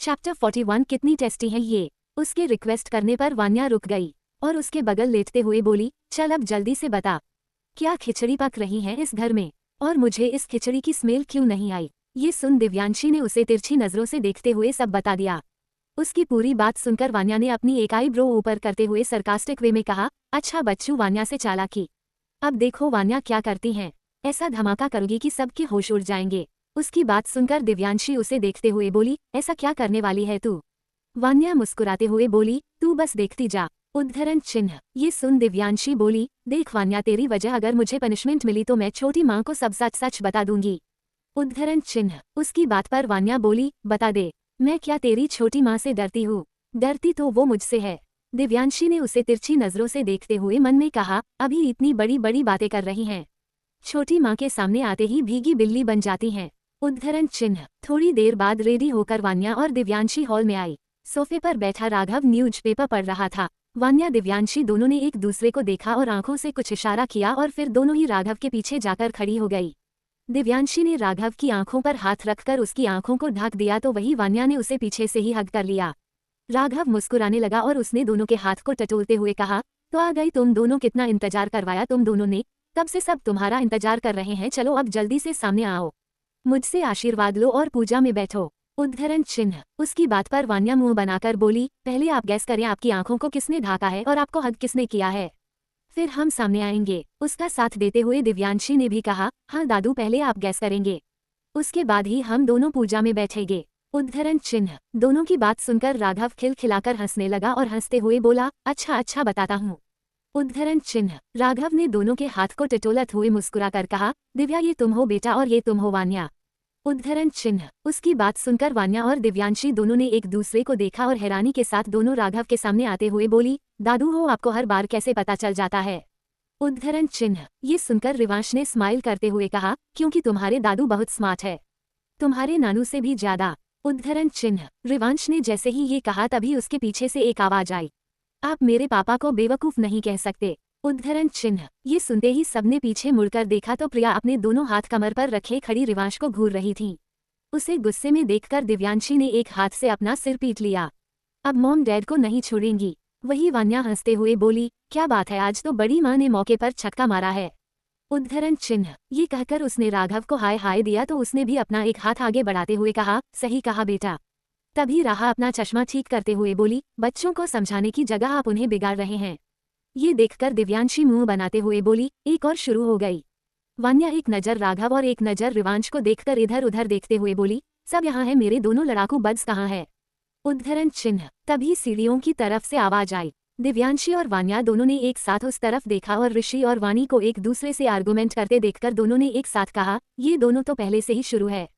Chapter 41 कितनी tasty है ये। उसके रिक्वेस्ट करने पर वान्या रुक गई और उसके बगल लेटते हुए बोली, चल अब जल्दी से बता, क्या खिचड़ी पक रही है इस घर में, और मुझे इस खिचड़ी की स्मेल क्यों नहीं आई। ये सुन दिव्यांशी ने उसे तिरछी नजरों से देखते हुए सब बता दिया। उसकी पूरी बात सुनकर वान्या ने अपनी एक आईब्रो ऊपर करते हुए सरकास्टिक वे में कहा, अच्छा बच्चू वान्या से चालाकी, अब देखो वान्या क्या करती हैं, ऐसा धमाका करोगी कि सबके होश उड़ जाएंगे। उसकी बात सुनकर दिव्यांशी उसे देखते हुए बोली, ऐसा क्या करने वाली है तू। वान्या मुस्कुराते हुए बोली, तू बस देखती जा। उद्धरण चिन्ह। ये सुन दिव्यांशी बोली, देख वान्या तेरी वजह अगर मुझे पनिशमेंट मिली तो मैं छोटी माँ को सब सच सच बता दूंगी। उद्धरण चिन्ह। उसकी बात पर वान्या बोली, बता दे, मैं क्या तेरी छोटी माँ से डरती हूँ, डरती तो वो मुझसे है। दिव्यांशी ने उसे तिरछी नजरों से देखते हुए मन में कहा, अभी इतनी बड़ी बड़ी बातें कर रही हैं, छोटी माँ के सामने आते ही भीगी बिल्ली बन जाती हैं। उद्धरण चिन्ह। थोड़ी देर बाद रेडी होकर वान्या और दिव्यांशी हॉल में आई। सोफे पर बैठा राघव न्यूज़पेपर पढ़ रहा था। वान्या दिव्यांशी दोनों ने एक दूसरे को देखा और आंखों से कुछ इशारा किया और फिर दोनों ही राघव के पीछे जाकर खड़ी हो गई। दिव्यांशी ने राघव की आंखों पर हाथ रखकर उसकी आंखों को ढक दिया तो वही वान्या ने उसे पीछे से ही हग कर लिया। राघव मुस्कुराने लगा और उसने दोनों के हाथ को टटोलते हुए कहा, तो आ गई तुम दोनों, कितना इंतजार करवाया तुम दोनों ने, कब से सब तुम्हारा इंतजार कर रहे हैं, चलो अब जल्दी से सामने आओ, मुझसे आशीर्वाद लो और पूजा में बैठो। उद्धरण चिन्ह। उसकी बात पर वान्या मुंह बनाकर बोली, पहले आप गैस करें आपकी आंखों को किसने ढाका है और आपको हग किसने किया है, फिर हम सामने आएंगे। उसका साथ देते हुए दिव्यांशी ने भी कहा, हाँ दादू पहले आप गैस करेंगे, उसके बाद ही हम दोनों पूजा में बैठेंगे। उद्धरण चिन्ह। दोनों की बात सुनकर राघव खिलखिलाकर हंसने लगा और हंसते हुए बोला, अच्छा अच्छा बताता हूँ। उद्धरण चिन्ह। राघव ने दोनों के हाथ को टटोलते हुए मुस्कुराकर कहा, दिव्या ये तुम हो बेटा और ये तुम हो वान्या। उद्धरण चिन्ह। उसकी बात सुनकर वान्या और दिव्यांशी दोनों ने एक दूसरे को देखा और हैरानी के साथ दोनों राघव के सामने आते हुए बोली, दादू हो आपको हर बार कैसे पता चल जाता है। उद्धरण चिन्ह। ये सुनकर रिवांश ने स्माइल करते हुए कहा, क्योंकि तुम्हारे दादू बहुत स्मार्ट है, तुम्हारे नानू से भी ज्यादा। उद्धरण चिन्ह। रिवांश ने जैसे ही ये कहा तभी उसके पीछे से एक आवाज आई, आप मेरे पापा को बेवकूफ नहीं कह सकते। उद्धरण चिन्ह। ये सुनते ही सबने पीछे मुड़कर देखा तो प्रिया अपने दोनों हाथ कमर पर रखे खड़ी रिवांश को घूर रही थी। उसे गुस्से में देखकर दिव्यांशी ने एक हाथ से अपना सिर पीट लिया, अब मॉम डैड को नहीं छोड़ेंगी। वही वान्या हंसते हुए बोली, क्या बात है, आज तो बड़ी माँ ने मौके पर छक्का मारा है। उद्धरण चिन्ह। ये कहकर उसने राघव को हाय हाय दिया तो उसने भी अपना एक हाथ आगे बढ़ाते हुए कहा, सही कहा बेटा। तभी राहा अपना चश्मा ठीक करते हुए बोली, बच्चों को समझाने की जगह आप उन्हें बिगाड़ रहे हैं। ये देखकर दिव्यांशी मुंह बनाते हुए बोली, एक और शुरू हो गई। वान्या एक नजर राघव और एक नजर रिवांश को देखकर इधर उधर देखते हुए बोली, सब यहाँ है, मेरे दोनों लड़ाकू बड्स कहाँ है। उद्धरण चिन्ह। तभी सीढ़ियों की तरफ से आवाज आई। दिव्यांशी और वान्या दोनों ने एक साथ उस तरफ देखा और ऋषि और वाणी को एक दूसरे से आर्गुमेंट करते देखकर दोनों ने एक साथ कहा, ये दोनों तो पहले से ही शुरू है।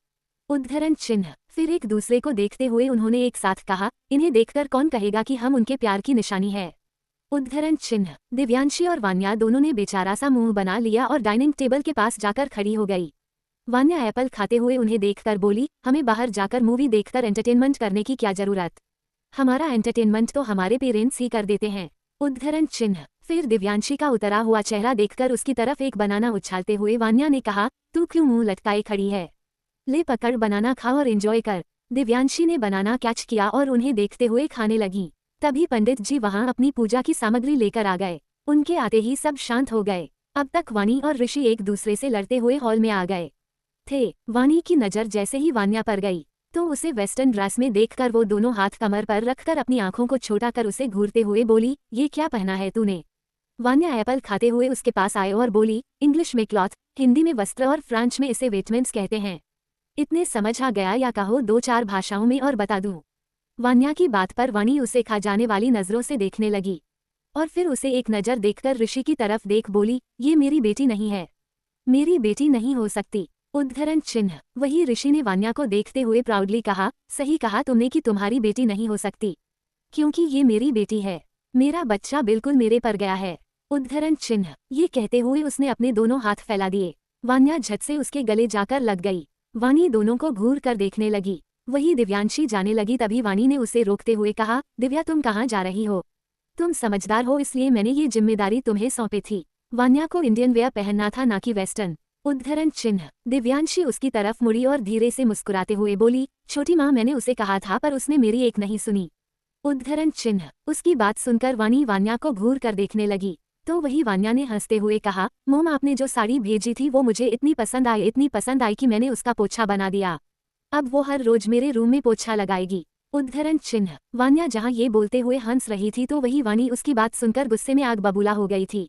उद्धरण चिन्ह। फिर एक दूसरे को देखते हुए उन्होंने एक साथ कहा, इन्हें देखकर कौन कहेगा कि हम उनके प्यार की निशानी है। उद्धरण चिन्ह। दिव्यांशी और वान्या दोनों ने बेचारा सा मुंह बना लिया और डाइनिंग टेबल के पास जाकर खड़ी हो गई। वान्या एप्पल खाते हुए उन्हें देखकर बोली, हमें बाहर जाकर मूवी देखकर एंटरटेनमेंट करने की क्या जरूरत, हमारा एंटरटेनमेंट तो हमारे पेरेंट्स ही कर देते हैं। उद्धरण चिन्ह। फिर दिव्यांशी का उतरा हुआ चेहरा देखकर उसकी तरफ एक बनाना उछालते हुए वान्या ने कहा, तू क्यों मुंह लटकाए खड़ी है, ले पकड़ बनाना खा और एंजॉय कर। दिव्यांशी ने बनाना कैच किया और उन्हें देखते हुए खाने लगी। तभी पंडित जी वहां अपनी पूजा की सामग्री लेकर आ गए। उनके आते ही सब शांत हो गए। अब तक वाणी और ऋषि एक दूसरे से लड़ते हुए हॉल में आ गए थे। वाणी की नजर जैसे ही वान्या पर गई तो उसे वेस्टर्न ड्रेस में देखकर वो दोनों हाथ कमर पर रखकर अपनी आंखों को छोटा कर उसे घूरते हुए बोली, ये क्या पहना है तूने। वान्या एप्पल खाते हुए उसके पास आए और बोली, इंग्लिश में क्लॉथ, हिंदी में वस्त्र और फ्रेंच में इसे वेटमेंट्स कहते हैं। इतने समझ आ गया या कहो दो चार भाषाओं में और बता दूं। वान्या की बात पर वाणी उसे खा जाने वाली नजरों से देखने लगी और फिर उसे एक नजर देखकर ऋषि की तरफ देख बोली, ये मेरी बेटी नहीं है, मेरी बेटी नहीं हो सकती। उद्धरण चिन्ह। वही ऋषि ने वान्या को देखते हुए प्राउडली कहा, सही कहा तुमने कि तुम्हारी बेटी नहीं हो सकती, क्योंकि ये मेरी बेटी है, मेरा बच्चा बिल्कुल मेरे पर गया है। उद्धरण चिन्ह। ये कहते हुए उसने अपने दोनों हाथ फैला दिए। वान्या झट से उसके गले जाकर लग गई। वाणी दोनों को घूर कर देखने लगी। वही दिव्यांशी जाने लगी तभी वाणी ने उसे रोकते हुए कहा, दिव्या तुम कहाँ जा रही हो, तुम समझदार हो इसलिए मैंने ये जिम्मेदारी तुम्हें सौंपी थी। वान्या को इंडियन वेयर पहनना था ना कि वेस्टर्न। उद्धरण चिन्ह। दिव्यांशी उसकी तरफ मुड़ी और धीरे से मुस्कुराते हुए बोली, छोटी माँ मैंने उसे कहा था पर उसने मेरी एक नहीं सुनी। उद्धरण चिन्ह। उसकी बात सुनकर वानी वान्या को घूर कर देखने लगी, तो वही वान्या ने हंसते हुए कहा, मोम आपने जो साड़ी भेजी थी वो मुझे इतनी पसंद आई कि मैंने उसका पोछा बना दिया। अब वो हर रोज मेरे रूम में पोछा लगाएगी। उद्धरण चिन्ह। वान्या जहाँ ये बोलते हुए हंस रही थी तो वही वानी उसकी बात सुनकर गुस्से में आग बबूला हो गई थी।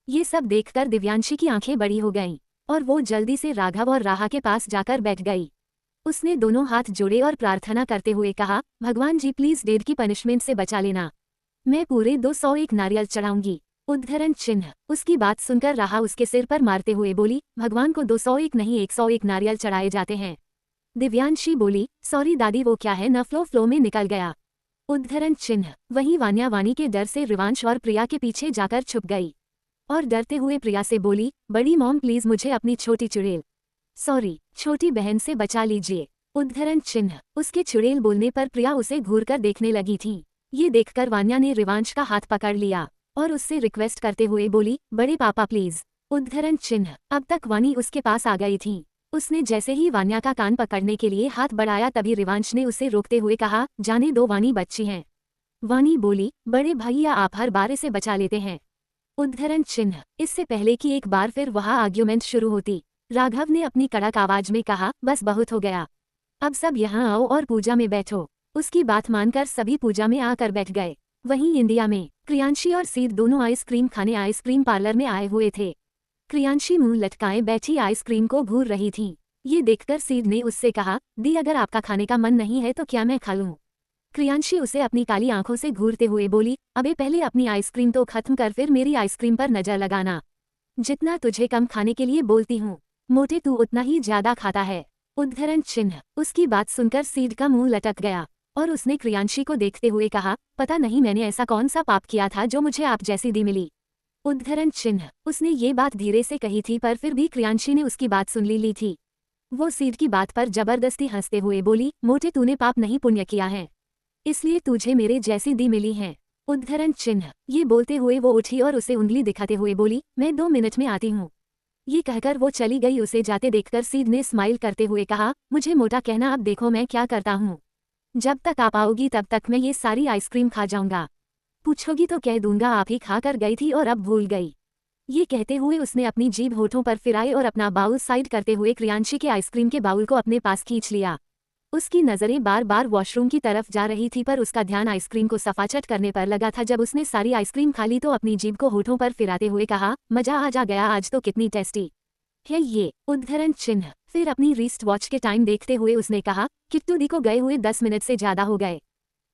ये सब देखकर दिव्यांशी की आंखें बड़ी हो गईं और वो जल्दी से राघव और राहा के पास जाकर बैठ गई। उसने दोनों हाथ जोड़े और प्रार्थना करते हुए कहा, भगवान जी प्लीज डेड की पनिशमेंट से बचा लेना, मैं पूरे 201 नारियल चढ़ाऊंगी। उद्धरण चिन्ह। उसकी बात सुनकर राहा उसके सिर पर मारते हुए बोली, भगवान को 201 नहीं 101 नारियल चढ़ाए जाते हैं। दिव्यांशी बोली, सॉरी दादी वो क्या है न फ्लो में निकल गया। उद्धरण चिन्ह। वहीं वान्या वानी के डर से रिवांश और प्रिया के पीछे जाकर छुप गई और डरते हुए प्रिया से बोली, बड़ी मॉम प्लीज मुझे अपनी छोटी चुड़ैल छोटी बहन से बचा लीजिए। उद्धरण चिन्ह। उसके चुड़ैल बोलने पर प्रिया उसे घूरकर देखने लगी थी। ये देखकर वान्या ने रिवांश का हाथ पकड़ लिया और उससे रिक्वेस्ट करते हुए बोली, बड़े पापा प्लीज। उद्धरण चिन्ह। अब तक वानी उसके पास आ गई थी। उसने जैसे ही वान्या का कान पकड़ने के लिए हाथ बढ़ाया तभी रिवांश ने उसे रोकते हुए कहा, जाने दो वानी बच्ची हैं। वानी बोली, बड़े भैया आप हर बार इसे बचा लेते हैं। उद्धरण चिन्ह। इससे पहले कि एक बार फिर वहाँ आर्ग्यूमेंट शुरू होती, राघव ने अपनी कड़क आवाज में कहा, बस बहुत हो गया, अब सब यहाँ आओ और पूजा में बैठो। उसकी बात मानकर सभी पूजा में आकर बैठ गए। वहीं इंडिया में क्रियांशी और सीड दोनों आइसक्रीम खाने आइसक्रीम पार्लर में आए हुए थे। क्रियांशी मुंह लटकाए बैठी आइसक्रीम को घूर रही थी। ये देखकर सीड ने उससे कहा, दी अगर आपका खाने का मन नहीं है तो क्या मैं खा लूं? क्रियांशी उसे अपनी काली आंखों से घूरते हुए बोली, अबे पहले अपनी आइसक्रीम तो खत्म कर फिर मेरी आइसक्रीम पर नजर लगाना। जितना तुझे कम खाने के लिए बोलती हूँ, मोटे तू उतना ही ज्यादा खाता है। उद्धरण चिन्ह। उसकी बात सुनकर सीड का मुंह लटक गया और उसने क्रियांशी को देखते हुए कहा, पता नहीं मैंने ऐसा कौन सा पाप किया था जो मुझे आप जैसी दी मिली। उद्धरण चिन्ह। उसने ये बात धीरे से कही थी पर फिर भी क्रियांशी ने उसकी बात सुन ली थी। वो सीड की बात पर जबरदस्ती हंसते हुए बोली, मोटे तूने पाप नहीं पुण्य किया है, इसलिए तुझे मेरे जैसी दी मिली है। उद्धरण चिन्ह। ये बोलते हुए वो उठी और उसे उंगली दिखाते हुए बोली, मैं 2 मिनट में आती हूँ। ये कहकर वो चली गई। उसे जाते देखकर सीड ने स्माइल करते हुए कहा, मुझे मोटा कहना, अब देखो मैं क्या करता हूँ। जब तक आप आओगी तब तक मैं ये सारी आइसक्रीम खा जाऊंगा, पूछोगी तो कह दूंगा आप ही खा कर गई थी और अब भूल गई। ये कहते हुए उसने अपनी जीभ होठों पर फिराई और अपना बाउल साइड करते हुए क्रियांशी के आइसक्रीम के बाउल को अपने पास खींच लिया। उसकी नज़रें बार बार वॉशरूम की तरफ जा रही थी पर उसका ध्यान आइसक्रीम को सफाचट करने पर लगा था। जब उसने सारी आइसक्रीम खा ली तो अपनी जीभ को होठों पर फिराते हुए कहा, मजा आ जा गया, आज तो कितनी टेस्टी है ये। उद्धरण चिन्ह। फिर अपनी रिस्ट वॉच के टाइम देखते हुए उसने कहा, किट्टू दी को गए हुए 10 मिनट से ज्यादा हो गए,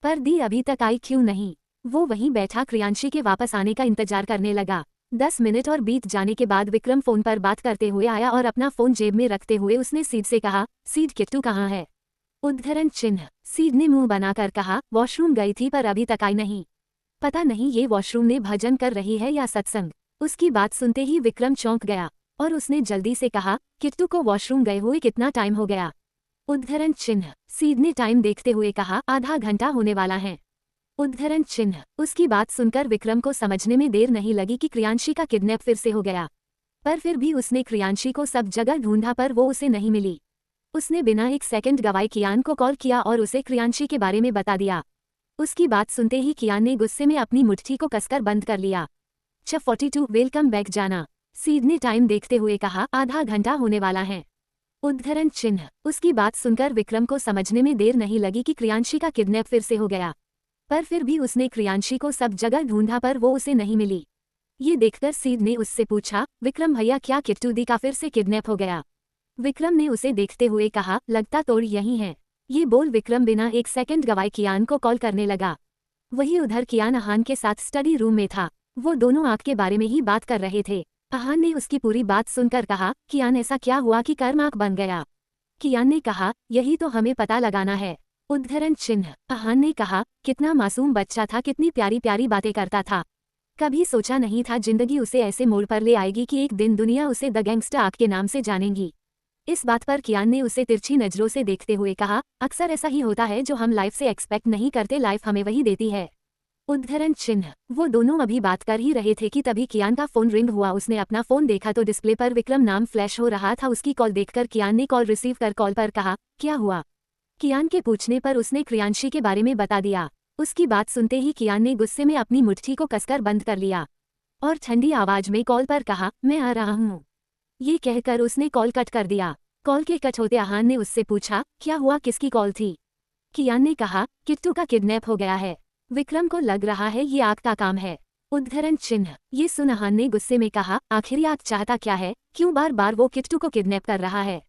पर दी अभी तक आई क्यों नहीं? वो वहीं बैठा क्रियांशी के वापस आने का इंतजार करने लगा। 10 मिनट और बीत जाने के बाद विक्रम फोन पर बात करते हुए आया और अपना फोन जेब में रखते हुए उसने सीड से कहा, सीड किट्टू कहाँ है? उद्धरण चिन्ह। सीड ने मुंह बनाकर कहा, वॉशरूम गई थी पर अभी तक आई नहीं, पता नहीं ये वॉशरूम में भजन कर रही है या सत्संग। उसकी बात सुनते ही विक्रम चौंक गया और उसने जल्दी से कहा, किट्टू को वॉशरूम गए हुए कितना टाइम हो गया? उद्धरण चिन्ह। सीड ने टाइम देखते हुए कहा, आधा घंटा होने वाला है। उद्धरण चिन्ह। उसकी बात सुनकर विक्रम को समझने में देर नहीं लगी कि क्रियांशी का किडनैप फिर से हो गया, पर फिर भी उसने क्रियांशी को सब जगह ढूंढा पर वो उसे नहीं मिली। उसने बिना एक सेकंड गवाए कियान को कॉल किया और उसे क्रियांशी के बारे में बता दिया। उसकी बात सुनते ही कियान ने गुस्से में अपनी मुट्ठी को कसकर बंद कर लिया। 42 वेलकम बैक जाना। सीड ने टाइम देखते हुए कहा, आधा घंटा होने वाला है। उद्धरण चिन्ह। उसकी बात सुनकर विक्रम को समझने में देर नहीं लगी कि क्रियांशी का किडनैप फिर से हो गया, पर फिर भी उसने क्रियांशी को सब जगह ढूंढा पर वो उसे नहीं मिली। ये देखकर सीड ने उससे पूछा, विक्रम भैया क्या किट्टू दी का फिर से किडनैप हो गया? विक्रम ने उसे देखते हुए कहा, लगता तोड़ यही है। ये बोल विक्रम बिना एक सेकंड गवाए कियान को कॉल करने लगा। वही उधर कियान अहान के साथ स्टडी रूम में था। वो दोनों आग के बारे में ही बात कर रहे थे। अहान ने उसकी पूरी बात सुनकर कहा, कियान ऐसा क्या हुआ कि कर्म आग बन गया? कियान ने कहा, यही तो हमें पता लगाना है। उद्धरण चिन्ह। अहान ने कहा, कितना मासूम बच्चा था, कितनी प्यारी प्यारी बातें करता था, कभी सोचा नहीं था जिंदगी उसे ऐसे मोड़ पर ले आएगी कि एक दिन दुनिया उसे द गैंगस्टर आग के नाम से जानेगी। इस बात पर कियान ने उसे तिरछी नजरों से देखते हुए कहा, अक्सर ऐसा ही होता है, जो हम लाइफ से एक्सपेक्ट नहीं करते लाइफ हमें वही देती है। उद्धरण चिन्ह। वो दोनों अभी बात कर ही रहे थे कि तभी कियान का फोन रिंग हुआ। उसने अपना फोन देखा तो डिस्प्ले पर विक्रम नाम फ्लैश हो रहा था। उसकी कॉल देखकर कियान ने कॉल रिसीव कर कॉल पर कहा, क्या हुआ? कियान के पूछने पर उसने क्रियांशी के बारे में बता दिया। उसकी बात सुनते ही कियान ने गुस्से में अपनी मुट्ठी को कसकर बंद कर लिया और ठंडी आवाज में कॉल पर कहा, मैं आ रहा हूँ। ये कहकर उसने कॉल कट कर दिया। कॉल के कट होते आहान ने उससे पूछा, क्या हुआ, किसकी कॉल थी? कियान ने कहा, किट्टू का किडनैप हो गया है। विक्रम को लग रहा है ये आग का काम है। उद्धरण चिन्ह। ये सुन आहान ने गुस्से में कहा, आखिर आग चाहता क्या है? क्यों बार बार वो किट्टू को किडनैप कर रहा है?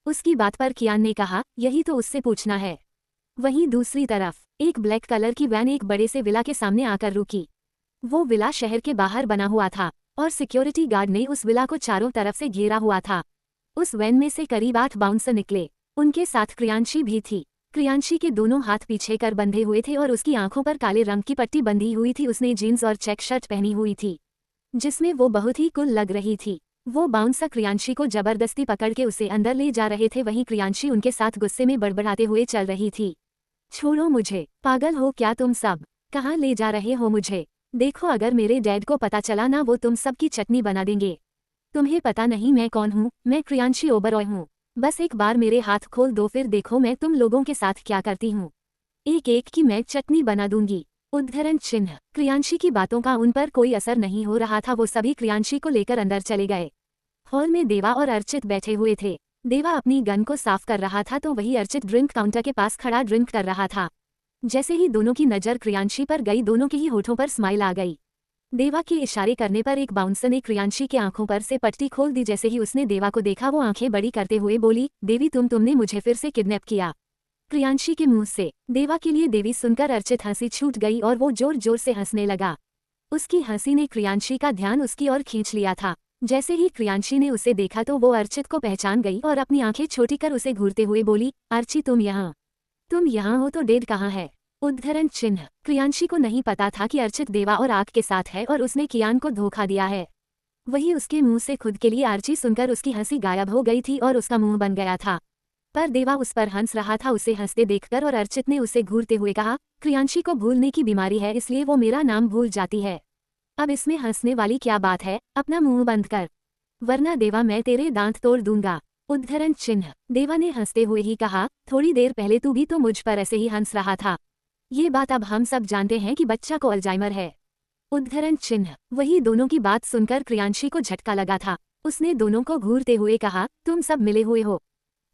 उसकी बात पर कियान ने कहा, यही तो उससे पूछना है। वहीं दूसरी तरफ एक ब्लैक कलर की वैन एक बड़े से विला के सामने आकर रुकी। वो विला शहर के बाहर बना हुआ था और सिक्योरिटी गार्ड ने उस विला को चारों तरफ से घेरा हुआ था। उस वैन में से करीब 8 बाउंसर निकले। उनके साथ क्रियांशी भी थी। क्रियांशी के दोनों हाथ पीछे कर बंधे हुए थे और उसकी आंखों पर काले रंग की पट्टी बंधी हुई थी। उसने जीन्स और चेक शर्ट पहनी हुई थी जिसमें वो बहुत ही कूल लग रही थी। वो बाउंसर क्रियांशी को जबरदस्ती पकड़ के उसे अंदर ले जा रहे थे। वहीं क्रियांशी उनके साथ गुस्से में बड़बड़ाते हुए चल रही थी। छोड़ो मुझे, पागल हो क्या तुम सब? कहाँ ले जा रहे हो मुझे? देखो, अगर मेरे डैड को पता चला ना, वो तुम सब की चटनी बना देंगे। तुम्हें पता नहीं मैं कौन हूँ? मैं क्रियांशी ओबरॉय हूँ। बस एक बार मेरे हाथ खोल दो, फिर देखो मैं तुम लोगों के साथ क्या करती हूँ। एक एक की मैं चटनी बना दूंगी। उद्धरण चिन्ह। क्रियांशी की बातों का उन पर कोई असर नहीं हो रहा था। वो सभी क्रियांशी को लेकर अंदर चले गए। हॉल में देवा और अर्चित बैठे हुए थे। देवा अपनी गन को साफ कर रहा था तो वही अर्चित ड्रिंक काउंटर के पास खड़ा ड्रिंक कर रहा था। जैसे ही दोनों की नज़र क्रियांशी पर गई, दोनों के ही होठों पर स्माइल आ गई। देवा के इशारे करने पर एक बाउंसर ने क्रियांशी के आंखों पर से पट्टी खोल दी। जैसे ही उसने देवा को देखा, वो आंखें बड़ी करते हुए बोली, देवी तुमने मुझे फिर से किडनैप किया। क्रियांशी के मुंह से देवा के लिए देवी सुनकर अर्चित हंसी छूट गई और वो जोर जोर से हंसने लगा। उसकी हंसी ने क्रियांशी का ध्यान उसकी ओर खींच लिया था। जैसे ही क्रियांशी ने उसे देखा तो वो अर्चित को पहचान गई और अपनी आंखें छोटी कर उसे घूरते हुए बोली, अर्ची तुम यहाँ हो तो डेड कहाँ है? उद्धरण चिन्ह। क्रियांशी को नहीं पता था कि अर्चित देवा और आग के साथ है और उसने कियान को धोखा दिया है। वही उसके मुंह से खुद के लिए आर्ची सुनकर उसकी हंसी गायब हो गई थी और उसका मुंह बन गया था। पर देवा उस पर हंस रहा था उसे हंसते देखकर, और अर्चित ने उसे घूरते हुए कहा, क्रियांशी को भूलने की बीमारी है, इसलिए वो मेरा नाम भूल जाती है। अब इसमें हंसने वाली क्या बात है? अपना मुंह बंद कर, वरना देवा मैं तेरे दांत तोड़ दूंगा। उद्धरण चिन्ह। देवा ने हंसते हुए ही कहा, थोड़ी देर पहले तू भी तो मुझ पर ऐसे ही हंस रहा था। ये बात अब हम सब जानते हैं कि बच्चा को अल्जाइमर है। उद्धरण चिन्ह। वही दोनों की बात सुनकर क्रियांशी को झटका लगा था। उसने दोनों को घूरते हुए कहा, तुम सब मिले हुए हो।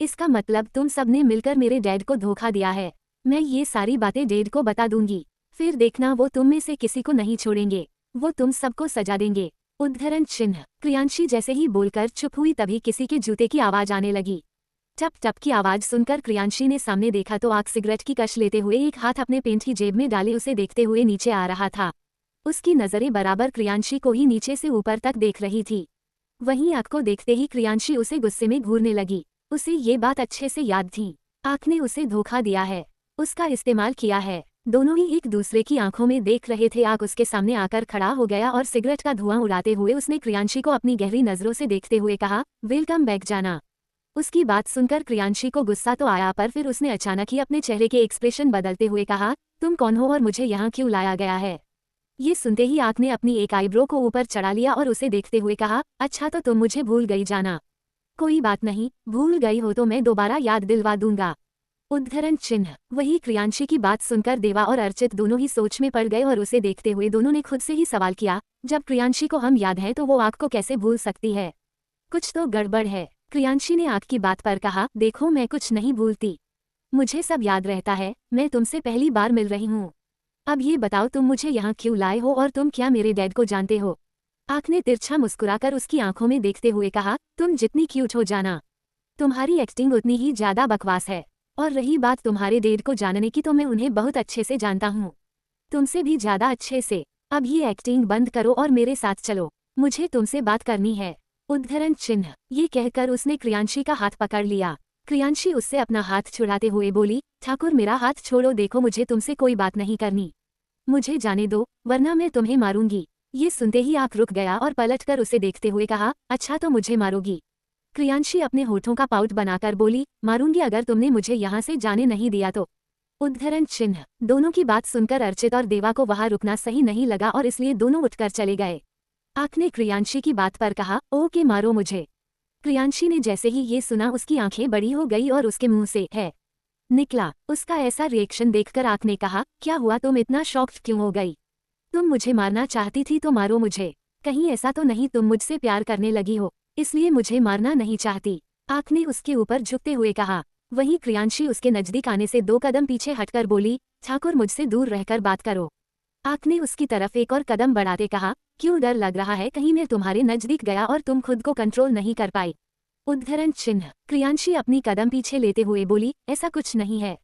इसका मतलब तुम सब ने मिलकर मेरे डैड को धोखा दिया है। मैं ये सारी बातें डैड को बता दूंगी, फिर देखना वो तुम में से किसी को नहीं छोड़ेंगे। वो तुम सबको सजा देंगे। उद्धरण चिन्ह। क्रियांशी जैसे ही बोलकर चुप हुई तभी किसी के जूते की आवाज आने लगी। टप टप की आवाज सुनकर क्रियांशी ने सामने देखा तो आग सिगरेट की कश लेते हुए एक हाथ अपने पेंट की जेब में डाले उसे देखते हुए नीचे आ रहा था। उसकी नजरें बराबर क्रियांशी को ही नीचे से ऊपर तक देख रही थी। वहीं आग को देखते ही क्रियांशी उसे गुस्से में घूरने लगी। उसे ये बात अच्छे से याद थी। आग ने उसे धोखा दिया है, उसका इस्तेमाल किया है। दोनों ही एक दूसरे की आंखों में देख रहे थे। आग उसके सामने आकर खड़ा हो गया और सिगरेट का धुआं उड़ाते हुए उसने क्रियांशी को अपनी गहरी नजरों से देखते हुए कहा, वेलकम बैक जाना। उसकी बात सुनकर क्रियांशी को गुस्सा तो आया, पर फिर उसने अचानक ही अपने चेहरे के एक्सप्रेशन बदलते हुए कहा, तुम कौन हो और मुझे यहाँ क्यों लाया गया है? ये सुनते ही आग ने अपनी एक आईब्रो को ऊपर चढ़ा लिया और उसे देखते हुए कहा, अच्छा तो तुम मुझे भूल गई जाना। कोई बात नहीं, भूल गई हो तो मैं दोबारा याद दिलवा दूंगा। उद्धरण चिन्ह। वही क्रियांशी की बात सुनकर देवा और अर्चित दोनों ही सोच में पड़ गए और उसे देखते हुए दोनों ने खुद से ही सवाल किया, जब क्रियांशी को हम याद हैं तो वो आग को कैसे भूल सकती है? कुछ तो गड़बड़ है। क्रियांशी ने आग की बात पर कहा, देखो मैं कुछ नहीं भूलती, मुझे सब याद रहता है। मैं तुमसे पहली बार मिल रही हूँ। अब ये बताओ तुम मुझे यहाँ क्यों लाए हो और तुम क्या मेरे डैड को जानते हो? आग ने तिरछा मुस्कुराकर उसकी आंखों में देखते हुए कहा, तुम जितनी क्यूट हो जाना, तुम्हारी एक्टिंग उतनी ही ज्यादा बकवास है। और रही बात तुम्हारे डैड को जानने की, तो मैं उन्हें बहुत अच्छे से जानता हूँ, तुमसे भी ज्यादा अच्छे से। अब ये एक्टिंग बंद करो और मेरे साथ चलो, मुझे तुमसे बात करनी है। उद्धरण चिन्ह। ये कहकर उसने क्रियांशी का हाथ पकड़ लिया। क्रियांशी उससे अपना हाथ छुड़ाते हुए बोली, ठाकुर मेरा हाथ छोड़ो, देखो मुझे तुमसे कोई बात नहीं करनी, मुझे जाने दो वरना मैं तुम्हें मारूंगी। ये सुनते ही आग रुक गया और पलटकर उसे देखते हुए कहा, अच्छा तो मुझे मारोगी? क्रियांशी अपने होठों का पाउट बनाकर बोली, मारूंगी अगर तुमने मुझे यहाँ से जाने नहीं दिया तो। उद्धरण चिन्ह। दोनों की बात सुनकर अर्चित और देवा को वहां रुकना सही नहीं लगा और इसलिए दोनों उठकर चले गए। आक ने क्रियांशी की बात पर कहा, ओके मारो मुझे। क्रियांशी ने जैसे ही ये सुना उसकी आंखें बड़ी हो गई और उसके मुंह से है निकला। उसका ऐसा रिएक्शन देखकर आक ने कहा, क्या हुआ, तुम इतना शॉक्ड क्यों हो गई? तुम मुझे मारना चाहती थी तो मारो मुझे। कहीं ऐसा तो नहीं तुम मुझसे प्यार करने लगी हो इसलिए मुझे मारना नहीं चाहती? आक ने उसके ऊपर झुकते हुए कहा। वहीं क्रियांशी उसके नजदीक आने से 2 कदम पीछे हटकर बोली, ठाकुर मुझसे दूर रहकर बात करो। आक ने उसकी तरफ एक और कदम बढ़ाते कहा, क्यों डर लग रहा है कहीं मैं तुम्हारे नजदीक गया और तुम खुद को कंट्रोल नहीं कर पाई? उद्धरण चिन्ह। क्रियांशी अपनी कदम पीछे लेते हुए बोली, ऐसा कुछ नहीं है,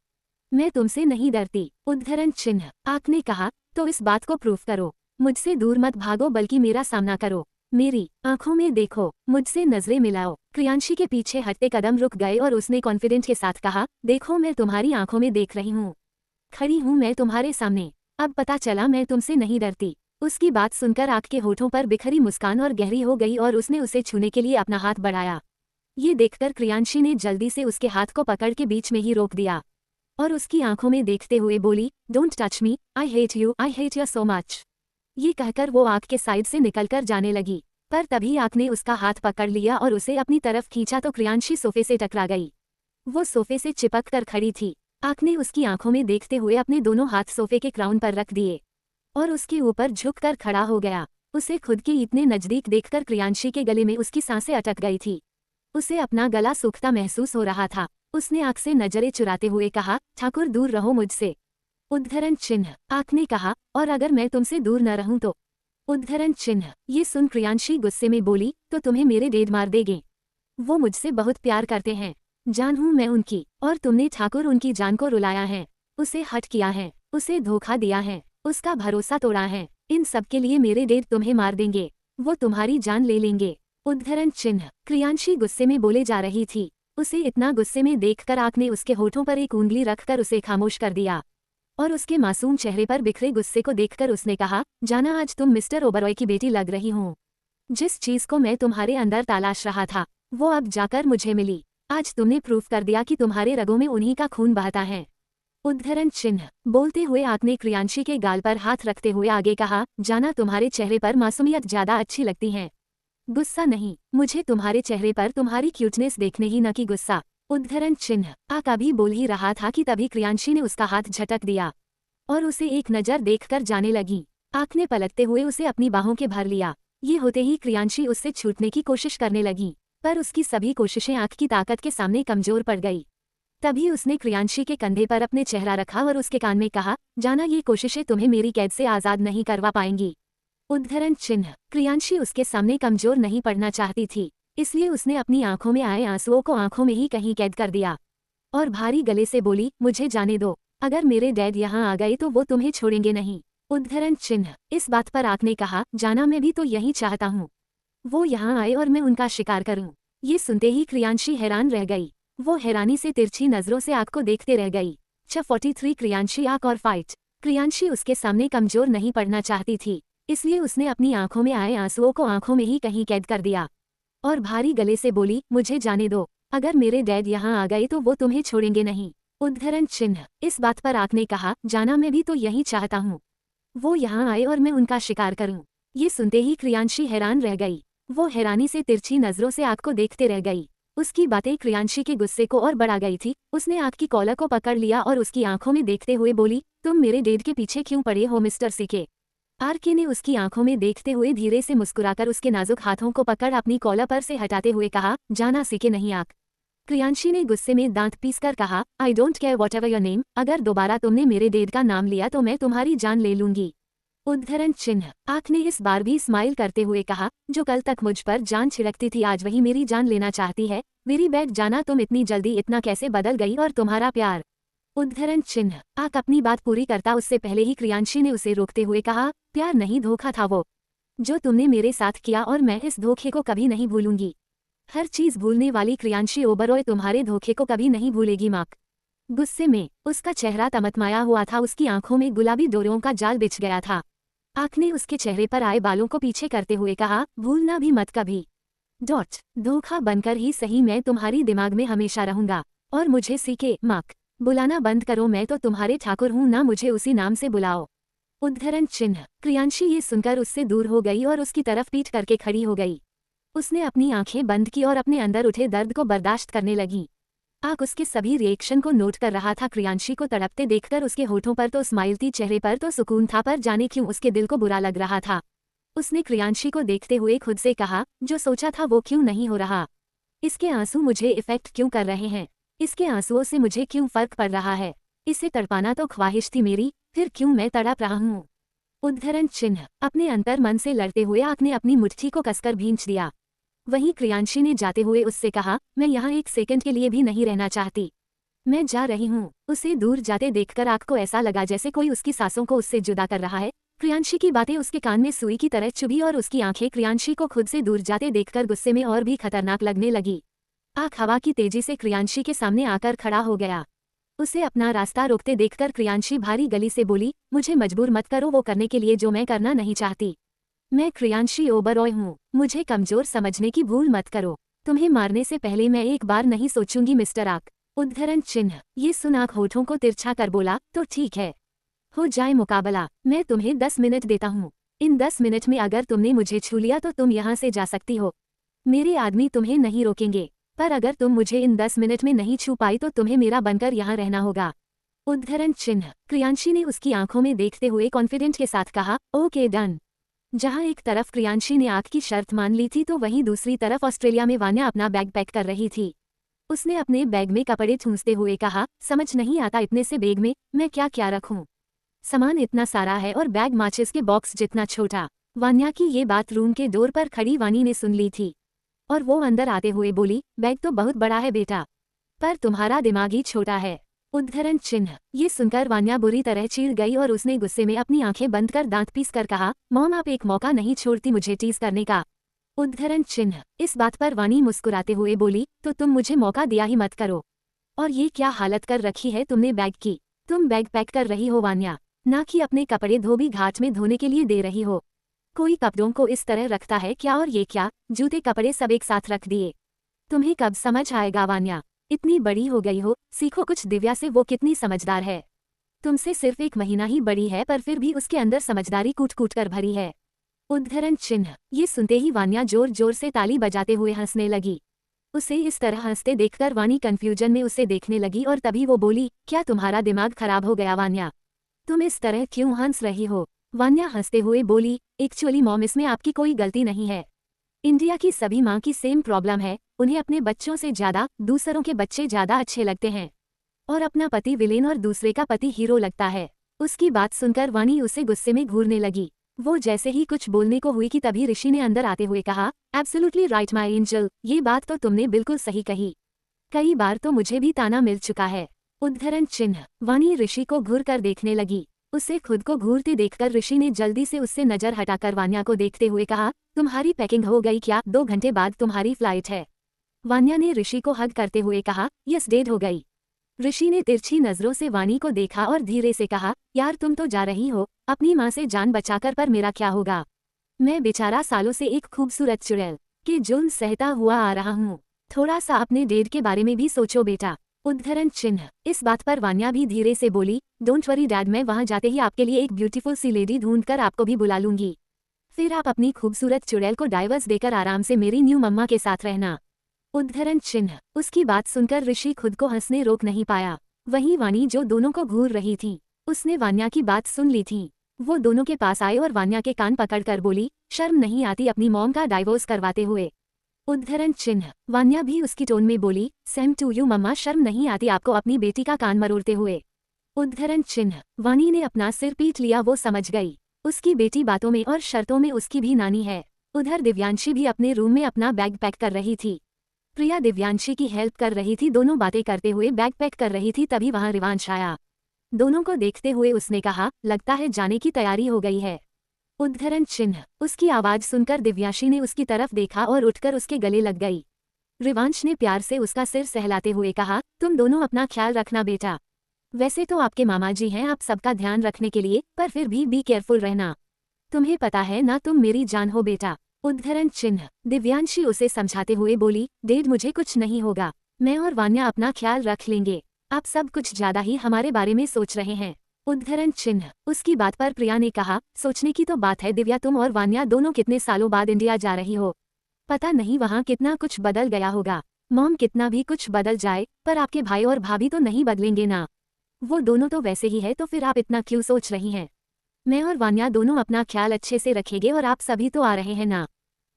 मैं तुमसे नहीं डरती। उद्धरण चिन्ह। आक ने कहा, तो इस बात को प्रूफ करो, मुझसे दूर मत भागो बल्कि मेरा सामना करो, मेरी आंखों में देखो, मुझसे नजरें मिलाओ। क्रियांशी के पीछे हटते कदम रुक गए और उसने कॉन्फिडेंट के साथ कहा, देखो मैं तुम्हारी आंखों में देख रही हूँ, खड़ी हूँ मैं तुम्हारे सामने, अब पता चला मैं तुमसे नहीं डरती। उसकी बात सुनकर आक के होठों पर बिखरी मुस्कान और गहरी हो गई और उसने उसे छूने के लिए अपना हाथ बढ़ाया। ये देखकर क्रियांशी ने जल्दी से उसके हाथ को पकड़ के बीच में ही रोक दिया और उसकी आंखों में देखते हुए बोली, don't touch me, I hate you so much. ये कहकर वो आक के साइड से निकलकर जाने लगी, पर तभी आक ने उसका हाथ पकड़ लिया और उसे अपनी तरफ खींचा तो क्रियांशी सोफे से टकरा गई। वो सोफे से चिपक कर खड़ी थी। आक ने उसकी आंखों में देखते हुए अपने दोनों हाथ सोफे के क्राउन पर रख दिए और उसके ऊपर झुककर खड़ा हो गया। उसे खुद के इतने नजदीक देखकर क्रियांशी के गले में उसकी सांसें अटक गई थी। उसे अपना गला सूखता महसूस हो रहा था। उसने आक से नजरें चुराते हुए कहा, ठाकुर दूर रहो मुझसे। उद्धरण चिन्ह। आक ने कहा, और अगर मैं तुमसे दूर न रहूं तो? उद्धरण चिन्ह। ये सुन क्रियांशी गुस्से में बोली, तो तुम्हें मेरे डेड मार देंगे। वो मुझसे बहुत प्यार करते हैं, जान हूं मैं उनकी, और तुमने ठाकुर उनकी जान को रुलाया है, उसे हट किया है, उसे धोखा दिया है, उसका भरोसा तोड़ा है। इन सब के लिए मेरे डेड तुम्हें मार देंगे, वो तुम्हारी जान ले लेंगे। उद्धरण चिन्ह। क्रियांशी गुस्से में बोले जा रही थी। उसे इतना गुस्से में देखकर आक ने उसके होठों पर एक उंगली रखकर उसे खामोश कर दिया और उसके मासूम चेहरे पर बिखरे गुस्से को देखकर उसने कहा, जाना आज तुम मिस्टर ओबरॉय की बेटी लग रही हो। जिस चीज को मैं तुम्हारे अंदर तलाश रहा था वो अब जाकर मुझे मिली। आज तुमने प्रूफ कर दिया कि तुम्हारे रगों में उन्हीं का खून बहता है। उद्धरण चिन्ह। बोलते हुए आक ने क्रियांशी के गाल पर हाथ रखते हुए आगे कहा, जाना तुम्हारे चेहरे पर मासूमियत ज्यादा अच्छी लगती है, गुस्सा नहीं। मुझे तुम्हारे चेहरे पर तुम्हारी क्यूटनेस देखने ही न कि गुस्सा। उद्धरण चिन्ह। आक अभी बोल ही रहा था कि तभी क्रियांशी ने उसका हाथ झटक दिया और उसे एक नज़र देखकर जाने लगी। आक ने पलटते हुए उसे अपनी बाहों के भर लिया। ये होते ही क्रियांशी उससे छूटने की कोशिश करने लगी, पर उसकी सभी कोशिशें आक की ताकत के सामने कमजोर पड़ गई। तभी उसने क्रियांशी के कंधे पर अपने चेहरा रखा और उसके कान में कहा, जाना ये कोशिशें तुम्हें मेरी कैद से आज़ाद नहीं करवा पाएंगी। उद्धरण चिन्ह। क्रियांशी उसके सामने कमजोर नहीं पड़ना चाहती थी, इसलिए उसने अपनी आंखों में आए आंसुओं को आंखों में ही कहीं कैद कर दिया और भारी गले से बोली, मुझे जाने दो, अगर मेरे डैड यहाँ आ गए तो वो तुम्हें छोड़ेंगे नहीं। उद्धरण चिन्ह। इस बात पर आक ने कहा, जाना मैं भी तो यही चाहता हूँ, वो यहाँ आए और मैं उनका शिकार करूँ। ये सुनते ही क्रियांशी हैरान रह गई। वो हैरानी से तिरछी नजरों से आक को देखते रह गई। 43 क्रियांशी आक और फाइट। क्रियांशी उसके सामने कमजोर नहीं पड़ना चाहती थी, इसलिए उसने अपनी आंखों में आए आंसुओं को आंखों में ही कहीं कैद कर दिया और भारी गले से बोली, मुझे जाने दो, अगर मेरे डैड यहाँ आ गए तो वो तुम्हें छोड़ेंगे नहीं। उद्धरण चिन्ह। इस बात पर आक ने कहा, जाना मैं भी तो यही चाहता हूँ, वो यहाँ आए और मैं उनका शिकार करूँ। ये सुनते ही क्रियांशी हैरान रह गई। वो हैरानी से तिरछी नजरों से आक को देखते रह गई। उसकी बातें क्रियांशी के गुस्से को और बढ़ा गई थी। उसने आक की कॉलर को पकड़ लिया और उसकी आंखों में देखते हुए बोली, तुम मेरे डैड के पीछे क्यों पड़े हो मिस्टर सीके? आरके ने उसकी आंखों में देखते हुए धीरे से मुस्कुराकर उसके नाजुक हाथों को पकड़ अपनी कॉलर पर से हटाते हुए कहा, जाना सीके नहीं आक। क्रियांशी ने गुस्से में दांत पीसकर कहा, I don't care what ever your name, अगर दोबारा तुमने मेरे डैड का नाम लिया तो मैं तुम्हारी जान ले लूंगी। उद्धरण चिन्ह। आक ने इस बार भी स्माइल करते हुए कहा, जो कल तक मुझ पर जान छिड़कती थी आज वही मेरी जान लेना चाहती है। वेरी बैड जाना, तुम इतनी जल्दी इतना कैसे बदल गई और तुम्हारा प्यार। उद्धरण चिन्ह। आक अपनी बात पूरी करता उससे पहले ही क्रियांशी ने उसे रोकते हुए कहा, प्यार नहीं धोखा था वो जो तुमने मेरे साथ किया और मैं इस धोखे को कभी नहीं भूलूंगी। हर चीज भूलने वाली क्रियांशी ओबरॉय तुम्हारे धोखे को कभी नहीं भूलेगी माक। गुस्से में उसका चेहरा तमतमाया हुआ था, उसकी आंखों में गुलाबी डोरियों का जाल बिछ गया था। आक ने उसके चेहरे पर आए बालों को पीछे करते हुए कहा, भूलना भी मत कभी। धोखा बनकर ही सही मैं तुम्हारी दिमाग में हमेशा रहूंगा और मुझे सीके माक। बुलाना बंद करो, मैं तो तुम्हारे ठाकुर हूँ ना, मुझे उसी नाम से बुलाओ। उद्धरण चिन्ह। क्रियांशी ये सुनकर उससे दूर हो गई और उसकी तरफ पीठ करके खड़ी हो गई। उसने अपनी आंखें बंद की और अपने अंदर उठे दर्द को बर्दाश्त करने लगी। आँख उसके सभी रिएक्शन को नोट कर रहा था। क्रियांशी को तड़पते देखकर उसके होठों पर तो स्माइल थी, चेहरे पर तो सुकून था, पर जाने क्यों उसके दिल को बुरा लग रहा था। उसने क्रियांशी को देखते हुए खुद से कहा, जो सोचा था वो क्यों नहीं हो रहा। इसके आंसू मुझे इफेक्ट क्यों कर रहे हैं, इसके आंसुओं से मुझे क्यों फर्क पड़ रहा है। इसे तड़पाना तो ख्वाहिश थी मेरी, फिर क्यों मैं तड़प रहा हूँ। उद्धरण चिन्ह। अपने अंतर मन से लड़ते हुए आँख ने अपनी मुट्ठी को कसकर भींच दिया। वहीं क्रियांशी ने जाते हुए उससे कहा, मैं यहाँ एक सेकंड के लिए भी नहीं रहना चाहती, मैं जा रही हूँ। उसे दूर जाते देखकर आँख को ऐसा लगा जैसे कोई उसकी सांसों को उससे जुदा कर रहा है। क्रियांशी की बातें उसके कान में सुई की तरह चुभी और उसकी आंखें क्रियांशी को खुद से दूर जाते देखकर गुस्से में और भी खतरनाक लगने लगी। आँख हवा की तेजी से क्रियांशी के सामने आकर खड़ा हो गया। उसे अपना रास्ता रोकते देखकर क्रियांशी भारी गली से बोली, मुझे मजबूर मत करो वो करने के लिए जो मैं करना नहीं चाहती। मैं क्रियांशी ओबरॉय हूँ, मुझे कमजोर समझने की भूल मत करो। तुम्हें मारने से पहले मैं एक बार नहीं सोचूंगी मिस्टर आक। उद्धरण चिन्ह। ये सुन आँख होठों को तिरछा कर बोला, तो ठीक है, हो जाए मुकाबला। मैं तुम्हें 10 मिनट देता हूँ। इन 10 मिनट में अगर तुमने मुझे छू लिया तो तुम यहाँ से जा सकती हो, मेरे आदमी तुम्हें नहीं रोकेंगे। पर अगर तुम मुझे इन 10 मिनट में नहीं छू पाई तो तुम्हें मेरा बनकर यहाँ रहना होगा। उद्धरण चिन्ह। क्रियांशी ने उसकी आंखों में देखते हुए कॉन्फिडेंट के साथ कहा, ओके डन। जहाँ एक तरफ क्रियांशी ने आँख की शर्त मान ली थी तो वहीं दूसरी तरफ ऑस्ट्रेलिया में वान्या अपना बैग पैक कर रही थी। उसने अपने बैग में कपड़े ठूंसते हुए कहा, समझ नहीं आता इतने से बैग में मैं क्या क्या रखूं। सामान इतना सारा है और बैग माचिस के बॉक्स जितना छोटा। वान्या की ये बात रूम के डोर पर खड़ी वानी ने सुन ली थी और वो अंदर आते हुए बोली, बैग तो बहुत बड़ा है बेटा, पर तुम्हारा दिमाग ही छोटा है। उद्धरण चिन्ह। ये सुनकर वान्या बुरी तरह चीड़ गई और उसने गुस्से में अपनी आंखें बंद कर दांत पीस कर कहा, मॉम आप एक मौका नहीं छोड़ती मुझे टीज करने का। उद्धरण चिन्ह। इस बात पर वानी मुस्कुराते हुए बोली, तो तुम मुझे मौका दिया ही मत करो। और ये क्या हालत कर रखी है तुमने बैग की। तुम बैग पैक कर रही हो वान्या, ना कि अपने कपड़े धोबी घाट में धोने के लिए दे रही हो। कोई कपड़ों को इस तरह रखता है क्या, और ये क्या, जूते कपड़े सब एक साथ रख दिए। तुम्हें कब समझ आएगा वान्या, इतनी बड़ी हो गई हो, सीखो कुछ दिव्या से, वो कितनी समझदार है। तुमसे सिर्फ 1 महीना ही बड़ी है पर फिर भी उसके अंदर समझदारी कूट कूट कर भरी है। उद्धरण चिन्ह। ये सुनते ही वान्या जोर जोर से ताली बजाते हुए हंसने लगी। उसे इस तरह हंसते देखकर वानी कंफ्यूजन में उसे देखने लगी और तभी वो बोली, क्या तुम्हारा दिमाग खराब हो गया वान्या, तुम इस तरह क्यों हंस रही हो। वान्या हंसते हुए बोली, एक्चुअली मॉम इसमें आपकी कोई गलती नहीं है। इंडिया की सभी माँ की सेम प्रॉब्लम है, उन्हें अपने बच्चों से ज्यादा दूसरों के बच्चे ज्यादा अच्छे लगते हैं और अपना पति विलेन और दूसरे का पति हीरो लगता है। उसकी बात सुनकर वानी उसे गुस्से में घूरने लगी। वो जैसे ही कुछ बोलने को हुई कि तभी ऋषि ने अंदर आते हुए कहा, एब्सोल्युटली राइट माय एंजल, ये बात तो तुमने बिल्कुल सही कही। कई बार तो मुझे भी ताना मिल चुका है। उद्धरण चिन्ह। वानी ऋषि को घूर कर देखने लगी। उसे खुद को घूरते देखकर ऋषि ने जल्दी से उससे नजर हटाकर वान्या को देखते हुए कहा, तुम्हारी पैकिंग हो गई क्या, 2 घंटे बाद तुम्हारी फ्लाइट है। वान्या ने ऋषि को हग करते हुए कहा, यस डेड हो गई। ऋषि ने तिरछी नजरों से वानी को देखा और धीरे से कहा, यार तुम तो जा रही हो अपनी माँ से जान बचाकर, पर मेरा क्या होगा। मैं बेचारा सालों से एक खूबसूरत चुड़ैल के जुल्म सहता हुआ आ रहा हूँ। थोड़ा सा अपने डेड के बारे में भी सोचो बेटा। उद्धरण चिन्ह। इस बात पर वान्या भी धीरे से बोली, डोंट वरी डैड, मैं वहाँ जाते ही आपके लिए एक ब्यूटीफुल सी लेडी ढूंढकर आपको भी बुला लूंगी। फिर आप अपनी खूबसूरत चुड़ैल को डाइवर्स देकर आराम से मेरी न्यू मम्मा के साथ रहना। उद्धरण चिन्ह। उसकी बात सुनकर ऋषि खुद को हंसने रोक नहीं पाया। वहीं वानी जो दोनों को घूर रही थी, उसने वान्या की बात सुन ली थी। वो दोनों के पास आए और वान्या के कान पकड़कर बोली, शर्म नहीं आती अपनी मॉम का डाइवोर्स करवाते हुए। उद्धरण चिन्ह। वान्या भी उसकी टोन में बोली, सेम टू यू मम्मा, शर्म नहीं आती आपको अपनी बेटी का कान मरोड़ते हुए। उद्धरण चिन्ह। वानी ने अपना सिर पीट लिया, वो समझ गई उसकी बेटी बातों में और शर्तों में उसकी भी नानी है। उधर दिव्यांशी भी अपने रूम में अपना बैग पैक कर रही थी। प्रिया दिव्यांशी की हेल्प कर रही थी, दोनों बातें करते हुए बैग पैक कर रही थी। तभी वहां रिवांश आया। दोनों को देखते हुए उसने कहा, लगता है जाने की तैयारी हो गई है। उद्धरण चिन्ह। उसकी आवाज सुनकर दिव्यांशी ने उसकी तरफ देखा और उठकर उसके गले लग गई। रिवांश ने प्यार से उसका सिर सहलाते हुए कहा, तुम दोनों अपना ख्याल रखना बेटा। वैसे तो आपके मामा जी हैं आप सबका ध्यान रखने के लिए, पर फिर भी बी केयरफुल रहना। तुम्हें पता है ना तुम मेरी जान हो बेटा। उद्धरण चिन्ह। दिव्यांशी उसे समझाते हुए बोली, डेड मुझे कुछ नहीं होगा, मैं और वान्या अपना ख्याल रख लेंगे। आप सब कुछ ज्यादा ही हमारे बारे में सोच रहे हैं। उद्धरण चिन्ह। उसकी बात पर प्रिया ने कहा, सोचने की तो बात है दिव्या, तुम और वान्या दोनों कितने सालों बाद इंडिया जा रही हो। पता नहीं वहाँ कितना कुछ बदल गया होगा। मॉम, कितना भी कुछ बदल जाए पर आपके भाई और भाभी तो नहीं बदलेंगे ना। वो दोनों तो वैसे ही है, तो फिर आप इतना क्यों सोच रही हैं। मैं और वान्या दोनों अपना ख्याल अच्छे से रखेंगे और आप सभी तो आ रहे हैं ना।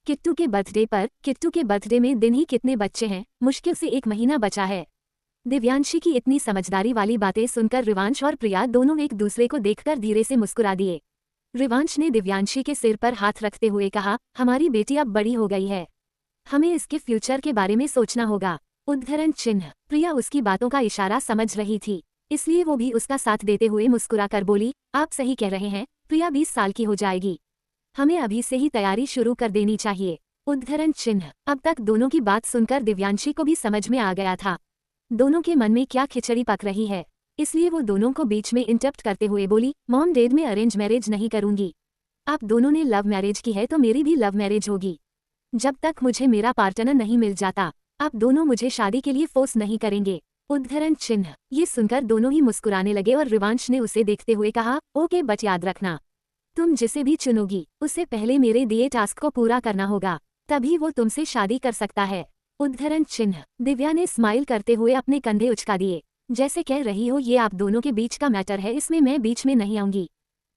किट्टू के बर्थडे में दिन ही कितने बच्चे हैं, मुश्किल से 1 महीना बचा है। दिव्यांशी की इतनी समझदारी वाली बातें सुनकर रिवांश और प्रिया दोनों एक दूसरे को देखकर धीरे से मुस्कुरा दिए। रिवांश ने दिव्यांशी के सिर पर हाथ रखते हुए कहा, हमारी बेटी अब बड़ी हो गई है, हमें इसके फ्यूचर के बारे में सोचना होगा। उद्धरण चिन्ह। प्रिया उसकी बातों का इशारा समझ रही थी, इसलिए वो भी उसका साथ देते हुए मुस्कुराकर बोली, आप सही कह रहे हैं, प्रिया 20 साल की हो जाएगी, हमें अभी से ही तैयारी शुरू कर देनी चाहिए। उद्धरण चिन्ह। अब तक दोनों की बात सुनकर दिव्यांशी को भी समझ में आ गया था दोनों के मन में क्या खिचड़ी पक रही है, इसलिए वो दोनों को बीच में इंटरप्ट करते हुए बोली, मॉम, डैड में अरेंज मैरिज नहीं करूंगी। आप दोनों ने लव मैरिज की है तो मेरी भी लव मैरिज होगी। जब तक मुझे मेरा पार्टनर नहीं मिल जाता, आप दोनों मुझे शादी के लिए फोर्स नहीं करेंगे। उद्धरण चिन्ह। ये सुनकर दोनों ही मुस्कुराने लगे और रिवांश ने उसे देखते हुए कहा, ओके, बट याद रखना, तुम जिसे भी चुनोगी उससे पहले मेरे दिए टास्क को पूरा करना होगा, तभी वो तुमसे शादी कर सकता है। उद्धरण चिन्ह। दिव्या ने स्माइल करते हुए अपने कंधे उचका दिए, जैसे कह रही हो ये आप दोनों के बीच का मैटर है, इसमें मैं बीच में नहीं आऊंगी।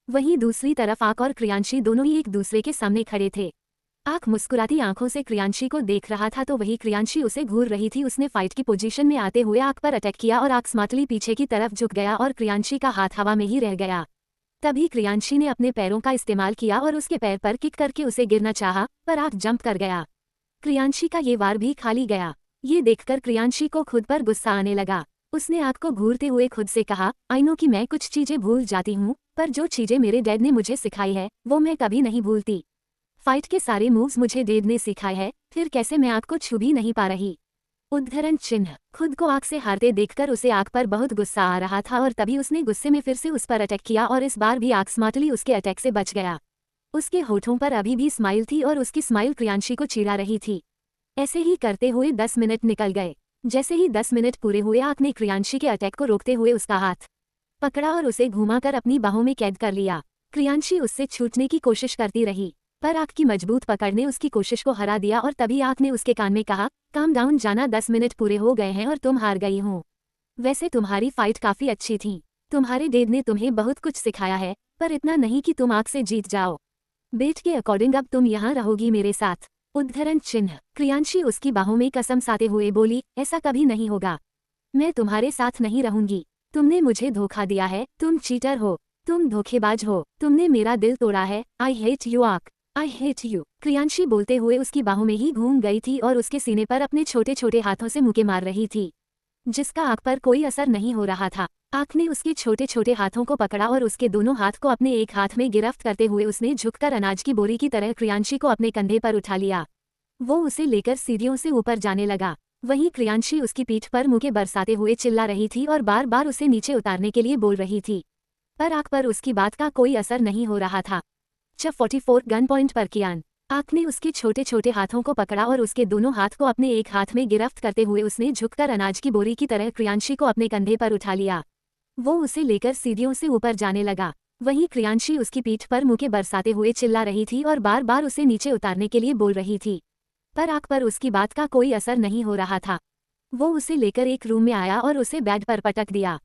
वहीं दूसरी तरफ आक और क्रियांशी दोनों ही एक दूसरे के सामने खड़े थे। आक मुस्कुराती आंखों से क्रियांशी को देख रहा था तो वही क्रियांशी उसे घूर रही थी। उसने फाइट की पोजीशन में आते हुए आक पर अटैक किया और आक स्मार्टली पीछे की तरफ झुक गया और क्रियांशी का हाथ हवा में ही रह गया। तभी क्रियांशी ने अपने पैरों का इस्तेमाल किया और उसके पैर पर किक करके उसे गिरना चाहा, पर आक जंप कर गया। क्रियांशी का ये वार भी खाली गया। ये देखकर क्रियांशी को खुद पर गुस्सा आने लगा। उसने आग को घूरते हुए खुद से कहा, आई नो कि मैं कुछ चीजें भूल जाती हूँ, पर जो चीजें मेरे डैड ने मुझे सिखाई है वो मैं कभी नहीं भूलती। फाइट के सारे मूव्स मुझे डैड ने सिखाए हैं, फिर कैसे मैं आग को छू भी नहीं पा रही। उद्धरण चिन्ह। खुद को आग से हारते देखकर उसे आग पर बहुत गुस्सा आ रहा था और तभी उसने गुस्से में फिर से उस पर अटैक किया और इस बार भी आग स्मार्टली उसके अटैक से बच गया। उसके होठों पर अभी भी स्माइल थी और उसकी स्माइल क्रियांशी को चिढ़ा रही थी। ऐसे ही करते हुए 10 मिनट निकल गए। जैसे ही 10 मिनट पूरे हुए, आक ने क्रियांशी के अटैक को रोकते हुए उसका हाथ पकड़ा और उसे घुमाकर अपनी बाहों में कैद कर लिया। क्रियांशी उससे छूटने की कोशिश करती रही, पर आक की मजबूत पकड़ ने उसकी कोशिश को हरा दिया और तभी आक ने उसके कान में कहा, काम डाउन जाना, 10 मिनट पूरे हो गए हैं और तुम हार गई हो। वैसे तुम्हारी फाइट काफी अच्छी थी, तुम्हारे डैड ने तुम्हें बहुत कुछ सिखाया है, पर इतना नहीं कि तुम आग से जीत जाओ। बेट के अकॉर्डिंग अब तुम यहाँ रहोगी मेरे साथ। उद्धरण चिन्ह। क्रियांशी उसकी बाहों में कसम साते हुए बोली, ऐसा कभी नहीं होगा, मैं तुम्हारे साथ नहीं रहूंगी। तुमने मुझे धोखा दिया है, तुम चीटर हो, तुम धोखेबाज हो, तुमने मेरा दिल तोड़ा है। आई हेट यू आक, आई हेट यू। क्रियांशी बोलते हुए उसकी बाहों में ही घूम गई थी और उसके सीने पर अपने छोटे छोटे हाथों से मुक्के मार रही थी, जिसका आक पर कोई असर नहीं हो रहा था। आक ने उसके छोटे छोटे हाथों को पकड़ा और उसके दोनों हाथ को अपने एक हाथ में गिरफ्त करते हुए उसने झुककर अनाज की बोरी की तरह क्रियांशी को अपने कंधे पर उठा लिया। वो उसे लेकर सीढ़ियों से ऊपर जाने लगा। वहीं क्रियांशी उसकी पीठ पर मुक्के बरसाते हुए चिल्ला रही थी और बार बार उसे नीचे उतारने के लिए बोल रही थी, पर आक पर उसकी बात का कोई असर नहीं हो रहा था। चफ 44 गन पॉइंट पर कियान। आक ने उसके छोटे छोटे हाथों को पकड़ा और उसके दोनों हाथ को अपने एक हाथ में गिरफ्त करते हुए उसने झुककर अनाज की बोरी की तरह क्रियांशी को अपने कंधे पर उठा लिया। वो उसे लेकर सीढ़ियों से ऊपर जाने लगा। वहीं क्रियांशी उसकी पीठ पर मुक्के बरसाते हुए चिल्ला रही थी और बार बार उसे नीचे उतारने के लिए बोल रही थी, पर आक पर उसकी बात का कोई असर नहीं हो रहा था। वो उसे लेकर एक रूम में आया और उसे बेड पर पटक दिया।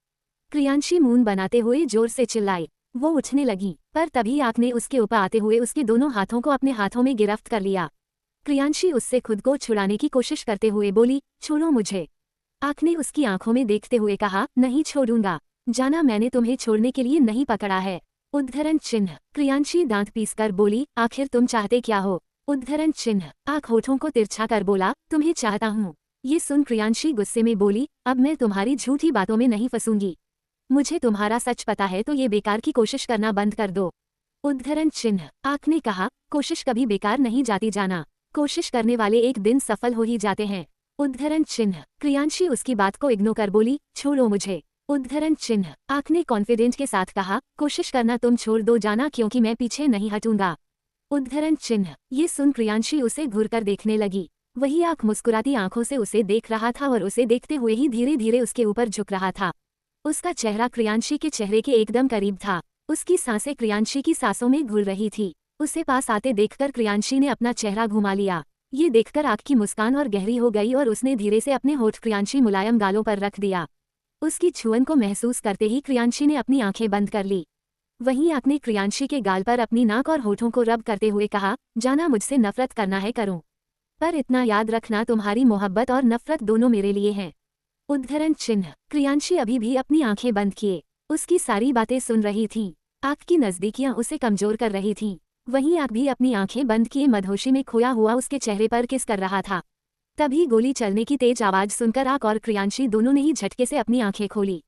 क्रियांशी मून बनाते हुए जोर से चिल्लाई। वो उठने लगी, पर तभी आक ने उसके ऊपर आते हुए उसके दोनों हाथों को अपने हाथों में गिरफ्त कर लिया। क्रियांशी उससे खुद को छुड़ाने की कोशिश करते हुए बोली, छोड़ो मुझे। आक ने उसकी आंखों में देखते हुए कहा, नहीं छोड़ूंगा, जाना, मैंने तुम्हें छोड़ने के लिए नहीं पकड़ा है। उद्धरण चिन्ह। क्रियांशी दांत पीसकर बोली, आखिर तुम चाहते क्या हो। उद्धरण चिन्ह। आक होठों को तिरछा कर बोला, तुम्हें चाहता हूँ। ये सुन क्रियांशी गुस्से में बोली, अब मैं तुम्हारी झूठी बातों में नहीं फंसूंगी, मुझे तुम्हारा सच पता है तो ये बेकार की कोशिश करना बंद कर दो। उद्धरण चिन्ह। आक ने कहा, कोशिश कभी बेकार नहीं जाती जाना, कोशिश करने वाले एक दिन सफल हो ही जाते हैं। उद्धरण चिन्ह। क्रियांशी उसकी बात को इग्नोर कर बोली, छोड़ो मुझे। उद्धरण चिन्ह। आक ने कॉन्फिडेंट के साथ कहा, कोशिश करना तुम छोड़ दो जाना, क्योंकि मैं पीछे नहीं हटूंगा। उद्धरण चिन्ह। ये सुन क्रियांशी उसे घूरकर देखने लगी। वही आँख मुस्कुराती आंखों से उसे देख रहा था और उसे देखते हुए ही धीरे धीरे उसके ऊपर झुक रहा था। उसका चेहरा क्रियांशी के चेहरे के एकदम करीब था। उसकी सांसें क्रियांशी की सांसों में घुल रही थी। उसे पास आते देखकर क्रियांशी ने अपना चेहरा घुमा लिया। ये देखकर आँख की मुस्कान और गहरी हो गई और उसने धीरे से अपने होठ क्रियांशी मुलायम गालों पर रख दिया। उसकी छुअन को महसूस करते ही क्रियांशी ने अपनी आंखें बंद कर ली। वहीं आँख ने क्रियांशी के गाल पर अपनी नाक और होठों को रब करते हुए कहा, जाना मुझसे नफरत करना है करूं, पर इतना याद रखना तुम्हारी मोहब्बत और नफरत दोनों मेरे लिए हैं। उद्धरण चिन्ह। क्रियांशी अभी भी अपनी आंखें बंद किए उसकी सारी बातें सुन रही थी। आँख की नजदीकियां उसे कमजोर कर रही थीं। वहीं आँख भी अपनी आंखें बंद किए मदहोशी में खोया हुआ उसके चेहरे पर किस कर रहा था। तभी गोली चलने की तेज आवाज सुनकर आँख और क्रियांशी दोनों ने ही झटके से अपनी आंखें खोली।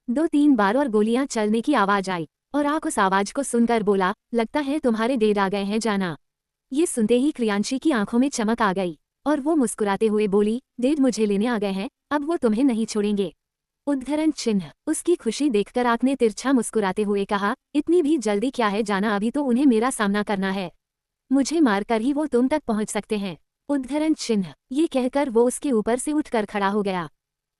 2-3 बार और गोलियां चलने की आवाज आई और आँख उस आवाज को सुनकर बोला, लगता है तुम्हारे डेड आ गए हैं जाना। ये सुनते ही क्रियांशी की आंखों में चमक आ गई और वो मुस्कुराते हुए बोली, डेड मुझे लेने आ गए हैं, अब वो तुम्हें नहीं छोड़ेंगे। उद्धरण चिन्ह। उसकी खुशी देखकर आँख ने तिरछा मुस्कुराते हुए कहा, इतनी भी जल्दी क्या है जाना, अभी तो उन्हें मेरा सामना करना है। मुझे मारकर ही वो तुम तक पहुंच सकते हैं। उद्धरण चिन्ह। ये कहकर वो उसके ऊपर से उठकर खड़ा हो गया।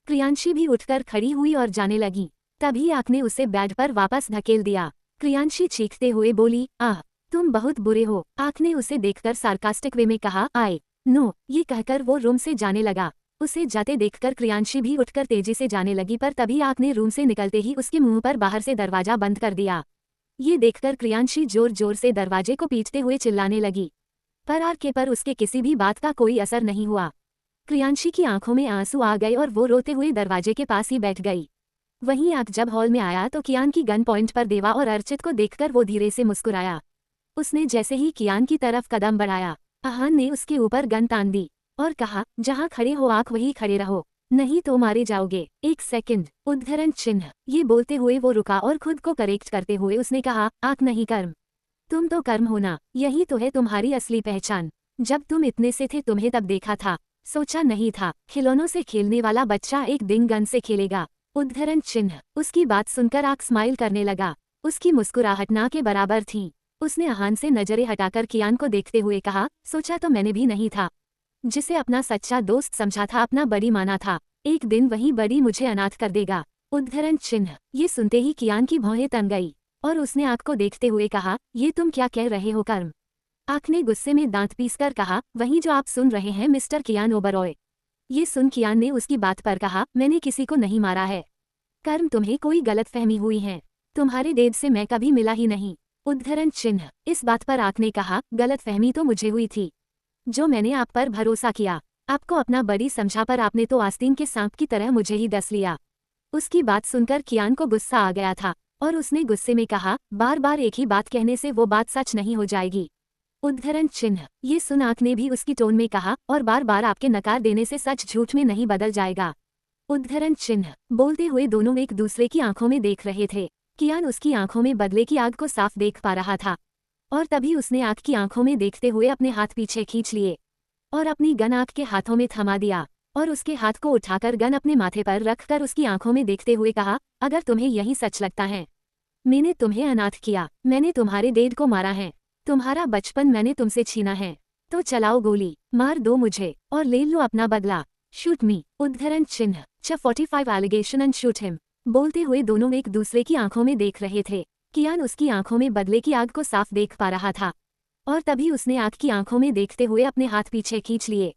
क्रियांशी भी उठकर खड़ी हुई और जाने लगी। तभी आँख ने उसे बेड पर वापस धकेल दिया। क्रियांशी चीखते हुए बोली, आह, तुम बहुत बुरे हो। आँख ने उसे देखकर सार्कास्टिक वे में कहा, आए नो। ये कहकर वो रूम से जाने लगा। उसे जाते देखकर क्रियांशी भी उठकर तेजी से जाने लगी, पर तभी आँख ने रूम से निकलते ही उसके मुंह पर बाहर से दरवाजा बंद कर दिया। ये देखकर क्रियांशी जोर जोर से दरवाजे को पीटते हुए चिल्लाने लगी, पर आँख के पर उसके किसी भी बात का कोई असर नहीं हुआ। क्रियांशी की आंखों में आंसू आ गए और वो रोते हुए दरवाजे के पास ही बैठ गई। वहीं आँख जब हॉल में आया तो कियान की गन पॉइंट पर देवा और अर्चित को देखकर वो धीरे से मुस्कुराया। उसने जैसे ही कियान की तरफ कदम बढ़ाया, आहान ने उसके ऊपर गन तान दी और कहा, जहां खड़े हो आँख वहीं खड़े रहो, नहीं तो मारे जाओगे। 1 सेकंड। उद्धरण चिन्ह। ये बोलते हुए वो रुका और खुद को करेक्ट करते हुए उसने कहा, आँख नहीं कर्म, तुम तो कर्म होना, यही तो है तुम्हारी असली पहचान। जब तुम इतने से थे तुम्हें तब देखा था, सोचा नहीं था खिलौनों से खेलने वाला बच्चा एक दिन गन से खेलेगा। उद्धरण चिन्ह। उसकी बात सुनकर आँख स्माइल करने लगा। उसकी मुस्कुराहट ना के बराबर थी। उसने आहान से नजरें हटाकर कियान को देखते हुए कहा, सोचा तो मैंने भी नहीं था, जिसे अपना सच्चा दोस्त समझा था, अपना बड़ी माना था, एक दिन वही बड़ी मुझे अनाथ कर देगा। उद्धरण चिन्ह। ये सुनते ही कियान की भौहें तन गई और उसने आँख को देखते हुए कहा, ये तुम क्या कह रहे हो कर्म। आँख ने गुस्से में दांत पीसकर कहा, वही जो आप सुन रहे हैं मिस्टर कियान ओबरॉय। ये सुन कियान ने उसकी बात पर कहा, मैंने किसी को नहीं मारा है कर्म, तुम्हें कोई गलतफहमी हुई है, तुम्हारे डेड से मैं कभी मिला ही नहीं। उद्धरण चिन्ह। इस बात पर आँख ने कहा, गलतफहमी तो मुझे हुई थी, जो मैंने आप पर भरोसा किया, आपको अपना बड़ी समझा, पर आपने तो आस्तीन के सांप की तरह मुझे ही डस लिया। उसकी बात सुनकर कियान को गुस्सा आ गया था और उसने गुस्से में कहा, बार बार एक ही बात कहने से वो बात सच नहीं हो जाएगी। उद्धरण चिन्ह। ये सुन आँख ने भी उसकी टोन में कहा, और बार बार आपके नकार देने से सच झूठ में नहीं बदल जाएगा। उद्धरण चिन्ह। बोलते हुए दोनों एक दूसरे की आंखों में देख रहे थे। कियान उसकी आंखों में बदले की आग को साफ देख पा रहा था और तभी उसने आँख की आंखों में देखते हुए अपने हाथ पीछे खींच लिए और अपनी गन आँख के हाथों में थमा दिया और उसके हाथ को उठाकर गन अपने माथे पर रखकर उसकी आंखों में देखते हुए कहा, अगर तुम्हें यही सच लगता है मैंने तुम्हें अनाथ किया, मैंने तुम्हारे डेड को मारा है, तुम्हारा बचपन मैंने तुमसे छीना है, तो चलाओ गोली, मार दो मुझे और ले लो अपना बदला। शूट मी। उद्धरण चिन्ह। 45 एलिगेशन एंड शूट हिम। बोलते हुए दोनों एक दूसरे की आंखों में देख रहे थे। कियान उसकी आंखों में बदले की आग को साफ देख पा रहा था और तभी उसने आँख की आंखों में देखते हुए अपने हाथ पीछे खींच लिए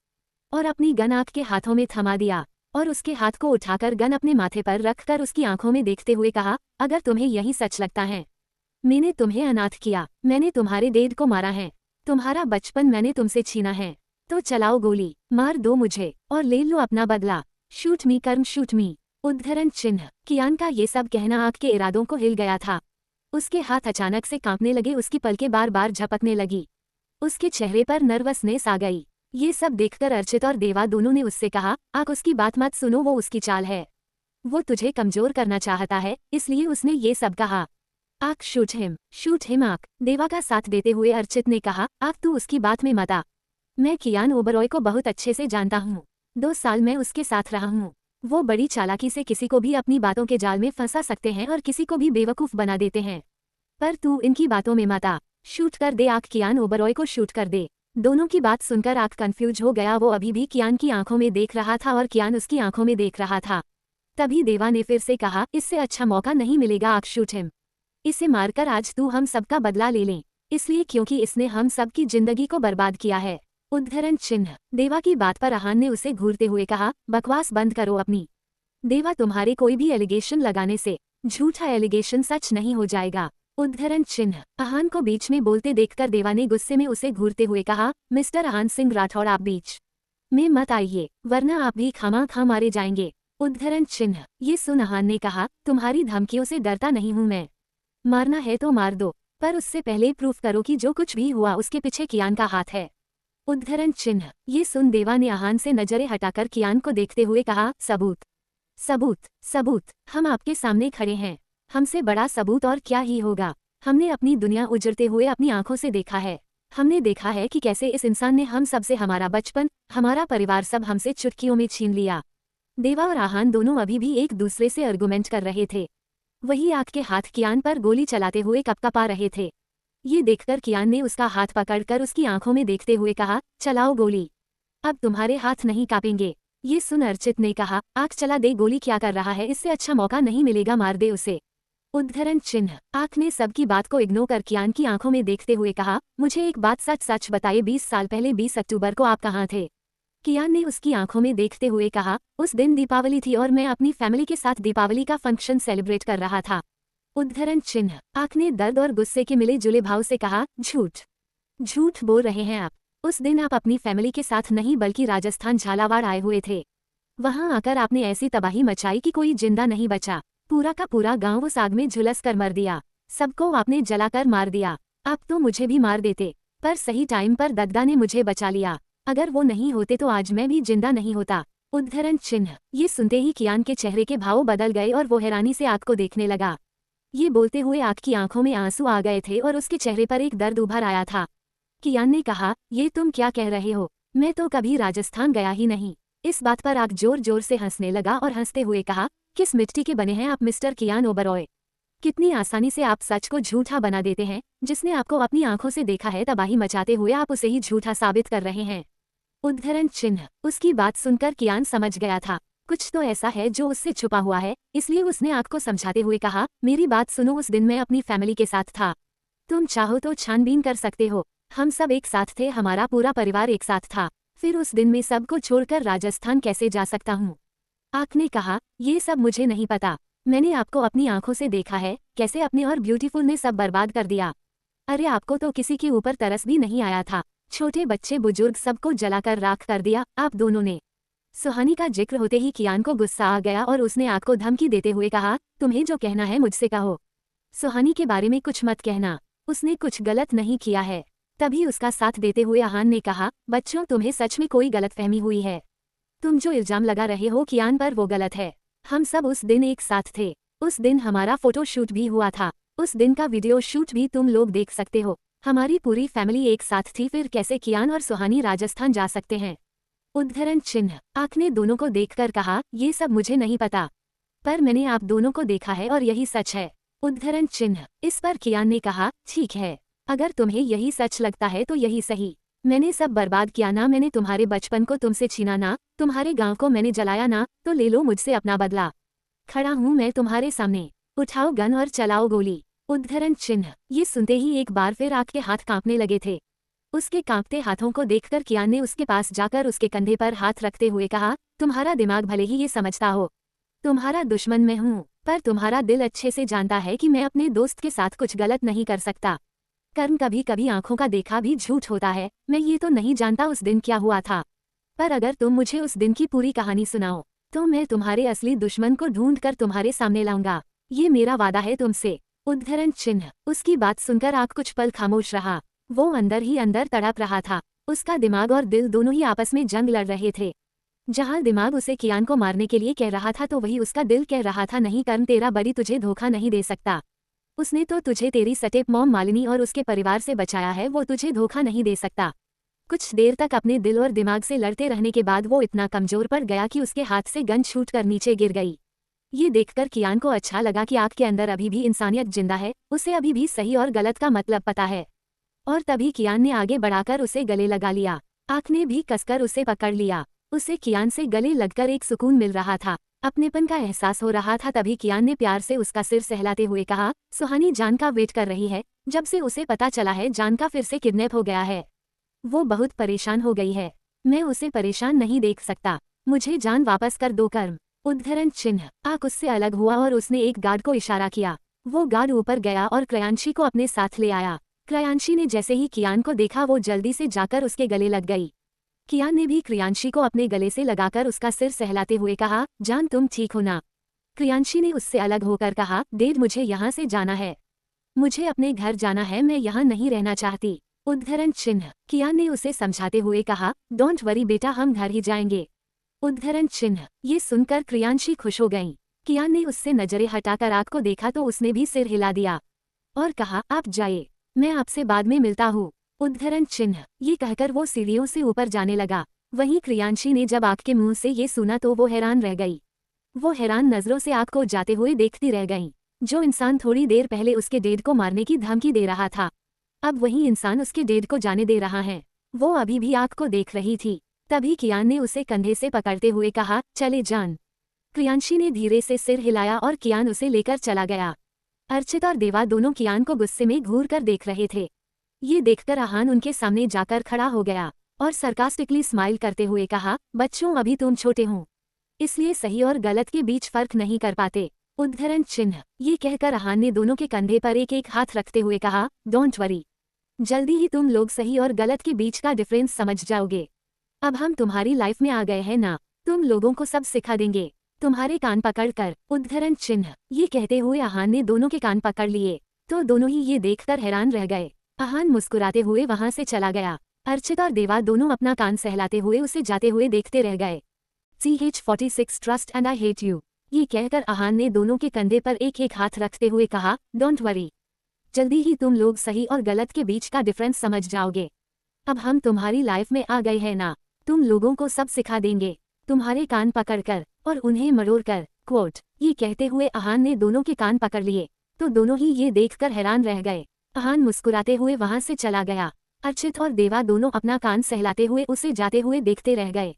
और अपनी गन आँख के हाथों में थमा दिया और उसके हाथ को उठाकर गन अपने माथे पर रखकर उसकी आंखों में देखते हुए कहा, अगर तुम्हें यही सच लगता है मैंने तुम्हें अनाथ किया, मैंने तुम्हारे डेड को मारा है, तुम्हारा बचपन मैंने तुमसे छीना है, तो चलाओ गोली, मार दो मुझे और ले लो अपना बदला। शूट मी कर्म शूट मी। उद्धरण चिन्ह। कियान का ये सब कहना आँख के इरादों को हिल गया था। उसके हाथ अचानक से कांपने लगे, उसकी पलकें बार बार झपकने लगी, उसके चेहरे पर नर्वसनेस आ गई। ये सब देखकर अर्चित और देवा दोनों ने उससे कहा, आँख उसकी बात मत सुनो, वो उसकी चाल है, वो तुझे कमजोर करना चाहता है, इसलिए उसने ये सब कहा। आँख शूट हिम आँख। देवा का साथ देते हुए अर्चित ने कहा, आँख तू उसकी बात में मत आ, मैं कियान ओबरॉय को बहुत अच्छे से जानता हूँ, 2 साल मैं उसके साथ रहा हूँ, वो बड़ी चालाकी से किसी को भी अपनी बातों के जाल में फंसा सकते हैं और किसी को भी बेवकूफ़ बना देते हैं, पर तू इनकी बातों में मत आ, शूट कर दे आँख, कियान ओबरॉय को शूट कर दे। दोनों की बात सुनकर आग कंफ्यूज हो गया। वो अभी भी कियान की आंखों में देख रहा था और कियान उसकी आंखों में देख रहा था। तभी देवा ने फिर से कहा, इससे अच्छा मौका नहीं मिलेगा, आग शूट हिम। इसे मारकर आज तू हम सबका बदला ले लें, इसलिए क्योंकि इसने हम सबकी जिंदगी को बर्बाद किया है। उद्धरण चिन्ह। देवा की बात पर आहान ने उसे घूरते हुए कहा, बकवास बंद करो अपनी। देवा, तुम्हारे कोई भी एलिगेशन लगाने से झूठा एलिगेशन सच नहीं हो जाएगा। उद्धरण चिन्ह। आहान को बीच में बोलते देखकर देवा ने गुस्से में उसे घूरते हुए कहा, मिस्टर आहान सिंह राठौड़, आप बीच में मत आइए, वरना आप भी खामा मारे जाएंगे। उद्धरण चिन्ह। ये सुन आहान ने कहा, तुम्हारी धमकियों से डरता नहीं हूं मैं। मारना है तो मार दो, पर उससे पहले प्रूफ करो कि जो कुछ भी हुआ उसके पीछे कियान का हाथ है। उद्धरण चिन्ह। ये सुन देवा ने आहान से नजरें हटाकर कियान को देखते हुए कहा, सबूत सबूत सबूत, हम आपके सामने खड़े हैं, हमसे बड़ा सबूत और क्या ही होगा। हमने अपनी दुनिया उजड़ते हुए अपनी आंखों से देखा है। हमने देखा है कि कैसे इस इंसान ने हम सबसे हमारा बचपन, हमारा परिवार सब हमसे चुटकियों में छीन लिया। देवा और आहान दोनों अभी भी एक दूसरे से आर्गुमेंट कर रहे थे। वही आग के हाथ कियान पर गोली चलाते हुए कपकपा रहे थे। ये देखकर कियान ने उसका हाथ पकड़कर उसकी आंखों में देखते हुए कहा, चलाओ गोली, अब तुम्हारे हाथ नहीं कांपेंगे। ये सुन अर्चित ने कहा, आग चला दे, गोली क्या कर रहा है, इससे अच्छा मौका नहीं मिलेगा, मार दे उसे। उद्धरण चिन्ह। आग ने सबकी बात को इग्नोर कर कियान की आंखों में देखते हुए कहा, मुझे एक बात सच सच बताइए, 20 साल पहले 20 अक्टूबर को आप कहाँ थे? कियान ने उसकी आंखों में देखते हुए कहा, उस दिन दीपावली थी और मैं अपनी फैमिली के साथ दीपावली का फंक्शन सेलिब्रेट कर रहा था। उद्धरण चिन्ह। आग ने दर्द और गुस्से के मिले जुले भाव से कहा, झूठ झूठ बोल रहे हैं आप। उस दिन आप अपनी फैमिली के साथ नहीं बल्कि राजस्थान झालावाड़ आए हुए थे। वहां आकर आपने ऐसी तबाही मचाई कि कोई जिंदा नहीं बचा। पूरा का पूरा गांव उस आग में झुलस कर मर दिया। सबको आपने जलाकर मार दिया। आप तो मुझे भी मार देते, पर सही टाइम पर दद्दा ने मुझे बचा लिया। अगर वो नहीं होते तो आज मैं भी जिंदा नहीं होता। उद्धरण चिन्ह। ये सुनते ही कियान के चेहरे के भाव बदल गए और वो हैरानी से आग को देखने लगा। ये बोलते हुए आग की आंखों में आंसू आ गए थे और उसके चेहरे पर एक दर्द उभर आया था। कियान ने कहा, ये तुम क्या कह रहे हो? मैं तो कभी राजस्थान गया ही नहीं। इस बात पर आग जोर जोर से हंसने लगा और हंसते हुए कहा, किस मिट्टी के बने हैं आप मिस्टर कियान ओबरॉय? कितनी आसानी से आप सच को झूठा बना देते हैं। जिसने आपको अपनी आंखों से देखा है तबाही मचाते हुए, आप उसे ही झूठा साबित कर रहे हैं। उद्धरण चिन्ह। उसकी बात सुनकर कियान समझ गया था, कुछ तो ऐसा है जो उससे छुपा हुआ है, इसलिए उसने आग को समझाते हुए कहा, मेरी बात सुनो, उस दिन मैं अपनी फैमिली के साथ था। तुम चाहो तो छानबीन कर सकते हो। हम सब एक साथ थे, हमारा पूरा परिवार एक साथ था। फिर उस दिन में सबको छोड़कर राजस्थान कैसे जा सकता हूँ? आग ने कहा, ये सब मुझे नहीं पता। मैंने आपको अपनी आंखों से देखा है, कैसे अपने और ब्यूटीफुल ने सब बर्बाद कर दिया। अरे आपको तो किसी के ऊपर तरस भी नहीं आया था। छोटे बच्चे बुजुर्ग सबको जलाकर राख कर दिया आप दोनों ने। सुहानी का जिक्र होते ही कियान को गुस्सा आ गया और उसने आग को धमकी देते हुए कहा, तुम्हें जो कहना है मुझसे कहो। सुहानी के बारे में कुछ मत कहना, उसने कुछ गलत नहीं किया है। तभी उसका साथ देते हुए आहान ने कहा, बच्चों, तुम्हें सच में कोई गलतफहमी हुई है। तुम जो इल्जाम लगा रहे हो कियान पर, वो गलत है। हम सब उस दिन एक साथ थे। उस दिन हमारा फोटो शूट भी हुआ था। उस दिन का वीडियो शूट भी तुम लोग देख सकते हो। हमारी पूरी फैमिली एक साथ थी, फिर कैसे कियान और सुहानी राजस्थान जा सकते हैं? उद्धरण चिन्ह। आग ने दोनों को देखकर कहा, ये सब मुझे नहीं पता, पर मैंने आप दोनों को देखा है और यही सच है। उद्धरण चिन्ह। इस पर कियान ने कहा, ठीक है, अगर तुम्हें यही सच लगता है तो यही सही। मैंने सब बर्बाद किया ना, मैंने तुम्हारे बचपन को तुमसे छीना ना, तुम्हारे गांव को मैंने जलाया ना, तो ले लो मुझसे अपना बदला। खड़ा हूं मैं तुम्हारे सामने, उठाओ गन और चलाओ गोली। उद्धरण चिन्ह। ये सुनते ही एक बार फिर आग के हाथ कांपने लगे थे। उसके कांपते हाथों को देखकर कियान ने उसके पास जाकर उसके कंधे पर हाथ रखते हुए कहा, तुम्हारा दिमाग भले ही ये समझता हो तुम्हारा दुश्मन मैं हूँ, पर तुम्हारा दिल अच्छे से जानता है कि मैं अपने दोस्त के साथ कुछ गलत नहीं कर सकता। कर्म कभी कभी आंखों का देखा भी झूठ होता है। मैं ये तो नहीं जानता उस दिन क्या हुआ था, पर अगर तुम मुझे उस दिन की पूरी कहानी सुनाओ तो मैं तुम्हारे असली दुश्मन को ढूंढ कर तुम्हारे सामने लाऊंगा। ये मेरा वादा है तुमसे। उद्धरण चिन्ह। उसकी बात सुनकर आग कुछ पल खामोश रहा। वो अंदर ही अंदर तड़प रहा था। उसका दिमाग और दिल दोनों ही आपस में जंग लड़ रहे थे। जहां दिमाग उसे कियान को मारने के लिए कह रहा था, तो वही उसका दिल कह रहा था, नहीं कर्म, तेरा बड़ी तुझे धोखा नहीं दे सकता। उसने तो तुझे तेरी स्टेप मॉम मालिनी और उसके परिवार से बचाया है, वो तुझे धोखा नहीं दे सकता। कुछ देर तक अपने दिल और दिमाग से लड़ते रहने के बाद वो इतना कमजोर पड़ गया कि उसके हाथ से गन छूट कर नीचे गिर गई। ये देखकर कियान को अच्छा लगा कि आग के अंदर अभी भी इंसानियत जिंदा है, उसे अभी भी सही और गलत का मतलब पता है। और तभी कियान ने आगे बढ़ाकर उसे गले लगा लिया। आँख ने भी कसकर उसे पकड़ लिया। उसे कियान से गले लगकर एक सुकून मिल रहा था, अपनेपन का एहसास हो रहा था। तभी कियान ने प्यार से उसका सिर सहलाते हुए कहा, सुहानी जान का वेट कर रही है। जब से उसे पता चला है जान का फिर से किडनैप हो गया है, वो बहुत परेशान हो गई है। मैं उसे परेशान नहीं देख सकता, मुझे जान वापस कर दो। कर्म उद्धरण चिन्ह। आँख उससे अलग हुआ और उसने एक गार्ड को इशारा किया। वो गार्ड ऊपर गया और क्रायांशी को अपने साथ ले आया। क्रायांशी ने जैसे ही कियान को देखा वो जल्दी से जाकर उसके गले लग गई। कियान ने भी क्रियांशी को अपने गले से लगाकर उसका सिर सहलाते हुए कहा, जान तुम ठीक हो ना? क्रियांशी ने उससे अलग होकर कहा, डैड मुझे यहाँ से जाना है, मुझे अपने घर जाना है, मैं यहाँ नहीं रहना चाहती। उद्धरण चिन्ह। कियान ने उसे समझाते हुए कहा, डोंट वरी बेटा, हम घर ही जाएंगे। उद्धरण चिन्ह। ये सुनकर क्रियांशी खुश हो गईं। कियान ने उससे नजरें हटाकर आँख को देखा तो उसने भी सिर हिला दिया और कहा, आप जाइए, मैं आपसे बाद में मिलता हूँ। उद्धरण चिन्ह। ये कहकर वो सीढ़ियों से ऊपर जाने लगा। वहीं क्रियांशी ने जब आँख के मुंह से ये सुना तो वो हैरान रह गई। वो हैरान नजरों से आँख को जाते हुए देखती रह गईं। जो इंसान थोड़ी देर पहले उसके डैड को मारने की धमकी दे रहा था, अब वही इंसान उसके डैड को जाने दे रहा है। वो अभी भी आँख को देख रही थी। तभी कियान ने उसे कंधे से पकड़ते हुए कहा, चले जान। क्रियांशी ने धीरे से सिर हिलाया और कियान उसे लेकर चला गया। अर्चित और देवा दोनों कियान को गुस्से में घूर कर देख रहे थे। ये देखकर आहान उनके सामने जाकर खड़ा हो गया और सरकास्टिकली स्माइल करते हुए कहा, बच्चों अभी तुम छोटे हो, इसलिए सही और गलत के बीच फर्क नहीं कर पाते। उद्धरण चिन्ह। ये कहकर आहान ने दोनों के कंधे पर एक एक हाथ रखते हुए कहा, डोंट वरी, जल्दी ही तुम लोग सही और गलत के बीच का डिफरेंस समझ जाओगे। अब हम तुम्हारी लाइफ में आ गए हैं ना, तुम लोगों को सब सिखा देंगे, तुम्हारे कान पकड़कर। उद्धरण चिन्ह। ये कहते हुए आहान ने दोनों के कान पकड़ लिए तो दोनों ही ये देखकर हैरान रह गए। आहान मुस्कुराते हुए वहां से चला गया। अर्चित और देवा दोनों अपना कान सहलाते हुए उसे जाते हुए देखते रह गए। CH46 trust and I hate you. ये कहकर आहान ने दोनों के कंधे पर एक एक हाथ रखते हुए कहा, डोंट वरी, जल्दी ही तुम लोग सही और गलत के बीच का डिफरेंस समझ जाओगे। अब हम तुम्हारी लाइफ में आ गए हैं ना, तुम लोगों को सब सिखा देंगे, तुम्हारे कान पकड़कर और उन्हें मरोड़कर। क्वोट। ये कहते हुए आहान ने दोनों के कान पकड़ लिए तो दोनों ही ये देखकर हैरान रह गए। आहान मुस्कुराते हुए वहां से चला गया। अर्चित और देवा दोनों अपना कान सहलाते हुए उसे जाते हुए देखते रह गए।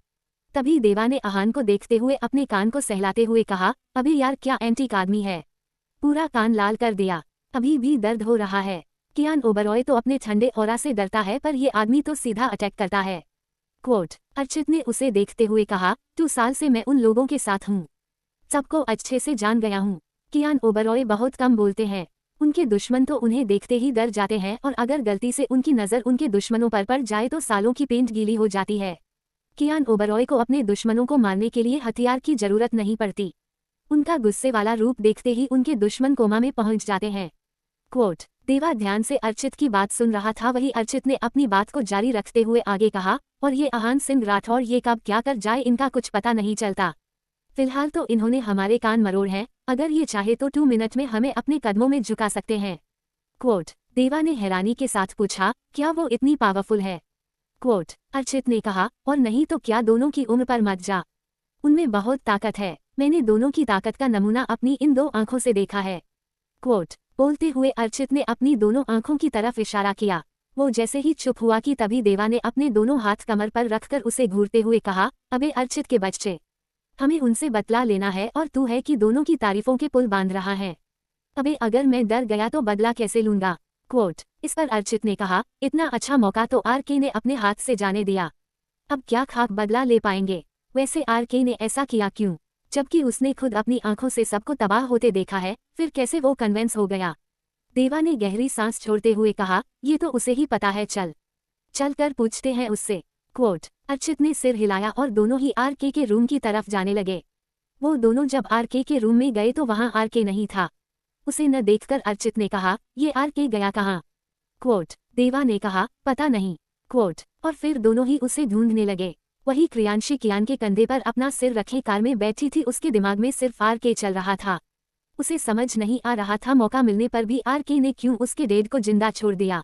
तभी देवा ने आहान को देखते हुए अपने कान को सहलाते हुए कहा, अभी यार क्या एंटीक आदमी है, पूरा कान लाल कर दिया, अभी भी दर्द हो रहा है। कियान ओबरॉय तो अपने ठंडे ऑरा से डरता है पर ये आदमी तो सीधा अटैक करता है। क्वोट। अर्चित ने उसे देखते हुए कहा, 2 साल से मैं उन लोगों के साथ हूँ, सबको अच्छे से जान गया हूँ। कियान ओबरॉय बहुत कम बोलते हैं, उनके दुश्मन तो उन्हें देखते ही डर जाते हैं और अगर गलती से उनकी नज़र उनके दुश्मनों पर पड़ जाए तो सालों की पेंट गीली हो जाती है। कियान ओबरॉय को अपने दुश्मनों को मारने के लिए हथियार की जरूरत नहीं पड़ती, उनका गुस्से वाला रूप देखते ही उनके दुश्मन कोमा में पहुंच जाते हैं। क्वोट। देवा ध्यान से अर्चित की बात सुन रहा था। वही अर्चित ने अपनी बात को जारी रखते हुए आगे कहा, और ये आहान सिंह राठौर ये कब क्या कर जाए इनका कुछ पता नहीं चलता। फिलहाल तो इन्होंने हमारे कान मरोड़ हैं, अगर ये चाहे तो 2 मिनट में हमें अपने कदमों में झुका सकते हैं। क्वोट। देवा ने हैरानी के साथ पूछा, क्या वो इतनी पावरफुल है? क्वोट। अर्चित ने कहा, और नहीं तो क्या, दोनों की उम्र पर मत जा, उनमें बहुत ताकत है, मैंने दोनों की ताकत का नमूना अपनी इन 2 आंखों से देखा है। क्वोट। बोलते हुए अर्चित ने अपनी दोनों आंखों की तरफ इशारा किया। वो जैसे ही चुप हुआ कि तभी देवा ने अपने दोनों हाथ कमर पर रखकर उसे घूरते हुए कहा, अबे अर्चित के बच्चे, हमें उनसे बदला लेना है और तू है कि दोनों की तारीफों के पुल बांध रहा है। अबे अगर मैं डर गया तो बदला कैसे लूंगा? क्वोट। इस पर अर्चित ने कहा, इतना अच्छा मौका तो आरके ने अपने हाथ से जाने दिया, अब क्या खाक बदला ले पाएंगे? वैसे आरके ने ऐसा किया क्यों, जबकि उसने खुद अपनी आंखों से सबको तबाह होते देखा है, फिर कैसे वो कन्विंस हो गया? देवा ने गहरी सांस छोड़ते हुए कहा, ये तो उसे ही पता है, चल कर पूछते हैं उससे। क्वोट। अर्चित ने सिर हिलाया और दोनों ही आरके के रूम की तरफ जाने लगे। वो दोनों जब आरके के रूम में गए तो वहां आरके नहीं था। उसे न देखकर अर्चित ने कहा, ये आरके गया कहाँ? क्वोट। देवा ने कहा, पता नहीं। क्वोट। और फिर दोनों ही उसे ढूंढने लगे। वही क्रियांशी कियान के कंधे पर अपना सिर रखे कार में बैठी थी। उसके दिमाग में सिर्फ आरके चल रहा था। उसे समझ नहीं आ रहा था मौका मिलने पर भी आरके ने क्यों उसके डैड को जिंदा छोड़ दिया।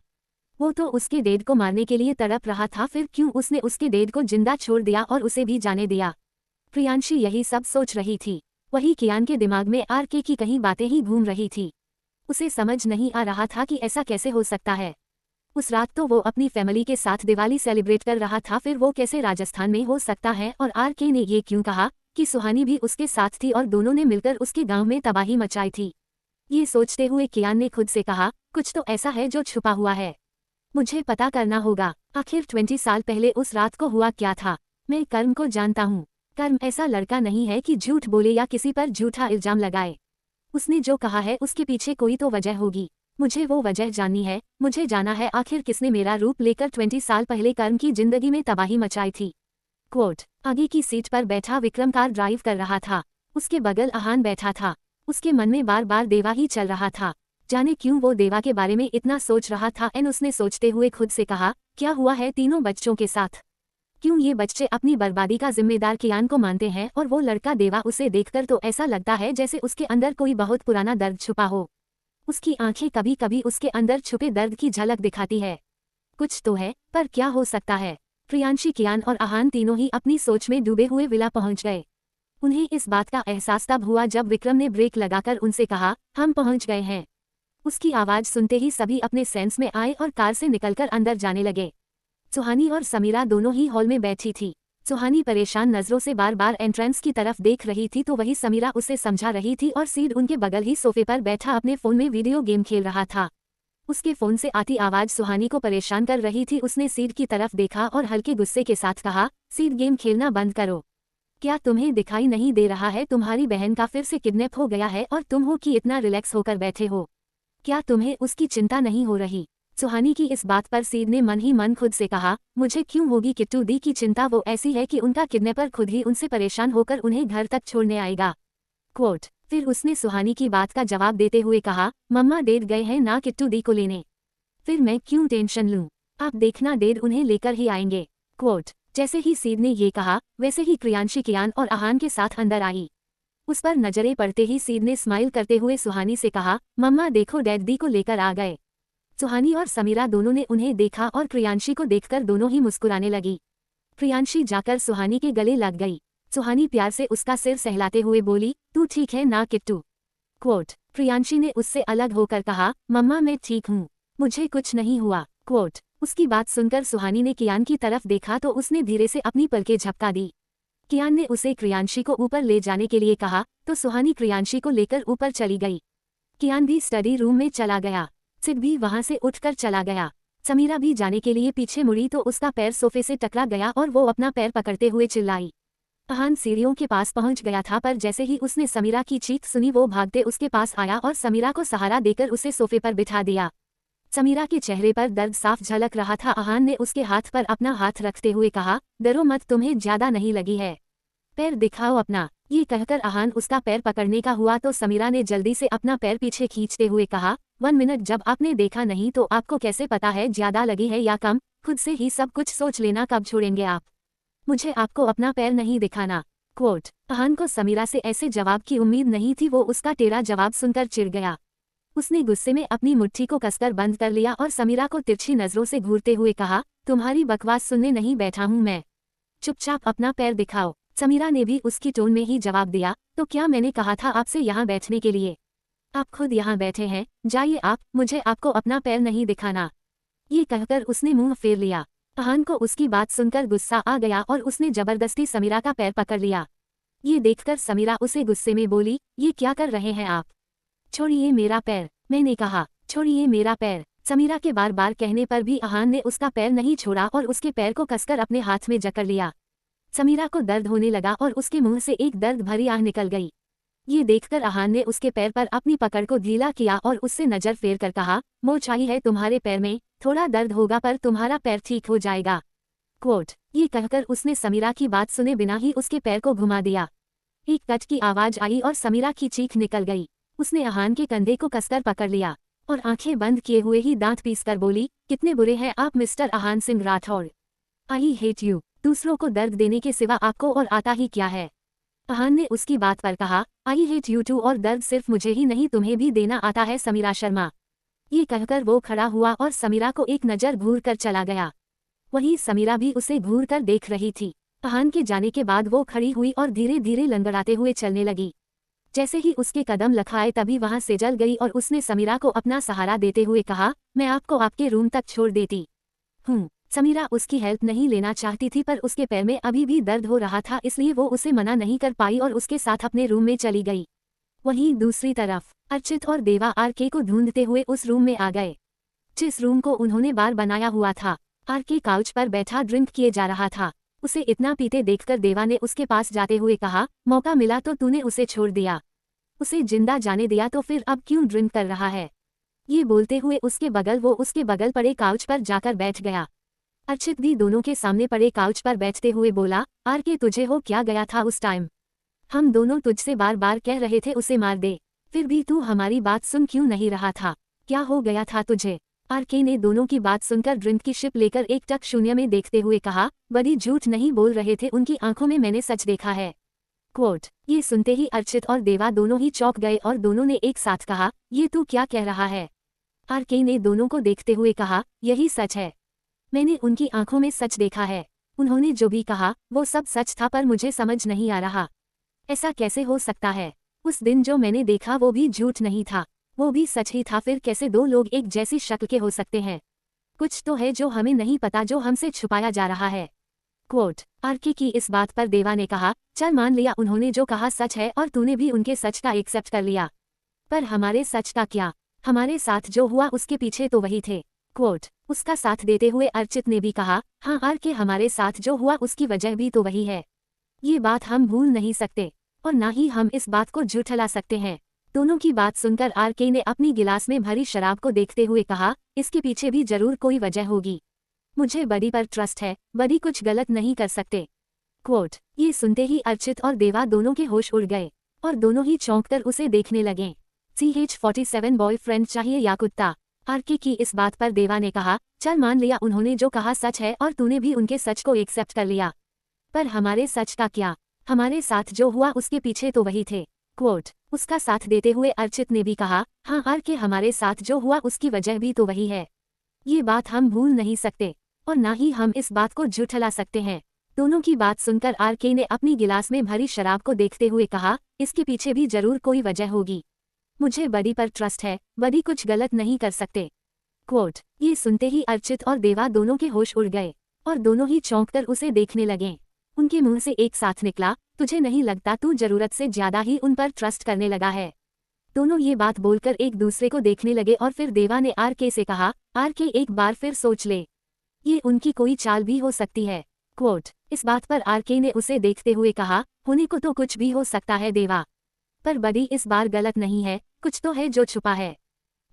वो तो उसके डैड को मारने के लिए तड़प रहा था, फिर क्यों उसने उसके डैड को जिंदा छोड़ दिया और उसे भी जाने दिया? प्रियांशी यही सब सोच रही थी। वही कियान के दिमाग में आरके की कहीं बातें ही घूम रही थी। उसे समझ नहीं आ रहा था कि ऐसा कैसे हो सकता है। उस रात तो वो अपनी फैमिली के साथ दिवाली सेलिब्रेट कर रहा था, फिर वो कैसे राजस्थान में हो सकता है। और आरके ने ये क्यों कहा कि सुहानी भी उसके साथ थी और दोनों ने मिलकर उसके गांव में तबाही मचाई थी। ये सोचते हुए कियान ने खुद से कहा, कुछ तो ऐसा है जो छुपा हुआ है, मुझे पता करना होगा। आखिर 20 साल पहले उस रात को हुआ क्या था। मैं कर्म को जानता हूँ। कर्म ऐसा लड़का नहीं है कि झूठ बोले या किसी पर झूठा इल्जाम लगाए। उसने जो कहा है उसके पीछे कोई तो वजह होगी। मुझे वो वजह जाननी है। मुझे जाना है आखिर किसने मेरा रूप लेकर 20 साल पहले कर्म की जिंदगी में तबाही मचाई थी। कोट। आगे की सीट पर बैठा विक्रम कार ड्राइव कर रहा था। उसके बगल आहान बैठा था। उसके मन में बार बार देवा ही चल रहा था। जाने क्यों वो देवा के बारे में इतना सोच रहा था। उसने सोचते हुए खुद से कहा, क्या हुआ है तीनों बच्चों के साथ। क्यों ये बच्चे अपनी बर्बादी का जिम्मेदार कियान को मानते हैं और वो लड़का देवा उसे देखकर तो ऐसा लगता है जैसे उसके अंदर कोई बहुत पुराना दर्द छुपा हो। उसकी आंखें कभी कभी उसके अंदर छुपे दर्द की झलक दिखाती है। कुछ तो है, पर क्या हो सकता है। प्रियांशी, कियान और आहान तीनों ही अपनी सोच में डूबे हुए विला पहुंच गए। उन्हें इस बात का एहसास तब हुआ जब विक्रम ने ब्रेक लगाकर उनसे कहा, हम पहुंच गए हैं। उसकी आवाज सुनते ही सभी अपने सेंस में आए और कार से निकलकर अंदर जाने लगे। सुहानी और समीरा दोनों ही हॉल में बैठी थी। सुहानी परेशान नजरों से बार बार एंट्रेंस की तरफ देख रही थी तो वही समीरा उसे समझा रही थी और सीड उनके बगल ही सोफे पर बैठा अपने फोन में वीडियो गेम खेल रहा था। उसके फोन से आती आवाज सुहानी को परेशान कर रही थी। उसने सीड की तरफ देखा और हल्के गुस्से के साथ कहा, सीड गेम खेलना बंद करो। क्या तुम्हें दिखाई नहीं दे रहा है तुम्हारी बहन का फिर से किडनैप हो गया है और तुम हो कि इतना रिलैक्स होकर बैठे हो। क्या तुम्हें उसकी चिंता नहीं हो रही। सुहानी की इस बात पर सीड ने मन ही मन खुद से कहा, मुझे क्यों होगी किट्टू दी की चिंता। वो ऐसी है कि उनका किडनैपर खुद ही उनसे परेशान होकर उन्हें घर तक छोड़ने आएगा। कोट। फिर उसने सुहानी की बात का जवाब देते हुए कहा, मम्मा डेड गए हैं ना किट्टू दी को लेने। फिर मैं क्यों टेंशन लूं, आप देखना डेड उन्हें लेकर ही आएंगे। कोट। जैसे ही सीड ने ये कहा वैसे ही प्रियांशी, कियान और आहान के साथ अंदर आई। उस पर नजरें पड़ते ही सीड ने स्माइल करते हुए सुहानी से कहा, मम्मा देखो डैड दी को लेकर आ गए। सुहानी और समीरा दोनों ने उन्हें देखा और प्रियांशी को देखकर दोनों ही मुस्कुराने लगी। प्रियांशी जाकर सुहानी के गले लग गई। सुहानी प्यार से उसका सिर सहलाते हुए बोली, तू ठीक है ना किट्टू। कोट। प्रियांशी ने उससे अलग होकर कहा, मम्मा मैं ठीक हूँ, मुझे कुछ नहीं हुआ। कोट। उसकी बात सुनकर सुहानी ने कियान की तरफ देखा तो उसने धीरे से अपनी पलकें झपका दी। कियान ने उसे प्रियांशी को ऊपर ले जाने के लिए कहा तो सुहानी प्रियांशी को लेकर ऊपर चली गई। कियान भी स्टडी रूम में चला गया। सिड भी वहां से उठकर चला गया। समीरा भी जाने के लिए पीछे मुड़ी तो उसका पैर सोफे से टकरा गया और वो अपना पैर पकड़ते हुए चिल्लाई। आहान सीढ़ियों के पास पहुंच गया था पर जैसे ही उसने समीरा की चीख सुनी वो भागते उसके पास आया और समीरा को सहारा देकर उसे सोफे पर बिठा दिया। समीरा के चेहरे पर दर्द साफ झलक रहा था। आहान ने उसके हाथ पर अपना हाथ रखते हुए कहा, डरो मत, तुम्हें ज्यादा नहीं लगी है, पैर दिखाओ अपना। ये कहकर आहान उसका पैर पकड़ने का हुआ तो समीरा ने जल्दी से अपना पैर पीछे खींचते हुए कहा, 1 मिनट, जब आपने देखा नहीं तो आपको कैसे पता है ज्यादा लगी है या कम। खुद से ही सब कुछ सोच लेना, कब छोड़ेंगे आप। मुझे आपको अपना पैर नहीं दिखाना। कोट। आहान को समीरा से ऐसे जवाब की उम्मीद नहीं थी। वो उसका टेढ़ा जवाब सुनकर चिढ़ गया। उसने गुस्से में अपनी मुट्ठी को कसकर बंद कर लिया और समीरा को तिरछी नजरों से घूरते हुए कहा, तुम्हारी बकवास सुनने नहीं बैठा हूं मैं, चुपचाप अपना पैर दिखाओ। समीरा ने भी उसकी टोन में ही जवाब दिया, तो क्या मैंने कहा था आपसे यहाँ बैठने के लिए। आप खुद यहाँ बैठे हैं, जाइए आप, मुझे आपको अपना पैर नहीं दिखाना। ये कहकर उसने मुंह फेर लिया। आहान को उसकी बात सुनकर गुस्सा आ गया और उसने जबरदस्ती समीरा का पैर पकड़ लिया। ये देखकर समीरा उसे गुस्से में बोली, ये क्या कर रहे हैं आप, छोड़िए मेरा पैर, मैंने कहा छोड़िए मेरा पैर। समीरा के बार बार कहने पर भी आहान ने उसका पैर नहीं छोड़ा और उसके पैर को कसकर अपने हाथ में जकड़ लिया। समीरा को दर्द होने लगा और उसके मुंह से एक दर्द भरी आह निकल गई। ये देखकर आहान ने उसके पैर पर अपनी पकड़ को ढीला किया और उससे नजर फेर कर कहा, मोच आई है तुम्हारे पैर में, थोड़ा दर्द होगा पर तुम्हारा पैर ठीक हो जाएगा। कोट। ये कहकर उसने समीरा की बात सुने बिना ही उसके पैर को घुमा दिया। एक कट की आवाज आई और समीरा की चीख निकल गई। उसने आहान के कंधे को कसकर पकड़ लिया और आंखें बंद किए हुए ही दांत पीसकर बोली, कितने बुरे हैं आप mister Aahan Singh Rathore, I hate you. दूसरों को दर्द देने के सिवा आपको और आता ही क्या है। आहान ने उसकी बात पर कहा, आई हेट यू टू, और दर्द सिर्फ मुझे ही नहीं तुम्हें भी देना आता है समीरा शर्मा। ये कहकर वो खड़ा हुआ और समीरा को एक नज़र घूर कर चला गया। वहीं समीरा भी उसे घूर कर देख रही थी। आहान के जाने के बाद वो खड़ी हुई और धीरे धीरे लंगड़ाते हुए चलने लगी। जैसे ही उसके कदम लखाए तभी वहां से जल गई और उसने समीरा को अपना सहारा देते हुए कहा, मैं आपको आपके रूम तक छोड़ देती हूँ। समीरा उसकी हेल्प नहीं लेना चाहती थी पर उसके पैर में अभी भी दर्द हो रहा था, इसलिए वो उसे मना नहीं कर पाई और उसके साथ अपने रूम में चली गई। वहीं दूसरी तरफ अर्चित और देवा आरके को ढूंढते हुए उस रूम में आ गए जिस रूम को उन्होंने बार बनाया हुआ था। आरके काउच पर बैठा ड्रिंक किए जा रहा था। उसे इतना पीते देखकर देवा ने उसके पास जाते हुए कहा, मौका मिला तो तूने उसे छोड़ दिया, उसे जिंदा जाने दिया तो फिर अब क्यों ड्रिंक कर रहा है। ये बोलते हुए वो उसके बगल पड़े काउच पर जाकर बैठ गया। अर्चित भी दोनों के सामने पड़े काउच पर बैठते हुए बोला, आरके तुझे हो क्या गया था उस टाइम? हम दोनों तुझसे बार बार कह रहे थे उसे मार दे, फिर भी तू हमारी बात सुन क्यों नहीं रहा था? क्या हो गया था तुझे? आरके ने दोनों की बात सुनकर ड्रिंक की शिप लेकर एक टक शून्य में देखते हुए कहा, बड़ी झूठ नहीं बोल रहे थे, उनकी आंखों में मैंने सच देखा है। क्वोट। ये सुनते ही अर्चित और देवा दोनों ही चौंक गए और दोनों ने एक साथ कहा, ये तू क्या कह रहा है? आरके ने दोनों को देखते हुए कहा, यही सच है, मैंने उनकी आंखों में सच देखा है। उन्होंने जो भी कहा वो सब सच था, पर मुझे समझ नहीं आ रहा ऐसा कैसे हो सकता है। उस दिन जो मैंने देखा वो भी झूठ नहीं था, वो भी सच ही था, फिर कैसे दो लोग एक जैसी शक्ल के हो सकते हैं? कुछ तो है जो हमें नहीं पता, जो हमसे छुपाया जा रहा है। क्वोट। आरके की इस बात पर देवा ने कहा, चल मान लिया उन्होंने जो कहा सच है और तूने भी उनके सच का एक्सेप्ट कर लिया, पर हमारे सच का क्या? हमारे साथ जो हुआ उसके पीछे तो वही थे। क्वोट। उसका साथ देते हुए अर्चित ने भी कहा, हाँ आरके हमारे साथ जो हुआ उसकी वजह भी तो वही है। ये बात हम भूल नहीं सकते और ना ही हम इस बात को झुठला सकते हैं। दोनों की बात सुनकर आरके ने अपनी गिलास में भरी शराब को देखते हुए कहा, इसके पीछे भी जरूर कोई वजह होगी। मुझे बड़ी पर ट्रस्ट है, बड़ी कुछ गलत नहीं कर सकते। क्वोट। ये सुनते ही अर्चित और देवा दोनों के होश उड़ गए और दोनों ही चौंककर उसे देखने लगे। CH-47 बॉयफ्रेंड चाहिए या कुत्ता? आरके की इस बात पर देवा ने कहा, चल मान लिया उन्होंने जो कहा सच है और तूने भी उनके सच को एक्सेप्ट कर लिया, पर हमारे सच का क्या? हमारे साथ जो हुआ उसके पीछे तो वही थे। क्वोट। उसका साथ देते हुए अर्चित ने भी कहा, हाँ आरके हमारे साथ जो हुआ उसकी वजह भी तो वही है। ये बात हम भूल नहीं सकते और ना ही हम इस बात को झुठला सकते हैं। दोनों की बात सुनकर आरके ने अपनी गिलास में भरी शराब को देखते हुए कहा, इसके पीछे भी जरूर कोई वजह होगी। मुझे बड़ी पर ट्रस्ट है, बड़ी कुछ गलत नहीं कर सकते। क्वोट। ये सुनते ही अर्चित और देवा दोनों के होश उड़ गए और दोनों ही चौंककर उसे देखने लगे। उनके मुंह से एक साथ निकला, तुझे नहीं लगता तू जरूरत से ज्यादा ही उन पर ट्रस्ट करने लगा है? दोनों ये बात बोलकर एक दूसरे को देखने लगे और फिर देवा ने आरके से कहा, आरके एक बार फिर सोच ले, ये उनकी कोई चाल भी हो सकती है। क्वोट। इस बात पर आरके ने उसे देखते हुए कहा, होने को तो कुछ भी हो सकता है देवा, पर बड़ी इस बार गलत नहीं है, कुछ तो है जो छुपा है।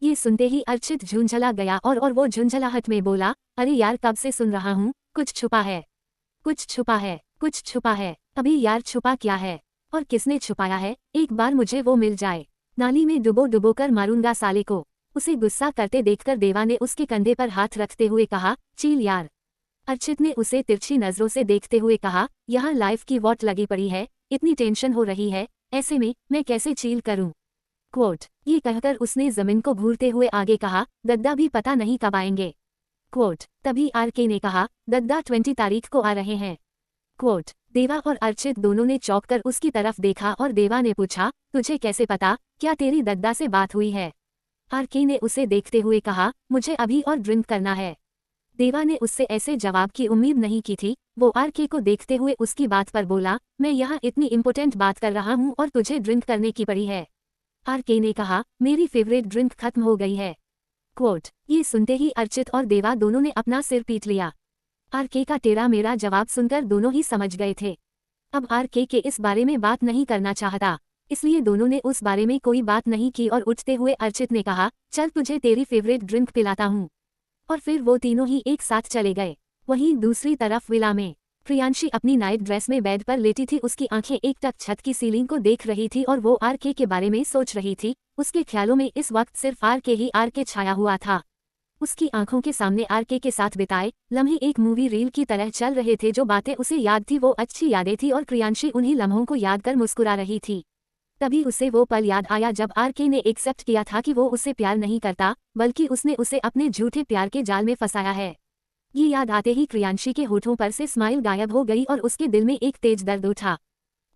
ये सुनते ही अर्चित झुंझला गया और वो झुंझलाहट में बोला, अरे यार कब से सुन रहा हूँ, कुछ छुपा है, कुछ छुपा है, कुछ छुपा है। अभी यार छुपा क्या है और किसने छुपाया है? एक बार मुझे वो मिल जाए, नाली में डुबो डुबो कर मारूंगा साले को। उसे गुस्सा करते देखकर देवा ने उसके कंधे पर हाथ रखते हुए कहा, चील यार। अर्चित ने उसे तिरछी नजरों से देखते हुए कहा, यहाँ लाइफ की वॉट लगी पड़ी है, इतनी टेंशन हो रही है, ऐसे में मैं कैसे चील करूं? क्वोट। ये कहकर उसने जमीन को घूरते हुए आगे कहा, दद्दा भी पता नहीं कब आएंगे। क्वोट। तभी आरके ने कहा, दद्दा 20 तारीख को आ रहे हैं। क्वोट। देवा और अर्चित दोनों ने चौंककर उसकी तरफ देखा और देवा ने पूछा, तुझे कैसे पता, क्या तेरी दद्दा से बात हुई है? आरके ने उसे देखते हुए कहा, मुझे अभी और ड्रिंक करना है। देवा ने उससे ऐसे जवाब की उम्मीद नहीं की थी। वो आरके को देखते हुए उसकी बात पर बोला, मैं यहाँ इतनी इम्पोर्टेंट बात कर रहा हूँ और तुझे ड्रिंक करने की पड़ी है। आरके ने कहा, मेरी फेवरेट ड्रिंक खत्म हो गई है। क्वोट। ये सुनते ही अर्चित और देवा दोनों ने अपना सिर पीट लिया। आरके का टेढ़ा मेरा जवाब सुनकर दोनों ही समझ गए थे। अब आरके के इस बारे में बात नहीं करना चाहता, इसलिए दोनों ने उस बारे में कोई बात नहीं की और उठते हुए अर्चित ने कहा, चल तुझे तेरी फेवरेट ड्रिंक पिलाता हूँ। और फिर वो तीनों ही एक साथ चले गए। वहीं दूसरी तरफ विला में प्रियांशी अपनी नाइट ड्रेस में बेड पर लेटी थी। उसकी आंखें एकटक छत की सीलिंग को देख रही थी और वो आरके के बारे में सोच रही थी। उसके ख्यालों में इस वक्त सिर्फ आरके छाया हुआ था। उसकी आंखों के सामने आरके के साथ बिताए लम्हे एक मूवी रील की तरह चल रहे थे। जो बातें उसे याद थी वो अच्छी यादें थी और प्रियांशी उन्हीं लम्हों को याद कर मुस्कुरा रही थी। तभी उसे वो पल याद आया जब आरके ने एक्सेप्ट किया था कि वो उससे प्यार नहीं करता, बल्कि उसने उसे अपने झूठे प्यार के जाल में फंसाया है। ये याद आते ही प्रियांशी के होठों पर से स्माइल गायब हो गई और उसके दिल में एक तेज दर्द उठा।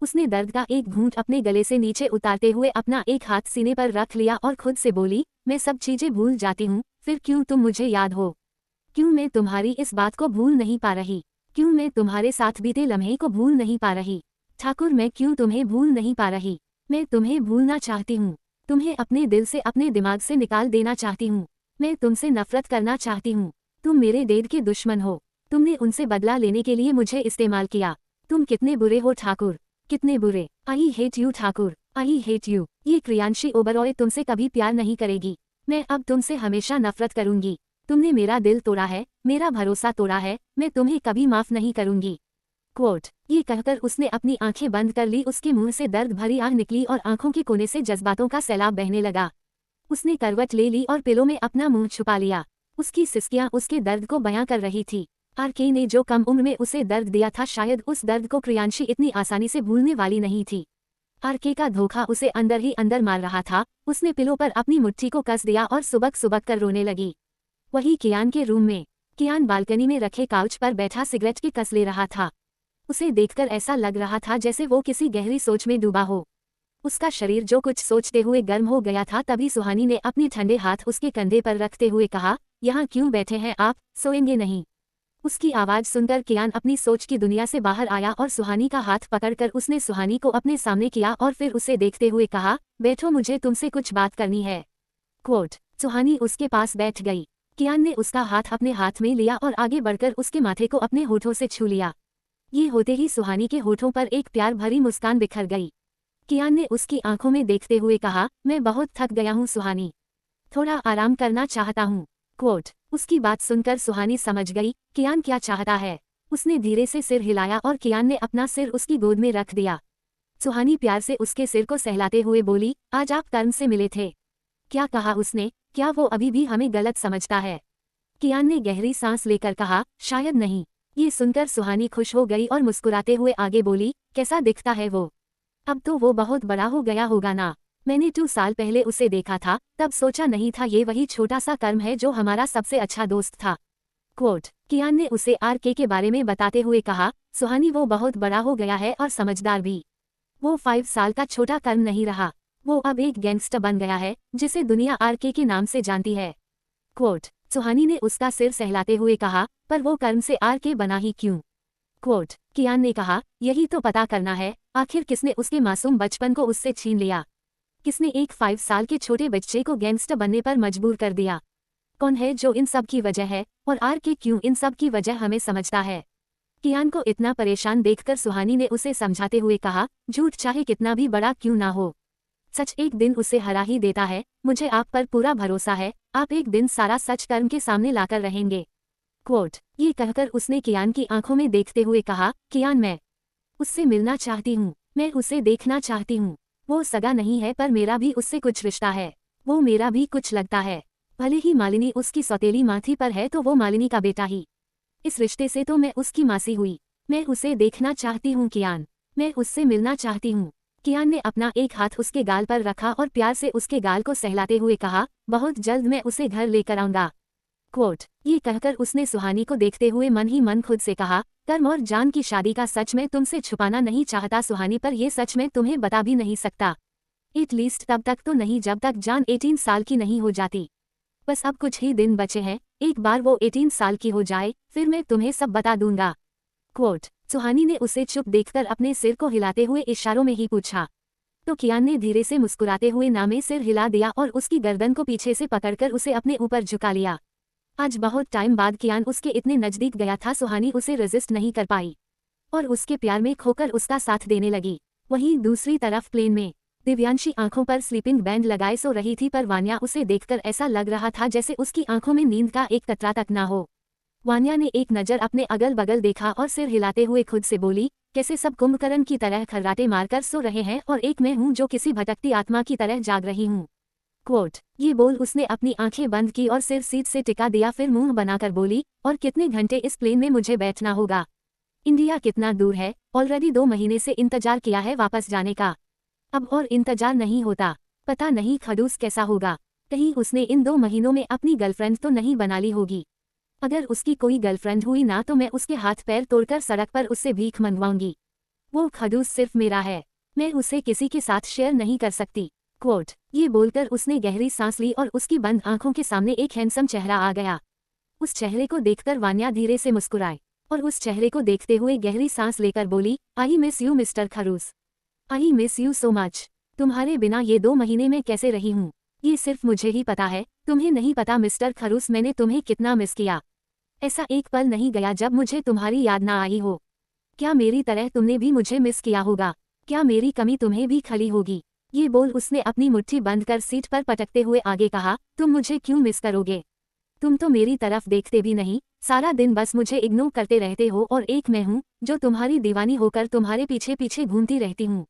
उसने दर्द का एक घूंट अपने गले से नीचे उतारते हुए अपना एक हाथ सीने पर रख लिया और खुद से बोली, मैं सब चीजें भूल जाती हूँ, फिर क्यों तुम मुझे याद हो? क्यों मैं तुम्हारी इस बात को भूल नहीं पा रही? क्यों मैं तुम्हारे साथ बीते लम्हे को भूल नहीं पा रही? ठाकुर, मैं क्यों तुम्हें भूल नहीं पा रही? मैं तुम्हें भूलना चाहती हूँ। तुम्हें अपने दिल से, अपने दिमाग से निकाल देना चाहती हूँ। मैं तुमसे नफरत करना चाहती हूँ। तुम मेरे डेड के दुश्मन हो। तुमने उनसे बदला लेने के लिए मुझे इस्तेमाल किया। तुम कितने बुरे हो ठाकुर, कितने बुरे। आई hate you Thakur, I hate you. ये क्रियांशी ओबरॉय तुमसे कभी प्यार नहीं करेगी। मैं अब तुमसे हमेशा नफरत करूंगी। तुमने मेरा दिल तोड़ा है, मेरा भरोसा तोड़ा है, मैं तुम्हें कभी माफ नहीं करूंगी। क्वोट। ये कहकर उसने अपनी आंखें बंद कर ली। उसके मुंह से दर्द भरी आह निकली और आंखों के कोने से जज्बातों का सैलाब बहने लगा। उसने करवट ले ली और पिलो में अपना मुंह छुपा लिया। उसकी सिसकियां उसके दर्द को बयां कर रही थी। आरके ने जो कम उम्र में उसे दर्द दिया था, शायद उस दर्द को क्रियांशी इतनी आसानी से भूलने वाली नहीं थी। आरके का धोखा उसे अंदर ही अंदर मार रहा था। उसने पिलो पर अपनी मुट्ठी को कस दिया और सुबक सुबक कर रोने लगी। वही कियान के रूम में। कियान बालकनी में रखे काउच पर बैठा सिगरेट की कस ले रहा था। उसे देखकर ऐसा लग रहा था जैसे वो किसी गहरी सोच में डूबा हो। उसका शरीर जो कुछ सोचते हुए गर्म हो गया था। तभी सुहानी ने अपने ठंडे हाथ उसके कंधे पर रखते हुए कहा, यहाँ क्यों बैठे हैं आप, सोएंगे नहीं? उसकी आवाज सुनकर कियान अपनी सोच की दुनिया से बाहर आया और सुहानी का हाथ पकड़कर उसने सुहानी को अपने सामने किया और फिर उसे देखते हुए कहा, बैठो, मुझे तुमसे कुछ बात करनी है। क्वोट। सुहानी उसके पास बैठ गई। कियान ने उसका हाथ अपने हाथ में लिया और आगे बढ़कर उसके माथे को अपने होठों से छू लिया। ये होते ही सुहानी के होठों पर एक प्यार भरी मुस्कान बिखर गई। कियान ने उसकी आंखों में देखते हुए कहा, मैं बहुत थक गया हूँ सुहानी, थोड़ा आराम करना चाहता हूँ। क्वोट। उसकी बात सुनकर सुहानी समझ गई कियान क्या चाहता है। उसने धीरे से सिर हिलाया और कियान ने अपना सिर उसकी गोद में रख दिया। सुहानी प्यार से उसके सिर को सहलाते हुए बोली, आज आप कर्म से मिले थे। क्या कहा उसने? क्या वो अभी भी हमें गलत समझता है? कियान ने गहरी सांस लेकर कहा, शायद नहीं। ये सुनकर सुहानी खुश हो गई और मुस्कुराते हुए आगे बोली, कैसा दिखता है वो? अब तो वो बहुत बड़ा हो गया होगा ना। मैंने 2 साल पहले उसे देखा था, तब सोचा नहीं था ये वही छोटा सा कर्म है जो हमारा सबसे अच्छा दोस्त था। क्वोट। कियान ने उसे आरके के बारे में बताते हुए कहा, सुहानी, वो बहुत बड़ा हो गया है और समझदार भी। वो 5 साल का छोटा कर्म नहीं रहा। वो अब एक गैंगस्टर बन गया है जिसे दुनिया आरके के नाम से जानती है। क्वोट। सुहानी ने उसका सिर सहलाते हुए कहा, पर वो कर्म से आरके बना ही क्यों? क्वोट। कियान ने कहा, यही तो पता करना है, आखिर किसने उसके मासूम बचपन को उससे छीन लिया? किसने एक 5 साल के छोटे बच्चे को गैंगस्टर बनने पर मजबूर कर दिया? कौन है जो इन सब की वजह है, और आरके क्यों इन सब की वजह हमें समझता है? कियान को इतना परेशान देखकर सुहानी ने उसे समझाते हुए कहा, झूठ चाहे कितना भी बड़ा क्यों ना हो, सच एक दिन उसे हरा ही देता है। मुझे आप पर पूरा भरोसा है, आप एक दिन सारा सच कर्म के सामने लाकर रहेंगे। क्वोट। ये कहकर उसने कियान की आंखों में देखते हुए कहा, कियान, मैं उससे मिलना चाहती हूँ, मैं उसे देखना चाहती हूँ। वो सगा नहीं है पर मेरा भी उससे कुछ रिश्ता है। वो मेरा भी कुछ लगता है। भले ही मालिनी उसकी सौतेली माथी पर है तो वो मालिनी का बेटा ही। इस रिश्ते से तो मैं उसकी मासी हुई। मैं उसे देखना चाहती हूँ कियान, मैं उससे मिलना चाहती हूँ। कियान ने अपना एक हाथ उसके गाल पर रखा और प्यार से उसके गाल को सहलाते हुए कहा, बहुत जल्द मैं उसे घर लेकर आऊंगा। क्वोट। ये कहकर उसने सुहानी को देखते हुए मन ही मन खुद से कहा, कर्म और जान की शादी का सच मैं तुमसे छुपाना नहीं चाहता सुहानी, पर यह सच मैं तुम्हें बता भी नहीं सकता। एटलीस्ट तब तक तो नहीं जब तक जान 18 साल की नहीं हो जाती। बस अब कुछ ही दिन बचे हैं, एक बार वो 18 साल की हो जाए फिर मैं तुम्हें सब बता दूंगा। क्वोट। सुहानी ने उसे चुप देखकर अपने सिर को हिलाते हुए इशारों में ही पूछा। तो कियान ने धीरे से मुस्कुराते हुए नामे सिर हिला दिया और उसकी गर्दन को पीछे से पकड़कर उसे अपने ऊपर झुका लिया। आज बहुत टाइम बाद कियान उसके इतने नजदीक गया था, सुहानी उसे रेजिस्ट नहीं कर पाई और उसके प्यार में खोकर उसका साथ देने लगी। वहीं दूसरी तरफ प्लेन में दिव्यांशी आंखों पर स्लीपिंग बैंड लगाए सो रही थी, पर वान्या उसे देखकर ऐसा लग रहा था जैसे उसकी आंखों में नींद का एक कतरा तक ना हो। वान्या ने एक नज़र अपने अगल बगल देखा और सिर हिलाते हुए खुद से बोली, कैसे सब कुंभकर्ण की तरह खर्राटे मारकर सो रहे हैं और एक मैं हूँ जो किसी भटकती आत्मा की तरह जाग रही हूँ। क्वोट। ये बोल उसने अपनी आंखें बंद की और सिर सीट से टिका दिया, फिर मुंह बनाकर बोली, और कितने घंटे इस प्लेन में मुझे बैठना होगा? इंडिया कितना दूर है? ऑलरेडी 2 महीने से इंतजार किया है वापस जाने का। अब और इंतजार नहीं होता। पता नहीं खडूस कैसा होगा, कहीं उसने इन 2 महीनों में अपनी गर्लफ्रेंड तो नहीं बना ली होगी। अगर उसकी कोई गर्लफ्रेंड हुई ना तो मैं उसके हाथ पैर तोड़कर सड़क पर उससे भीख मंगवाऊंगी। वो खड़ूस सिर्फ मेरा है, मैं उसे किसी के साथ शेयर नहीं कर सकती। क्वोट। ये बोलकर उसने गहरी सांस ली और उसकी बंद आंखों के सामने एक हैंडसम चेहरा आ गया। उस चेहरे को देखकर वान्या धीरे से मुस्कुराए और उस चेहरे को देखते हुए गहरी सांस लेकर बोली, आई मिस यू मिस्टर खड़ूस, I miss you so much. तुम्हारे बिना ये 2 महीने में कैसे रही हूँ, ये सिर्फ मुझे ही पता है, तुम्हें नहीं पता मिस्टर खड़ूस मैंने तुम्हें कितना मिस किया। ऐसा एक पल नहीं गया जब मुझे तुम्हारी याद ना आई हो। क्या मेरी तरह तुमने भी मुझे मिस किया होगा? क्या मेरी कमी तुम्हें भी खली होगी? ये बोल उसने अपनी मुट्ठी बंद कर सीट पर पटकते हुए आगे कहा, तुम मुझे क्यों मिस करोगे? तुम तो मेरी तरफ देखते भी नहीं, सारा दिन बस मुझे इग्नोर करते रहते हो और एक मैं हूँ जो तुम्हारी दीवानी होकर तुम्हारे पीछे पीछे घूमती रहती हूँ।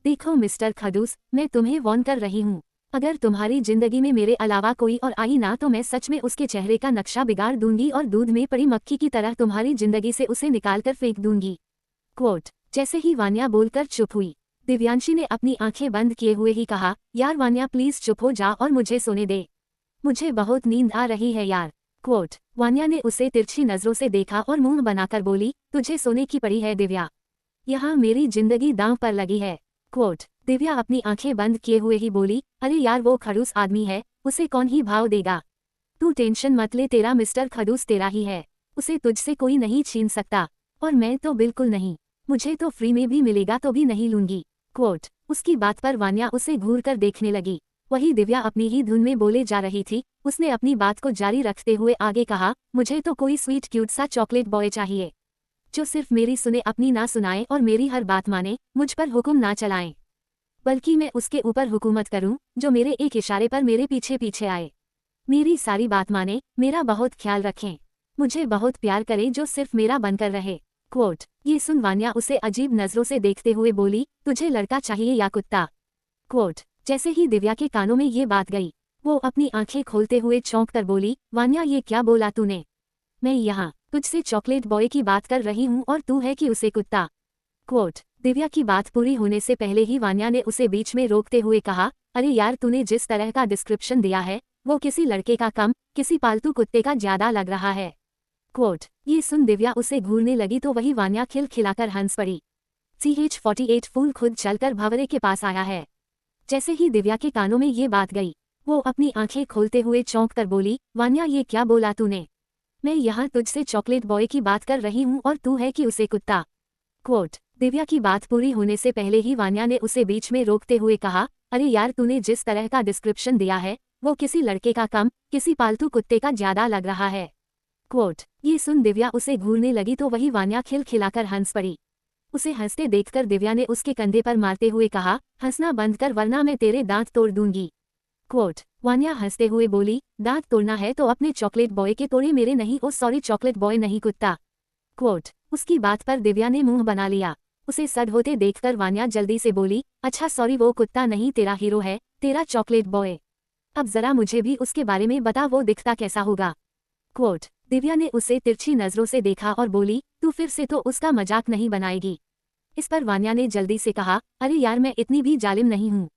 देखो मिस्टर खड़ूस, मैं तुम्हें वार्न कर रही हूँ, अगर तुम्हारी जिंदगी में मेरे अलावा कोई और आई ना तो मैं सच में उसके चेहरे का नक्शा बिगाड़ दूंगी और दूध में पड़ी मक्खी की तरह तुम्हारी जिंदगी से उसे निकालकर फेंक दूंगी। क्वोट। जैसे ही वान्या बोलकर चुप हुई, दिव्यांशी ने अपनी आंखें बंद किए हुए ही कहा, यार वान्या प्लीज चुप हो जा और मुझे सोने दे, मुझे बहुत नींद आ रही है यार। क्वोट। वान्या ने उसे तिरछी नजरों से देखा और मुंह बनाकर बोली, तुझे सोने की पड़ी है दिव्या, यहाँ मेरी जिंदगी दांव पर लगी है। क्वोट। दिव्या अपनी आंखें बंद किए हुए ही बोली, अरे यार वो खड़ूस आदमी है, उसे कौन ही भाव देगा, तू टेंशन मत ले, तेरा मिस्टर खड़ूस तेरा ही है, उसे तुझसे कोई नहीं छीन सकता, और मैं तो बिल्कुल नहीं, मुझे तो फ्री में भी मिलेगा तो भी नहीं लूंगी। क्वोट। उसकी बात पर वान्या उसे घूर कर देखने लगी। वही दिव्या अपनी ही धुन में बोले जा रही थी। उसने अपनी बात को जारी रखते हुए आगे कहा, मुझे तो कोई स्वीट क्यूट सा चॉकलेट बॉय चाहिए, जो सिर्फ मेरी सुने अपनी ना सुनाए और मेरी हर बात माने, मुझ पर हुक्म ना चलाए, बल्कि मैं उसके ऊपर हुकूमत करूं, जो मेरे एक इशारे पर मेरे पीछे पीछे आए, मेरी सारी बात माने, मेरा बहुत ख्याल रखें, मुझे बहुत प्यार करे, जो सिर्फ मेरा बनकर रहे। क्वोट। ये सुन वान्या उसे अजीब नजरों से देखते हुए बोली, तुझे लड़का चाहिए या कुत्ता? क्वोट। जैसे ही दिव्या के कानों में ये बात गई, वो अपनी आंखें खोलते हुए चौंक कर बोली, वान्या ये क्या बोला तूने? मैं यहाँ तुझसे चॉकलेट बॉय की बात कर रही हूँ और तू है कि उसे कुत्ता? क्वोट। दिव्या की बात पूरी होने से पहले ही वान्या ने उसे बीच में रोकते हुए कहा, अरे यार तूने जिस तरह का डिस्क्रिप्शन दिया है वो किसी लड़के का कम, किसी पालतू कुत्ते का ज्यादा लग रहा है। क्वोट। ये सुन दिव्या उसे घूरने लगी तो वही वान्या खिलखिलाकर हंस पड़ी। CH-48 फूल खुद चलकर भंवरे के पास आया है। जैसे ही दिव्या के कानों में ये बात गई, वो अपनी आंखें खोलते हुए चौंक कर बोली, वान्या ये क्या बोला तूने? मैं यहाँ तुझसे चॉकलेट बॉय की बात कर रही हूँ और तू है कि उसे कुत्ता? क्वोट। दिव्या की बात पूरी होने से पहले ही वान्या ने उसे बीच में रोकते हुए कहा, अरे यार तूने जिस तरह का डिस्क्रिप्शन दिया है वो किसी लड़के का कम, किसी पालतू कुत्ते का ज्यादा लग रहा है। क्वोट। ये सुन दिव्या उसे घूरने लगी तो वही वान्या खिलखिलाकर हंस पड़ी। उसे हंसते देखकर दिव्या ने उसके कंधे पर मारते हुए कहा, हंसना बंद कर वरना मैं तेरे दांत तोड़ दूंगी। क्वोट। वान्या हंसते हुए बोली, दांत तोड़ना है तो अपने चॉकलेट बॉय के तोड़े, मेरे नहीं। ओ सॉरी, चॉकलेट बॉय नहीं कुत्ता। क्वोट। उसकी बात पर दिव्या ने मुंह बना लिया। उसे सड होते देखकर वान्या जल्दी से बोली, अच्छा सॉरी, वो कुत्ता नहीं तेरा हीरो है, तेरा चॉकलेट बॉय। अब जरा मुझे भी उसके बारे में बता, वो दिखता कैसा होगा? क्वोट। दिव्या ने उसे तिरछी नजरों से देखा और बोली, तू फिर से तो उसका मजाक नहीं बनाएगी? इस पर वान्या ने जल्दी से कहा, अरे यार मैं इतनी भी जालिम नहीं हूँ,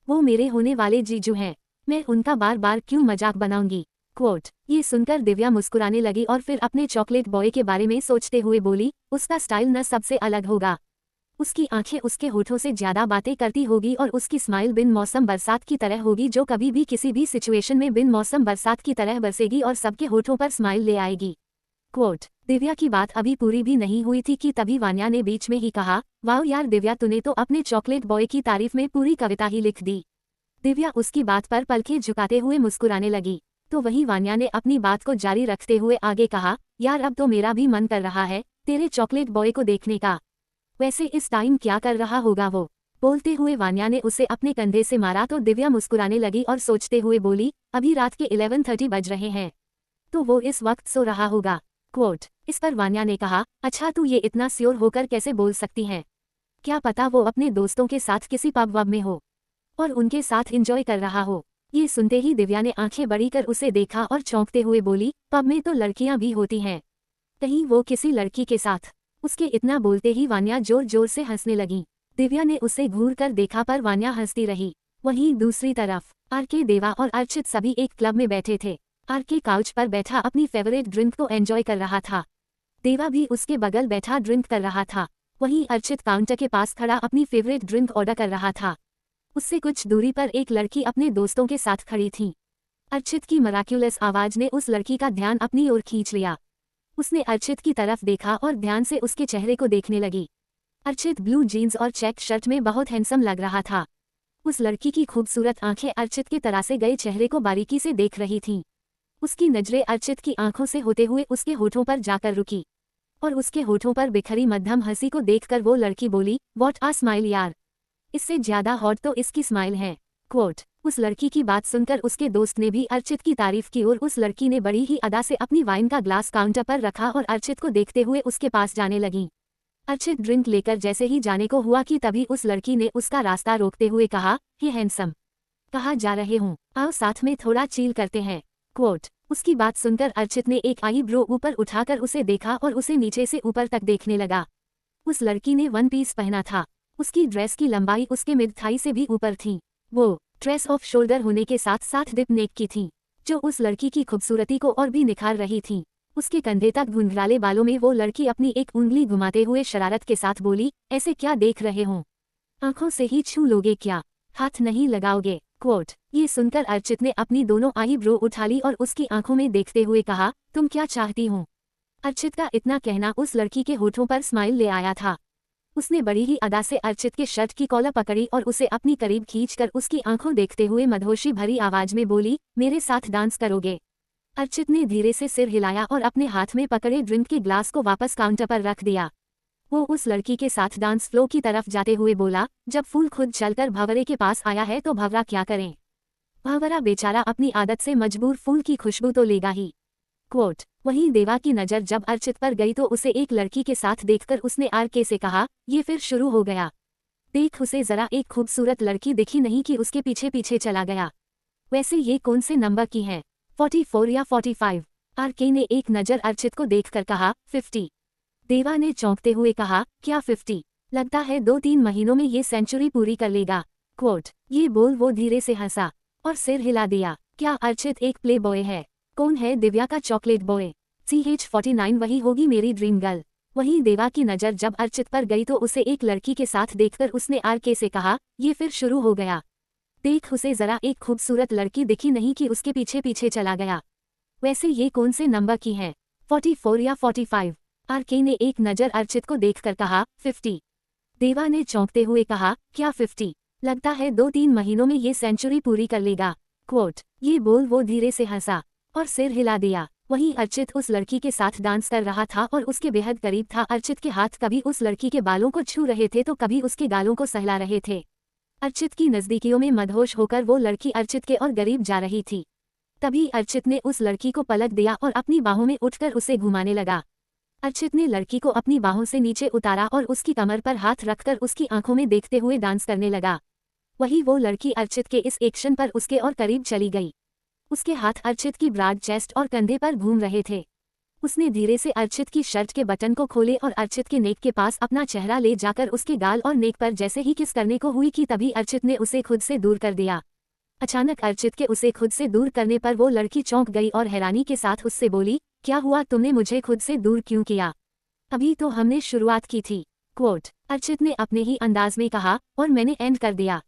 वो मेरे होने वाले जीजू हैं, मैं उनका बार बार क्यों मजाक बनाऊंगी? क्वोट। ये सुनकर दिव्या मुस्कुराने लगी और फिर अपने चॉकलेट बॉय के बारे में सोचते हुए बोली, उसका स्टाइल न सबसे अलग होगा, उसकी आंखें उसके होठों से ज्यादा बातें करती होगी और उसकी स्माइल बिन मौसम बरसात की तरह होगी, जो कभी भी किसी भी सिचुएशन में बिन मौसम बरसात की तरह बरसेगी और सबके होठों पर स्माइल ले आएगी। क्वोट। दिव्या की बात अभी पूरी भी नहीं हुई थी कि तभी वान्या ने बीच में ही कहा, वाओ यार दिव्या, तूने तो अपने चॉकलेट बॉय की तारीफ में पूरी कविता ही लिख दी। दिव्या उसकी बात पर पलकें झुकाते हुए मुस्कुराने लगी तो वही वान्या ने अपनी बात को जारी रखते हुए आगे कहा, यार अब तो मेरा भी मन कर रहा है तेरे चॉकलेट बॉय को देखने का, वैसे इस टाइम क्या कर रहा होगा वो? बोलते हुए वान्या ने उसे अपने कंधे से मारा तो दिव्या मुस्कुराने लगी और सोचते हुए बोली, अभी रात के 11:30 बज रहे हैं, तो वो इस वक्त सो रहा होगा। क्वोट। इस पर वान्या ने कहा, अच्छा तू ये इतना श्योर होकर कैसे बोल सकती है? क्या पता वो अपने दोस्तों के साथ किसी पब वब में हो और उनके साथ एंजॉय कर रहा हो। ये सुनते ही दिव्या ने आंखें बड़ी कर उसे देखा और चौंकते हुए बोली, पब में तो लड़कियां भी होती हैं, कहीं वो किसी लड़की के साथ? उसके इतना बोलते ही वान्या जोर जोर से हंसने लगी। दिव्या ने उसे घूर कर देखा पर वान्या हंसती रही। वहीं दूसरी तरफ आरके, देवा और अर्चित सभी एक क्लब में बैठे थे। आरके काउच पर बैठा अपनी फेवरेट ड्रिंक को एंजॉय कर रहा था। देवा भी उसके बगल बैठा ड्रिंक कर रहा था वहीं अर्चित काउंटर के पास खड़ा अपनी फेवरेट ड्रिंक ऑर्डर कर रहा था। उससे कुछ दूरी पर एक लड़की अपने दोस्तों के साथ खड़ी थी। अर्चित की मराक्यूलस आवाज ने उस लड़की का ध्यान अपनी ओर खींच लिया। उसने अर्चित की तरफ देखा और ध्यान से उसके चेहरे को देखने लगी। अर्चित ब्लू जीन्स और चेक शर्ट में बहुत हैंडसम लग रहा था। उस लड़की की खूबसूरत आंखें अर्चित के तरासे गए चेहरे को बारीकी से देख रही थीं। उसकी नजरें अर्चित की आंखों से होते हुए उसके होठों पर जाकर रुकी और उसके होठों पर बिखरी मध्यम हंसी को देखकर वो लड़की बोली, व्हाट आ स्माइल यार, इससे ज्यादा हॉट तो इसकी स्माइल है। क्वोट। उस लड़की की बात सुनकर उसके दोस्त ने भी अर्चित की तारीफ की और उस लड़की ने बड़ी ही अदा से अपनी वाइन का ग्लास काउंटर पर रखा और अर्चित को देखते हुए उसके पास जाने लगी। अर्चित ड्रिंक लेकर जैसे ही जाने को हुआ कि तभी उस लड़की ने उसका रास्ता रोकते हुए कहा, हे हैंडसम, कहाँ जा रहे हूँ, आओ साथ में थोड़ा चील करते हैं। क्वोट। उसकी बात सुनकर अर्चित ने एक आईब्रो ऊपर उठाकर उसे देखा और उसे नीचे से ऊपर तक देखने लगा। उस लड़की ने वन पीस पहना था। उसकी ड्रेस की लंबाई उसके मिड थाई से भी ऊपर थी। वो ड्रेस ऑफ शोल्डर होने के साथ साथ डिप नेक की थी, जो उस लड़की की खूबसूरती को और भी निखार रही थी। उसके कंधे तक घुंघराले बालों में वो लड़की अपनी एक उंगली घुमाते हुए शरारत के साथ बोली, ऐसे क्या देख रहे हो, आंखों से ही छू लोगे क्या, हाथ नहीं लगाओगे। क्वोट। ये सुनकर अर्चित ने अपनी दोनों आईब्रो उठा ली और उसकी आंखों में देखते हुए कहा, तुम क्या चाहती हो। अर्चित का इतना कहना उस लड़की के होठों पर स्माइल ले आया था। उसने बड़ी ही अदा से अर्चित के शर्ट की कॉलर पकड़ी और उसे अपनी करीब खींचकर उसकी आंखों देखते हुए मदहोशी भरी आवाज में बोली, मेरे साथ डांस करोगे। अर्चित ने धीरे से सिर हिलाया और अपने हाथ में पकड़े ड्रिंक के ग्लास को वापस काउंटर पर रख दिया। वो उस लड़की के साथ डांस फ्लो की तरफ जाते हुए बोला, जब फूल खुद चलकर भंवरे के पास आया है तो भंवरा क्या करें, भंवरा बेचारा अपनी आदत से मजबूर फूल की खुशबू तो लेगा ही। क्वोट। वहीं देवा की नज़र जब अर्चित पर गई तो उसे एक लड़की के साथ देखकर उसने आरके से कहा, ये फिर शुरू हो गया, देख उसे जरा, एक खूबसूरत लड़की दिखी नहीं कि उसके पीछे पीछे चला गया। वैसे ये कौन से नंबर की है, 44 या 45। आरके ने एक नज़र अर्चित को देखकर कहा, 50। देवा ने चौंकते हुए कहा, क्या 50, लगता है 2-3 महीनों में ये सेंचुरी पूरी कर लेगा। क्वोट। ये बोल वो धीरे से हंसा और सिर हिला दिया। क्या अर्चित एक प्ले बॉय है? कौन है दिव्या का चॉकलेट बॉय? CH49 वही होगी मेरी ड्रीम गर्ल। वहीं देवा की नज़र जब अर्चित पर गई तो उसे एक लड़की के साथ देखकर उसने आरके से कहा, ये फिर शुरू हो गया, देख उसे जरा, एक खूबसूरत लड़की दिखी नहीं कि उसके पीछे पीछे चला गया। वैसे ये कौन से नंबर की है, 44 या 45? आरके ने एक नज़र अर्चित को देखकर कहा, 50। देवा ने चौंकते हुए कहा, क्या 50, लगता है 2-3 महीनों में ये सेंचुरी पूरी कर लेगा। क्वोट। ये बोल वो धीरे से हंसा और सिर हिला दिया। वहीं अर्चित उस लड़की के साथ डांस कर रहा था और उसके बेहद करीब था। अर्चित के हाथ कभी उस लड़की के बालों को छू रहे थे तो कभी उसके गालों को सहला रहे थे। अर्चित की नज़दीकियों में मदहोश होकर वो लड़की अर्चित के और करीब जा रही थी। तभी अर्चित ने उस लड़की को पलक दिया और अपनी बाहों में उठकर उसे घुमाने लगा। अर्चित ने लड़की को अपनी बाहों से नीचे उतारा और उसकी कमर पर हाथ रखकर उसकी आंखों में देखते हुए डांस करने लगा। वही वो लड़की अर्चित के इस एक्शन पर उसके और करीब चली गई। उसके हाथ अर्चित की ब्रॉड चेस्ट और कंधे पर घूम रहे थे। उसने धीरे से अर्चित की शर्ट के बटन को खोले और अर्चित के नेक के पास अपना चेहरा ले जाकर उसके गाल और नेक पर जैसे ही किस करने को हुई कि तभी अर्चित ने उसे खुद से दूर कर दिया। अचानक अर्चित के उसे खुद से दूर करने पर वो लड़की चौंक गई और हैरानी के साथ उससे बोली, क्या हुआ, तुमने मुझे खुद से दूर क्यों किया? अभी तो हमने शुरुआत की थी। क्वोट। अर्चित ने अपने ही अंदाज में कहा, और मैंने एंड कर दिया।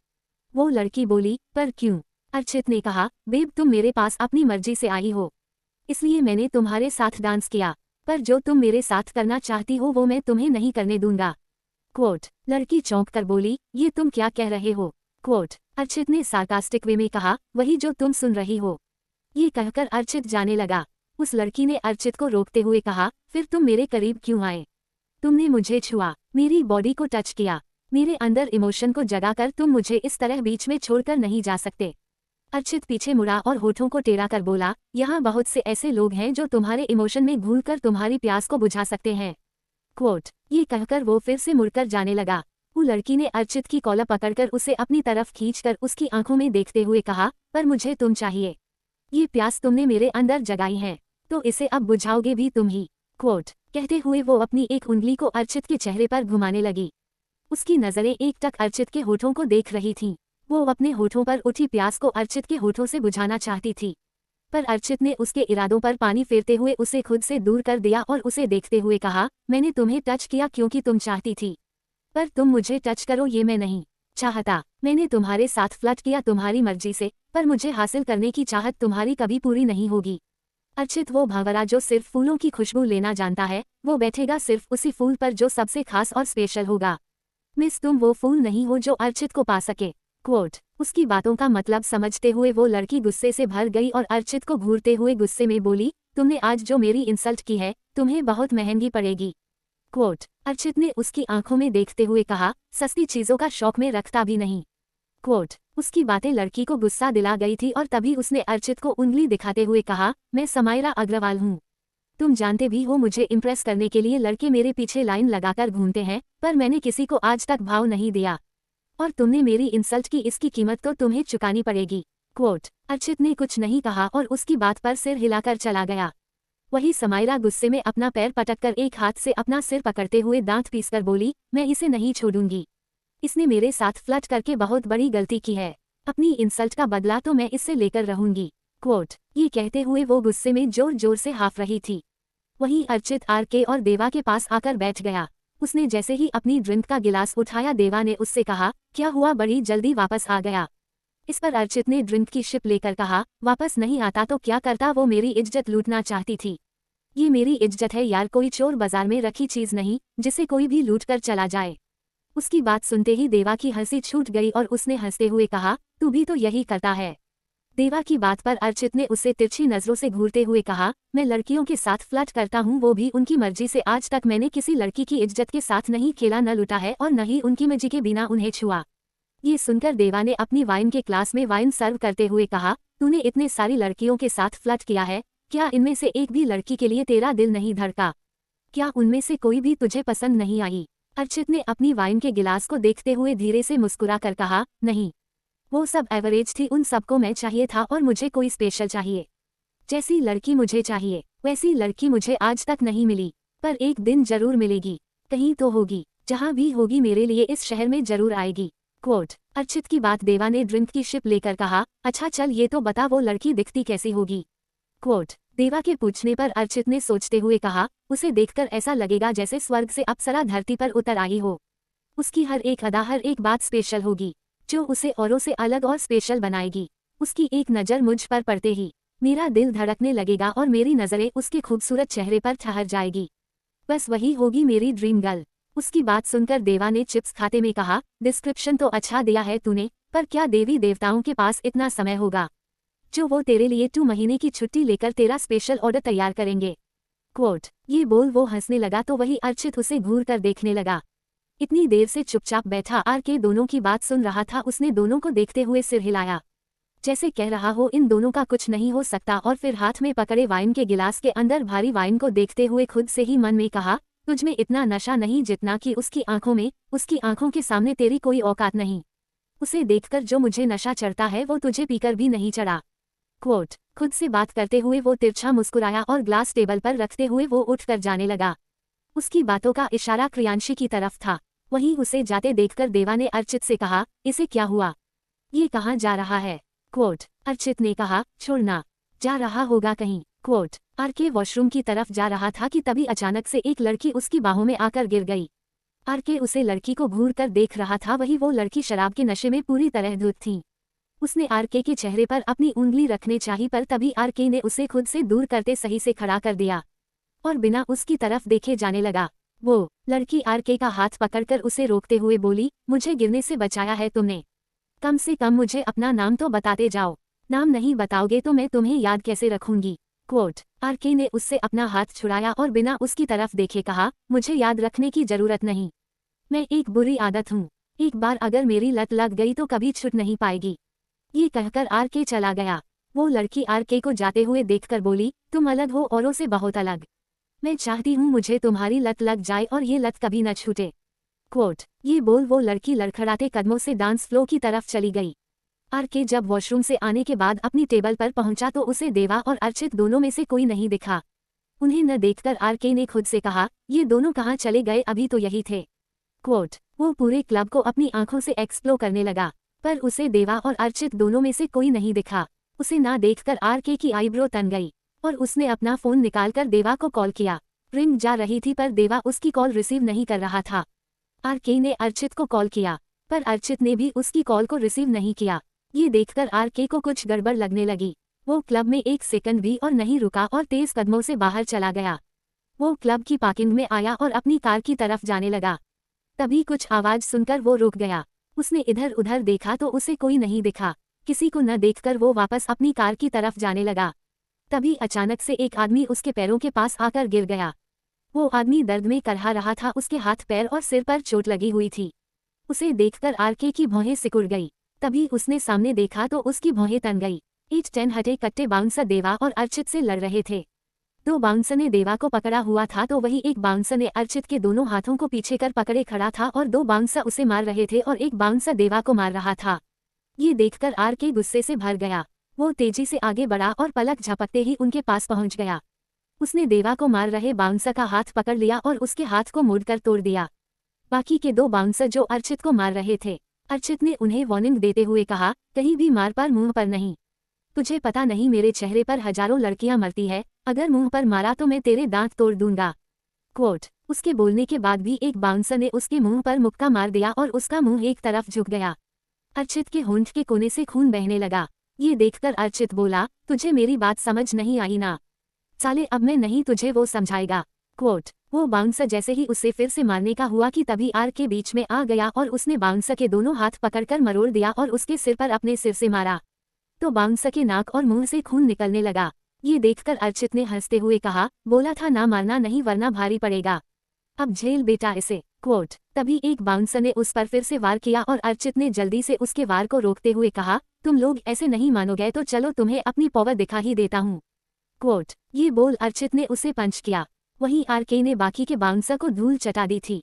वो लड़की बोली, पर क्यों? अर्चित ने कहा, बेब तुम मेरे पास अपनी मर्जी से आई हो, इसलिए मैंने तुम्हारे साथ डांस किया, पर जो तुम मेरे साथ करना चाहती हो वो मैं तुम्हें नहीं करने दूंगा। क्वोट। लड़की चौंक कर बोली, ये तुम क्या कह रहे हो? क्वोट। अर्चित ने सार्कास्टिक वे में कहा, वही जो तुम सुन रही हो। ये कहकर अर्चित जाने लगा। उस लड़की ने अर्चित को रोकते हुए कहा, फिर तुम मेरे करीब क्यों आए? तुमने मुझे छुआ, मेरी बॉडी को टच किया, मेरे अंदर इमोशन को जगाकर तुम मुझे इस तरह बीच में छोड़कर नहीं जा सकते। अर्चित पीछे मुड़ा और होठों को टेढ़ा कर बोला, यहाँ बहुत से ऐसे लोग हैं जो तुम्हारे इमोशन में घुलकर तुम्हारी प्यास को बुझा सकते हैं। क्वोट। ये कहकर वो फिर से मुड़कर जाने लगा। वो लड़की ने अर्चित की कॉलर पकड़कर उसे अपनी तरफ खींचकर उसकी आंखों में देखते हुए कहा, पर मुझे तुम चाहिए। ये प्यास तुमने मेरे अंदर जगाई है, तो इसे अब बुझाओगे भी तुम ही। क्वोट। कहते हुए वो अपनी एक उंगली को अर्चित के चेहरे पर घुमाने लगी। उसकी नज़रें एकटक अर्चित के होठों को देख रही थीं। वो अपने होठों पर उठी प्यास को अर्चित के होठों से बुझाना चाहती थी। पर अर्चित ने उसके इरादों पर पानी फेरते हुए उसे खुद से दूर कर दिया और उसे देखते हुए कहा, मैंने तुम्हें टच किया क्योंकि तुम चाहती थी, पर तुम मुझे टच करो ये मैं नहीं चाहता। मैंने तुम्हारे साथ फ्लर्ट किया तुम्हारी मर्जी से, पर मुझे हासिल करने की चाहत तुम्हारी कभी पूरी नहीं होगी। अर्चित वो भंवरा जो सिर्फ फूलों की खुशबू लेना जानता है, वो बैठेगा सिर्फ उसी फूल पर जो सबसे खास और स्पेशल होगा। मिस तुम वो फूल नहीं हो जो अर्चित को पा सके। क्वोट। उसकी बातों का मतलब समझते हुए वो लड़की गुस्से से भर गई और अर्चित को घूरते हुए गुस्से में बोली, तुमने आज जो मेरी इंसल्ट की है, तुम्हें बहुत महंगी पड़ेगी। क्वोट। अर्चित ने उसकी आंखों में देखते हुए कहा, सस्ती चीजों का शौक में रखता भी नहीं। क्वोट। उसकी बातें लड़की को गुस्सा दिला गई थी और तभी उसने अर्चित को उंगली दिखाते हुए कहा, मैं समायरा अग्रवाल हूँ। तुम जानते भी हो मुझे इम्प्रेस करने के लिए लड़के मेरे पीछे लाइन लगाकर घूमते हैं, पर मैंने किसी को आज तक भाव नहीं दिया। और तुमने मेरी इंसल्ट की, इसकी कीमत तो तुम्हें चुकानी पड़ेगी। क्वोट। अर्चित ने कुछ नहीं कहा और उसकी बात पर सिर हिलाकर चला गया। वही समायरा गुस्से में अपना पैर पटककर एक हाथ से अपना सिर पकड़ते हुए दांत पीसकर बोली, मैं इसे नहीं छोड़ूंगी। इसने मेरे साथ फ्लर्ट करके बहुत बड़ी गलती की है। अपनी इंसल्ट का बदला तो मैं इससे लेकर रहूंगी। क्वोट। ये कहते हुए वो गुस्से में जोर जोर से हाफ रही थी। वहीं अर्चित आरके और देवा के पास आकर बैठ गया। उसने जैसे ही अपनी ड्रिंक का गिलास उठाया, देवा ने उससे कहा, क्या हुआ, बड़ी जल्दी वापस आ गया। इस पर अर्चित ने ड्रिंक की शिप लेकर कहा, वापस नहीं आता तो क्या करता, वो मेरी इज्जत लूटना चाहती थी। ये मेरी इज्जत है यार, कोई चोर बाजार में रखी चीज नहीं जिसे कोई भी लूट कर चला जाए। उसकी बात सुनते ही देवा की हंसी छूट गई और उसने हंसते हुए कहा, तू भी तो यही करता है। देवा की बात पर अर्चित ने उसे तिरछी नजरों से घूरते हुए कहा, मैं लड़कियों के साथ फ्लर्ट करता हूँ, वो भी उनकी मर्जी से। आज तक मैंने किसी लड़की की इज्जत के साथ नहीं खेला, न लुटा है और न ही उनकी मर्जी के बिना उन्हें छुआ। ये सुनकर देवा ने अपनी वाइन के क्लास में वाइन सर्व करते हुए कहा, तूने इतने सारी लड़कियों के साथ फ्लर्ट किया है, क्या इनमें से एक भी लड़की के लिए तेरा दिल नहीं धड़का? क्या उनमें से कोई भी तुझे पसंद नहीं आई? अर्चित ने अपनी वाइन के गिलास को देखते हुए धीरे से मुस्कुरा कर कहा, नहीं, वो सब एवरेज थी, उन सबको मैं चाहिए था और मुझे कोई स्पेशल चाहिए। जैसी लड़की मुझे चाहिए वैसी लड़की मुझे आज तक नहीं मिली, पर एक दिन जरूर मिलेगी। कहीं तो होगी, जहाँ भी होगी मेरे लिए इस शहर में जरूर आएगी। क्वोट। अर्चित की बात देवा ने ड्रिंक की शिप लेकर कहा, अच्छा चल ये तो बता वो लड़की दिखती कैसी होगी? क्वोट। देवा के पूछने पर अर्चित ने सोचते हुए कहा, उसे देखकर ऐसा लगेगा जैसे स्वर्ग से अप्सरा धरती पर उतर आई हो। उसकी हर एक अदा, हर एक बात स्पेशल होगी, जो उसे औरों से अलग और स्पेशल बनाएगी। उसकी एक नज़र मुझ पर पड़ते ही मेरा दिल धड़कने लगेगा और मेरी नज़रें उसके खूबसूरत चेहरे पर ठहर जाएगी। बस वही होगी मेरी ड्रीम गर्ल। उसकी बात सुनकर देवा ने चिप्स खाते में कहा, डिस्क्रिप्शन तो अच्छा दिया है तूने, पर क्या देवी देवताओं के पास इतना समय होगा जो वो तेरे लिए 2 महीने की छुट्टी लेकर तेरा स्पेशल ऑर्डर तैयार करेंगे? क्वोट। ये बोल वो हंसने लगा तो वही अर्चित उसे घूर कर देखने लगा। इतनी देर से चुपचाप बैठा आरके दोनों की बात सुन रहा था। उसने दोनों को देखते हुए सिर हिलाया, जैसे कह रहा हो इन दोनों का कुछ नहीं हो सकता, और फिर हाथ में पकड़े वाइन के गिलास के अंदर भारी वाइन को देखते हुए खुद से ही मन में कहा, तुझमें इतना नशा नहीं जितना कि उसकी आंखों में, उसकी आंखों के सामने तेरी कोई औकात नहीं। उसे देखकर जो मुझे नशा चढ़ता है वो तुझे पीकर भी नहीं चढ़ा। क्वोट। खुद से बात करते हुए वो तिरछा मुस्कुराया और ग्लास टेबल पर रखते हुए वो उठकर जाने लगा। उसकी बातों का इशारा क्रियांशी की तरफ था। वहीं उसे जाते देखकर देवा ने अर्चित से कहा, इसे क्या हुआ, ये कहाँ जा रहा है? क्वोट। अर्चित ने कहा, छोड़ना, जा रहा होगा कहीं। क्वोट। आरके वॉशरूम की तरफ जा रहा था कि तभी अचानक से एक लड़की उसकी बाहों में आकर गिर गई। आरके उसे लड़की को घूर कर देख रहा था। वही वो लड़की शराब के नशे में पूरी तरह धुत थी। उसने आरके के चेहरे पर अपनी उंगली रखने चाही, पर तभी आरके ने उसे खुद से दूर करते सही से खड़ा कर दिया और बिना उसकी तरफ देखे जाने लगा। वो लड़की आरके का हाथ पकड़कर उसे रोकते हुए बोली, मुझे गिरने से बचाया है तुमने, कम से कम मुझे अपना नाम तो बताते जाओ। नाम नहीं बताओगे तो मैं तुम्हें याद कैसे रखूंगी? क्वोट। आरके ने उससे अपना हाथ छुड़ाया और बिना उसकी तरफ देखे कहा, मुझे याद रखने की जरूरत नहीं, मैं एक बुरी आदत हूँ, एक बार अगर मेरी लत लग गई तो कभी छूट नहीं पाएगी। ये कहकर आरके चला गया। वो लड़की आरके को जाते हुए देखकर बोली, तुम अलग हो, औरों से बहुत अलग। मैं चाहती हूँ मुझे तुम्हारी लत लग जाए और ये लत कभी न छूटे। क्वोट। ये बोल वो लड़की लड़खड़ाते कदमों से डांस फ्लोर की तरफ चली गई। आरके जब वॉशरूम से आने के बाद अपनी टेबल पर पहुंचा तो उसे देवा और अर्चित दोनों में से कोई नहीं दिखा। उन्हें न देखकर आरके ने खुद से कहा, ये दोनों कहाँ चले गए, अभी तो यही थे। क्वोट। वो पूरे क्लब को अपनी आंखों से एक्सप्लोर करने लगा, पर उसे देवा और अर्चित दोनों में से कोई नहीं दिखा। उसे ना देखकर आरके की आईब्रो तन गई और उसने अपना फोन निकालकर देवा को कॉल किया। रिंग जा रही थी पर देवा उसकी कॉल रिसीव नहीं कर रहा था। आरके ने अर्चित को कॉल किया पर अर्चित ने भी उसकी कॉल को रिसीव नहीं किया। ये देखकर आरके को कुछ गड़बड़ लगने लगी। वो क्लब में एक सेकंड भी और नहीं रुका और तेज कदमों से बाहर चला गया। वो क्लब की पार्किंग में आया और अपनी कार की तरफ जाने लगा। तभी कुछ आवाज सुनकर वो रुक गया। उसने इधर उधर देखा तो उसे कोई नहीं दिखा। किसी को न देखकर वो वापस अपनी कार की तरफ जाने लगा। तभी अचानक से एक आदमी उसके पैरों के पास आकर गिर गया। वो आदमी दर्द में करहा रहा था। उसके हाथ पैर और सिर पर चोट लगी हुई थी। उसे देखकर आरके की भौहें सिकुड़ गई। तभी उसने सामने देखा तो उसकी भौहें तन गई। 8-10 हटे कट्टे बाउंसर देवा और अर्चित से लड़ रहे थे। 2 बाउंसर ने देवा को पकड़ा हुआ था तो वही एक बाउंसर ने अर्चित के दोनों हाथों को पीछे कर पकड़े खड़ा था और 2 बाउंसर उसे मार रहे थे और एक बाउंसर देवा को मार रहा था। ये देखकर आरके गुस्से से भर गया। वो तेजी से आगे बढ़ा और पलक झपकते ही उनके पास पहुंच गया। उसने देवा को मार रहे बाउंसर का हाथ पकड़ लिया और उसके हाथ को मोड़कर तोड़ दिया। बाकी के 2 बाउंसर जो अर्चित को मार रहे थे, अर्चित ने उन्हें वार्निंग देते हुए कहा, कहीं भी मार पर मुंह पर नहीं। तुझे पता नहीं मेरे चेहरे पर हजारों लड़कियां मरती है, अगर मुंह पर मारा तो मैं तेरे दांत तोड़ दूंगा। क्वोट। उसके बोलने के बाद भी एक बाउंसर ने उसके मुंह पर मुक्का मार दिया और उसका मुंह एक तरफ झुक गया। अर्चित के होंठ के कोने से खून बहने लगा। ये देखकर अर्चित बोला, तुझे मेरी बात समझ नहीं आई ना? साले अब मैं नहीं तुझे वो समझाएगा। क्वोट। वो बाउंसर जैसे ही उसे फिर से मारने का हुआ कि तभी आर के बीच में आ गया और उसने बाउंसर के दोनों हाथ पकड़कर मरोड़ दिया और उसके सिर पर अपने सिर से मारा तो बाउंसर के नाक और मुंह से खून निकलने लगा। ये देखकर अर्चित ने हंसते हुए कहा, बोला था ना मारना नहीं वरना भारी पड़ेगा। अब झेल बेटा इसे। क्वोट। तभी एक बाउंसर ने उस पर फिर से वार किया और अर्चित ने जल्दी से उसके वार को रोकते हुए कहा, तुम लोग ऐसे नहीं मानोगे तो चलो तुम्हें अपनी पावर दिखा ही देता हूँ। क्वोट। ये बोल अर्चित ने उसे पंच किया। वहीं आरके ने बाकी के बाउंसर को धूल चटा दी थी।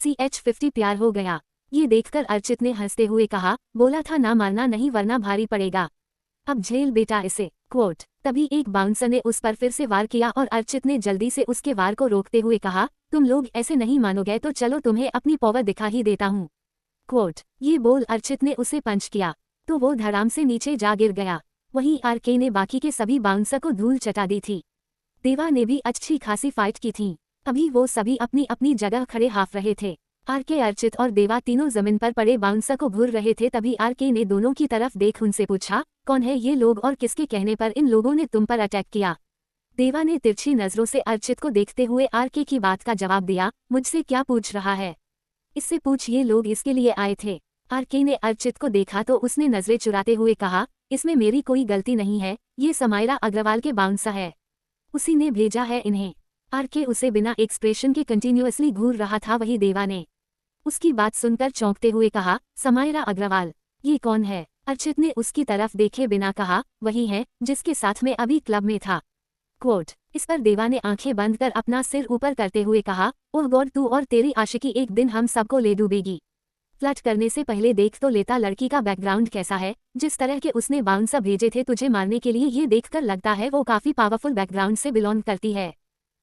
CH-50 प्यार हो गया। ये देखकर अर्चित ने हंसते हुए कहा, बोला था ना मारना नहीं वरना भारी पड़ेगा। अब झेल बेटा इसे। क्वोट। तभी एक बाउंसर ने उस पर फिर से वार किया और अर्चित ने जल्दी से उसके वार को रोकते हुए कहा, तुम लोग ऐसे नहीं मानोगे तो चलो तुम्हें अपनी पावर दिखा ही देता हूँ। क्वोट। ये बोल अर्चित ने उसे पंच किया तो वो धड़ाम से नीचे जा गिर गया। वहीं आरके ने बाकी के सभी बाउंसर को धूल चटा दी थी। देवा ने भी अच्छी खासी फाइट की थी। अभी वो सभी अपनी अपनी जगह खड़े हाफ रहे थे। आरके, अर्चित और देवा तीनों जमीन पर पड़े बाउंसर को घूर रहे थे। तभी आरके ने दोनों की तरफ देख उनसे पूछा, कौन है ये लोग और किसके कहने पर इन लोगों ने तुम पर अटैक किया? देवा ने तिरछी नजरों से अर्चित को देखते हुए आरके की बात का जवाब दिया, मुझसे क्या पूछ रहा है? इससे पूछ, ये लोग इसके लिए आए थे। आरके ने अर्चित को देखा तो उसने नजरें चुराते हुए कहा, इसमें मेरी कोई गलती नहीं है, ये समायरा अग्रवाल के बाउंसर है, उसी ने भेजा है इन्हें। आरके उसे बिना एक्सप्रेशन के कंटिन्यूअसली घूर रहा था। वही देवा ने उसकी बात सुनकर चौंकते हुए कहा, समायरा अग्रवाल, ये कौन है? अर्चित ने उसकी तरफ देखे बिना कहा, वही है जिसके साथ में अभी क्लब में था। क्वोट। इस पर देवा ने आंखें बंद कर अपना सिर ऊपर करते हुए कहा, ओह गॉड, तू और तेरी आशिकी एक दिन हम सबको ले डूबेगी। फ्लर्ट करने से पहले देख तो लेता लड़की का बैकग्राउंड कैसा है। जिस तरह के उसने बाउंसर भेजे थे तुझे मारने के लिए, ये देखकर लगता है वो काफी पावरफुल बैकग्राउंड से बिलोंग करती है।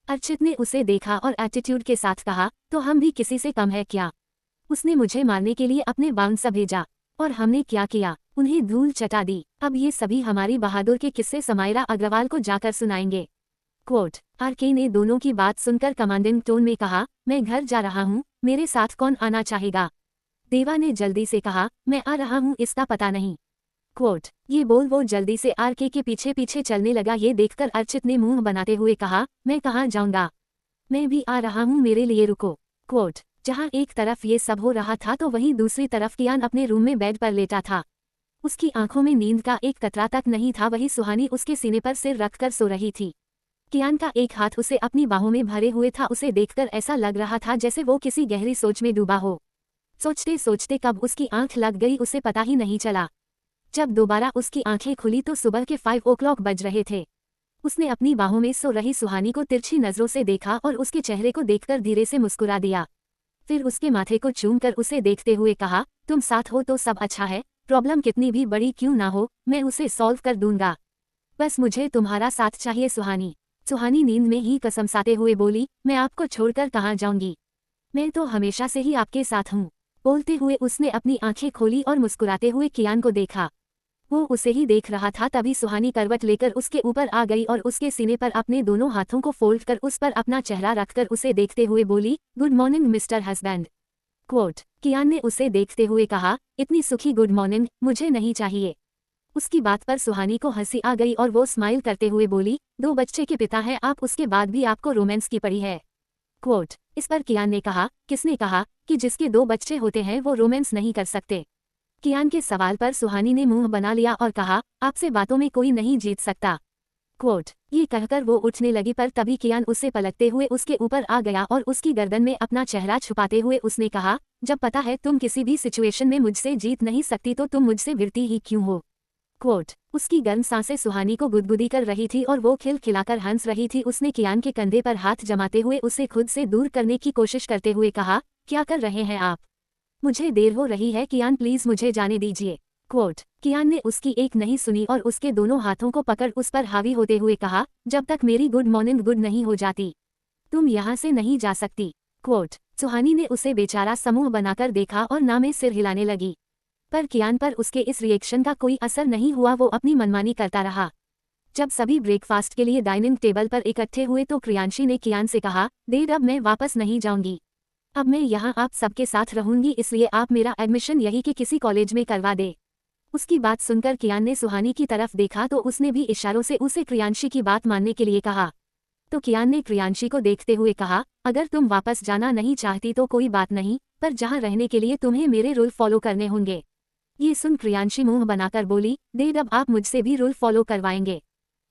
अर्चित ने उसे देखा और एटीट्यूड के साथ कहा, तो हम भी किसी से कम है क्या? उसने मुझे मारने के लिए अपने बाउंसर भेजा और हमने क्या किया? उन्हें धूल चटा दी। अब ये सभी हमारी बहादुर के किस्से समायरा अग्रवाल को जाकर सुनाएंगे। क्वोट। आरके ने दोनों की बात सुनकर कमांडिंग टोन में कहा, मैं घर जा रहा हूँ, मेरे साथ कौन आना चाहेगा? देवा ने जल्दी से कहा, मैं आ रहा हूँ, इसका पता नहीं। क्वोट। ये बोल वो जल्दी से आरके के पीछे पीछे चलने लगा। ये देखकर अर्चित ने मुंह बनाते हुए कहा, मैं कहाँ जाऊंगा? मैं भी आ रहा हूँ, मेरे लिए रुको। क्वोट। जहाँ एक तरफ ये सब हो रहा था तो वहीं दूसरी तरफ कियान अपने रूम में बेड पर लेटा था। उसकी आंखों में नींद का एक कतरा तक नहीं था। वही सुहानी उसके सीने पर सिर रखकर सो रही थी। कियान का एक हाथ उसे अपनी बाहों में भरे हुए था। उसे देखकर ऐसा लग रहा था जैसे वो किसी गहरी सोच में डूबा हो। सोचते सोचते कब उसकी आंख लग गई उसे पता ही नहीं चला। जब दोबारा उसकी आंखें खुली तो सुबह के 5 o'clock बज रहे थे। उसने अपनी बाहों में सो रही सुहानी को तिरछी नजरों से देखा और उसके चेहरे को देखकर धीरे से मुस्कुरा दिया। फिर उसके माथे को चूमकर उसे देखते हुए कहा, तुम साथ हो तो सब अच्छा है, प्रॉब्लम कितनी भी बड़ी क्यों ना हो मैं उसे सॉल्व कर दूंगा, बस मुझे तुम्हारा साथ चाहिए सुहानी। सुहानी नींद में ही कसमसाते हुए बोली, मैं आपको छोड़कर कहाँ जाऊंगी, मैं तो हमेशा से ही आपके साथ हूँ। बोलते हुए उसने अपनी आंखें खोली और मुस्कुराते हुए कियान को देखा। वो उसे ही देख रहा था तभी सुहानी करवट लेकर उसके ऊपर आ गई और उसके सीने पर अपने दोनों हाथों को फोल्ड कर उस पर अपना चेहरा रखकर उसे देखते हुए बोली, good morning mister husband. Quote. Kiaan ने उसे देखते हुए कहा, इतनी सुखी गुड मॉर्निंग मुझे नहीं चाहिए। उसकी बात पर सुहानी को हंसी आ गई और वो स्माइल करते हुए बोली, 2 बच्चे के पिता हैं आप, उसके बाद भी आपको रोमांस की पड़ी है। क्वोट। इस पर कियान ने कहा, किसने कहा कि जिसके 2 बच्चे होते हैं वो रोमांस नहीं कर सकते। कियान के सवाल पर सुहानी ने मुंह बना लिया और कहा, आपसे बातों में कोई नहीं जीत सकता। क्वोट। ये कहकर वो उठने लगी पर तभी कियान उससे पलटते हुए उसके ऊपर आ गया और उसकी गर्दन में अपना चेहरा छुपाते हुए उसने कहा, जब पता है तुम किसी भी सिचुएशन में मुझसे जीत नहीं सकती तो तुम मुझसे भिड़ती ही क्यों हो। क्वोट। उसकी गर्म सांसें सुहानी को गुदगुदी कर रही थी और वो खिलखिलाकर हंस रही थी। उसने कियान के कंधे पर हाथ जमाते हुए उसे खुद से दूर करने की कोशिश करते हुए कहा, क्या कर रहे हैं आप? मुझे देर हो रही है कियान, प्लीज मुझे जाने दीजिए। क्वोट। कियान ने उसकी एक नहीं सुनी और उसके दोनों हाथों को पकड़ उस पर हावी होते हुए कहा, जब तक मेरी गुड मॉर्निंग गुड नहीं हो जाती तुम यहाँ से नहीं जा सकती। क्वोट। सुहानी ने उसे बेचारा समूह बनाकर देखा और ना में सिर हिलाने लगी, पर कियान पर उसके इस रिएक्शन का कोई असर नहीं हुआ। वो अपनी मनमानी करता रहा। जब सभी ब्रेकफास्ट के लिए डाइनिंग टेबल पर इकट्ठे हुए तो क्रियांशी ने कियान से कहा, देर अब मैं वापस नहीं जाऊंगी, अब मैं यहाँ आप सबके साथ रहूंगी, इसलिए आप मेरा एडमिशन यही के किसी कॉलेज में करवा दे। उसकी बात सुनकर कियान ने सुहानी की तरफ देखा तो उसने भी इशारों से उसे क्रियांशी की बात मानने के लिए कहा। तो कियान ने क्रियांशी को देखते हुए कहा, अगर तुम वापस जाना नहीं चाहती तो कोई बात नहीं, पर जहाँ रहने के लिए तुम्हें मेरे रूल फॉलो करने होंगे। ये सुन क्रियांशी मुंह बनाकर बोली, देर अब आप मुझसे भी रूल फॉलो करवाएंगे।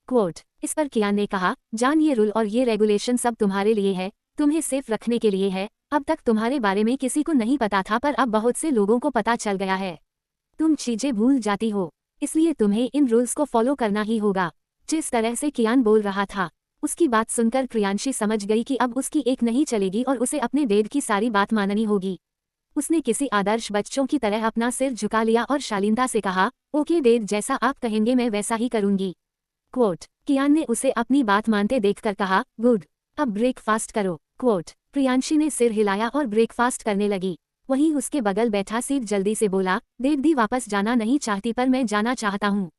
क्वोट। इस पर कियान ने कहा, जान ये रूल और ये रेगुलेशन सब तुम्हारे लिए है, तुम्हें सेफ रखने के लिए है। अब तक तुम्हारे बारे में किसी को नहीं पता था पर अब बहुत से लोगों को पता चल गया है। तुम चीजें भूल जाती हो, इसलिए तुम्हें इन रूल्स को फॉलो करना ही होगा। जिस तरह से कियान बोल रहा था उसकी बात सुनकर क्रियांशी समझ गई कि अब उसकी एक नहीं चलेगी और उसे अपने डैड की सारी बात माननी होगी। उसने किसी आदर्श बच्चों की तरह अपना सिर झुका लिया और शालीनता से कहा, ओके डैड, जैसा आप कहेंगे मैं वैसा ही करूंगी। क्वोट। कियान ने उसे अपनी बात मानते देखकर कहा, गुड, अब ब्रेकफास्ट करो। क्वोट। प्रियांशी ने सिर हिलाया और ब्रेकफास्ट करने लगी। वहीं उसके बगल बैठा सीड जल्दी से बोला, दीदी वापस जाना नहीं चाहती पर मैं जाना चाहता हूँ,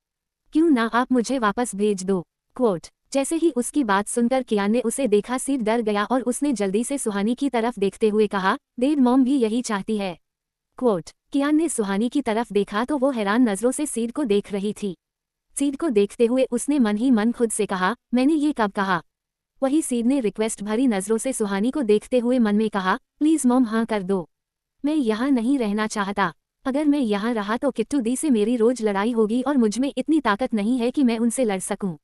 क्यों ना आप मुझे वापस भेज दो। क्वोट। जैसे ही उसकी बात सुनकर कियान ने उसे देखा सीड डर गया और उसने जल्दी से सुहानी की तरफ देखते हुए कहा, डेड मॉम भी यही चाहती है। क्वोट। कियान ने सुहानी की तरफ देखा तो वो हैरान नजरों से सीड को देख रही थी। सीड को देखते हुए उसने मन ही मन खुद से कहा, मैंने ये कब कहा। वही सीड ने रिक्वेस्ट भरी नजरों से सुहानी को देखते हुए मन में कहा, प्लीज मॉम हाँ कर दो, मैं यहाँ नहीं रहना चाहता। अगर मैं यहाँ रहा तो किट्टू दी से मेरी रोज लड़ाई होगी और मुझमें इतनी ताकत नहीं है कि मैं उनसे लड़ सकूं।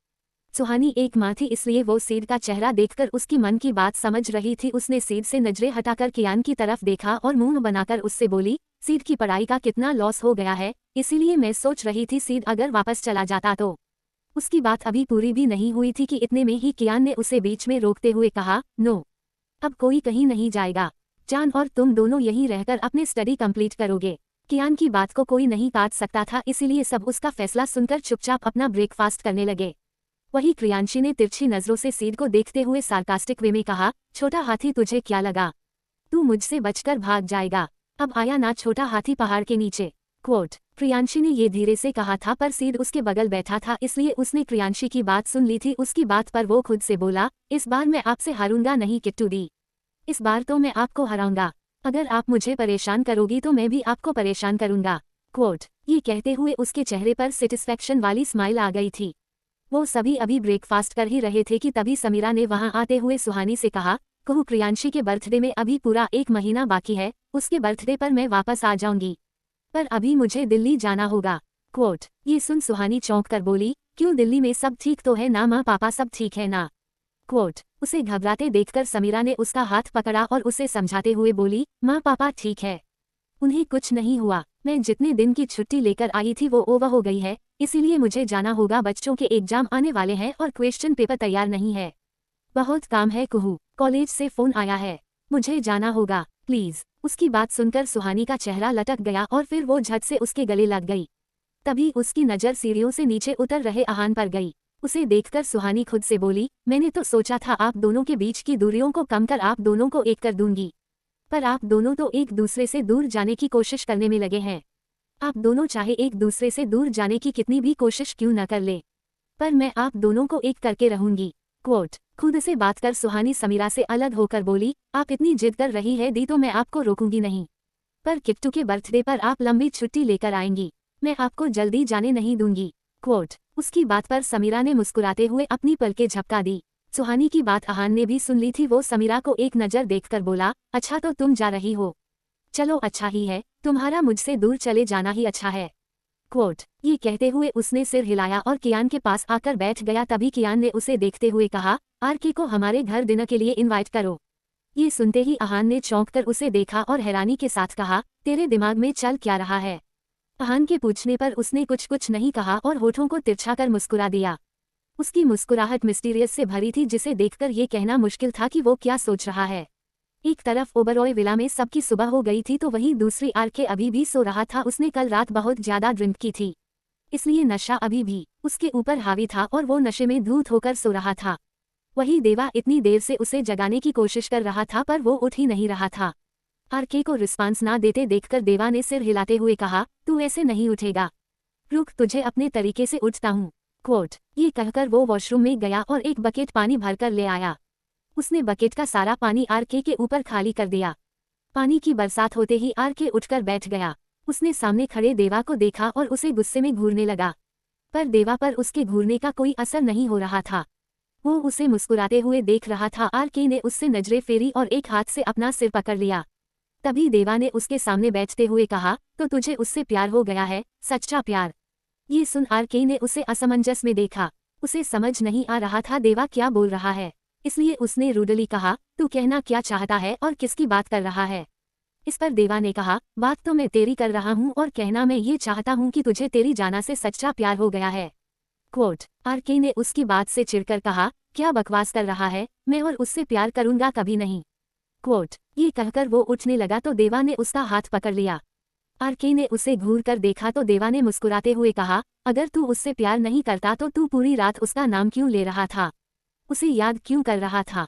सुहानी एक माँ थी इसलिए वो सीड का चेहरा देखकर उसकी मन की बात समझ रही थी। उसने सीड से नजरें हटाकर कियान की तरफ देखा और मुंह बनाकर उससे बोली, सीड की पढ़ाई का कितना लॉस हो गया है, इसीलिए मैं सोच रही थी सीड अगर वापस चला जाता तो। उसकी बात अभी पूरी भी नहीं हुई थी कि इतने में ही कियान ने उसे बीच में रोकते हुए कहा, नो, अब कोई कहीं नहीं जाएगा, जान और तुम दोनों यहीं रहकर अपने स्टडी कंप्लीट करोगे। कियान की बात को कोई नहीं काट सकता था इसीलिए सब उसका फैसला सुनकर चुपचाप अपना ब्रेकफास्ट करने लगे। वही क्रियांशी ने तिरछी नजरों से सीड को देखते हुए सार्कास्टिक वे में कहा, छोटा हाथी तुझे क्या लगा, तू मुझसे बचकर भाग जाएगा, अब आया ना छोटा हाथी पहाड़ के नीचे। क्वोट। प्रियांशी ने ये धीरे से कहा था पर सीड उसके बगल बैठा था इसलिए उसने प्रियांशी की बात सुन ली थी। उसकी बात पर वो खुद से बोला, इस बार मैं आपसे हारूंगा नहीं किट्टू दी, इस बार तो मैं आपको हराऊंगा। अगर आप मुझे परेशान करोगी तो मैं भी आपको परेशान करूंगा। क्वोट। ये कहते हुए उसके चेहरे पर सेटिस्फैक्शन वाली स्माइल आ गई थी। वो सभी अभी ब्रेकफास्ट कर ही रहे थे कि तभी समीरा ने वहां आते हुए सुहानी से कहा, कहूँ प्रियांशी के बर्थडे में अभी पूरा 1 महीना बाकी है, उसके बर्थडे पर मैं वापस आ जाऊंगी, पर अभी मुझे दिल्ली जाना होगा। क्वोट। ये सुन सुहानी चौंक कर बोली, क्यों, दिल्ली में सब ठीक तो है ना, माँ पापा सब ठीक है ना। क्वोट। उसे घबराते देखकर समीरा ने उसका हाथ पकड़ा और उसे समझाते हुए बोली, माँ पापा ठीक है, उन्हें कुछ नहीं हुआ, मैं जितने दिन की छुट्टी लेकर आई थी वो ओवर हो गई है, इसीलिए मुझे जाना होगा, बच्चों के एग्जाम आने वाले हैं और क्वेश्चन पेपर तैयार नहीं है, बहुत काम है कुहू, कॉलेज से फोन आया है, मुझे जाना होगा, प्लीज। उसकी बात सुनकर सुहानी का चेहरा लटक गया और फिर वो झट से उसके गले लग गई। तभी उसकी नज़र सीढ़ियों से नीचे उतर रहे आहान पर गई। उसे देखकर सुहानी खुद से बोली, मैंने तो सोचा था आप दोनों के बीच की दूरियों को कम कर आप दोनों को एक कर दूंगी, पर आप दोनों तो एक दूसरे से दूर जाने की कोशिश करने में लगे हैं। आप दोनों चाहे एक दूसरे से दूर जाने की कितनी भी कोशिश क्यों न कर ले, पर मैं आप दोनों को एक करके रहूंगी। क्वोट। खुद से बात कर सुहानी समीरा से अलग होकर बोली, आप इतनी जिद कर रही है दी तो मैं आपको रोकूंगी नहीं, पर किट्टू के बर्थडे पर आप लंबी छुट्टी लेकर आएंगी, मैं आपको जल्दी जाने नहीं दूंगी। क्वोट। उसकी बात पर समीरा ने मुस्कुराते हुए अपनी पलकें झपका दी। सुहानी की बात अहान ने भी सुन ली थी। वो समीरा को एक नज़र देखकर बोला, अच्छा तो तुम जा रही हो, चलो अच्छा ही है, तुम्हारा मुझसे दूर चले जाना ही अच्छा है। क्वोट। ये कहते हुए उसने सिर हिलाया और कियान के पास आकर बैठ गया। तभी कियान ने उसे देखते हुए कहा, आरके को हमारे घर डिनर के लिए इनवाइट करो। ये सुनते ही अहान ने चौंक कर उसे देखा और हैरानी के साथ कहा, तेरे दिमाग में चल क्या रहा है। अहान के पूछने पर उसने कुछ नहीं कहा और होठों को तिरछा कर मुस्कुरा दिया। उसकी मुस्कुराहट मिस्टीरियस से भरी थी, जिसे देखकर ये कहना मुश्किल था कि वो क्या सोच रहा है। एक तरफ ओबरॉय विला में सबकी सुबह हो गई थी तो वहीं दूसरी आरके अभी भी सो रहा था। उसने कल रात बहुत ज्यादा ड्रिंक की थी, इसलिए नशा अभी भी उसके ऊपर हावी था और वो नशे में धूत होकर सो रहा था। वही देवा इतनी देर से उसे जगाने की कोशिश कर रहा था पर वो उठ ही नहीं रहा था। आरके को रिस्पांस ना देते देखकर देवा ने सिर हिलाते हुए कहा, तू ऐसे नहीं उठेगा, रुक तुझे अपने तरीके से उठता हूँ। क्वोट। ये कहकर वो वॉशरूम में गया और एक बकेट पानी भरकर ले आया। उसने बकेट का सारा पानी आरके के ऊपर खाली कर दिया। पानी की बरसात होते ही आरके उठकर बैठ गया। उसने सामने खड़े देवा को देखा और उसे गुस्से में घूरने लगा, पर देवा पर उसके घूरने का कोई असर नहीं हो रहा था। वो उसे मुस्कुराते हुए देख रहा था। आरके ने उससे नजरें फेरी और एक हाथ से अपना सिर पकड़ लिया। तभी देवा ने उसके सामने बैठते हुए कहा, तो तुझे उससे प्यार हो गया है, सच्चा प्यार। ये सुन आरके ने उसे असमंजस में देखा। उसे समझ नहीं आ रहा था देवा क्या बोल रहा है, इसलिए उसने रूडली कहा, तू कहना क्या चाहता है और किसकी बात कर रहा है। इस पर देवा ने कहा, बात तो मैं तेरी कर रहा हूँ और कहना मैं ये चाहता हूँ कि तुझे तेरी जाना से सच्चा प्यार हो गया है। क्वोट। आरके ने उसकी बात से चिढ़कर कहा, क्या बकवास कर रहा है, मैं और उससे प्यार करूंगा कभी नहीं। क्वोट। ये कहकर वो उठने लगा तो देवा ने उसका हाथ पकड़ लिया। आरके ने उसे घूर कर देखा तो देवा ने मुस्कुराते हुए कहा, अगर तू उससे प्यार नहीं करता तो तू पूरी रात उसका नाम क्यों ले रहा था, उसे याद क्यों कर रहा था।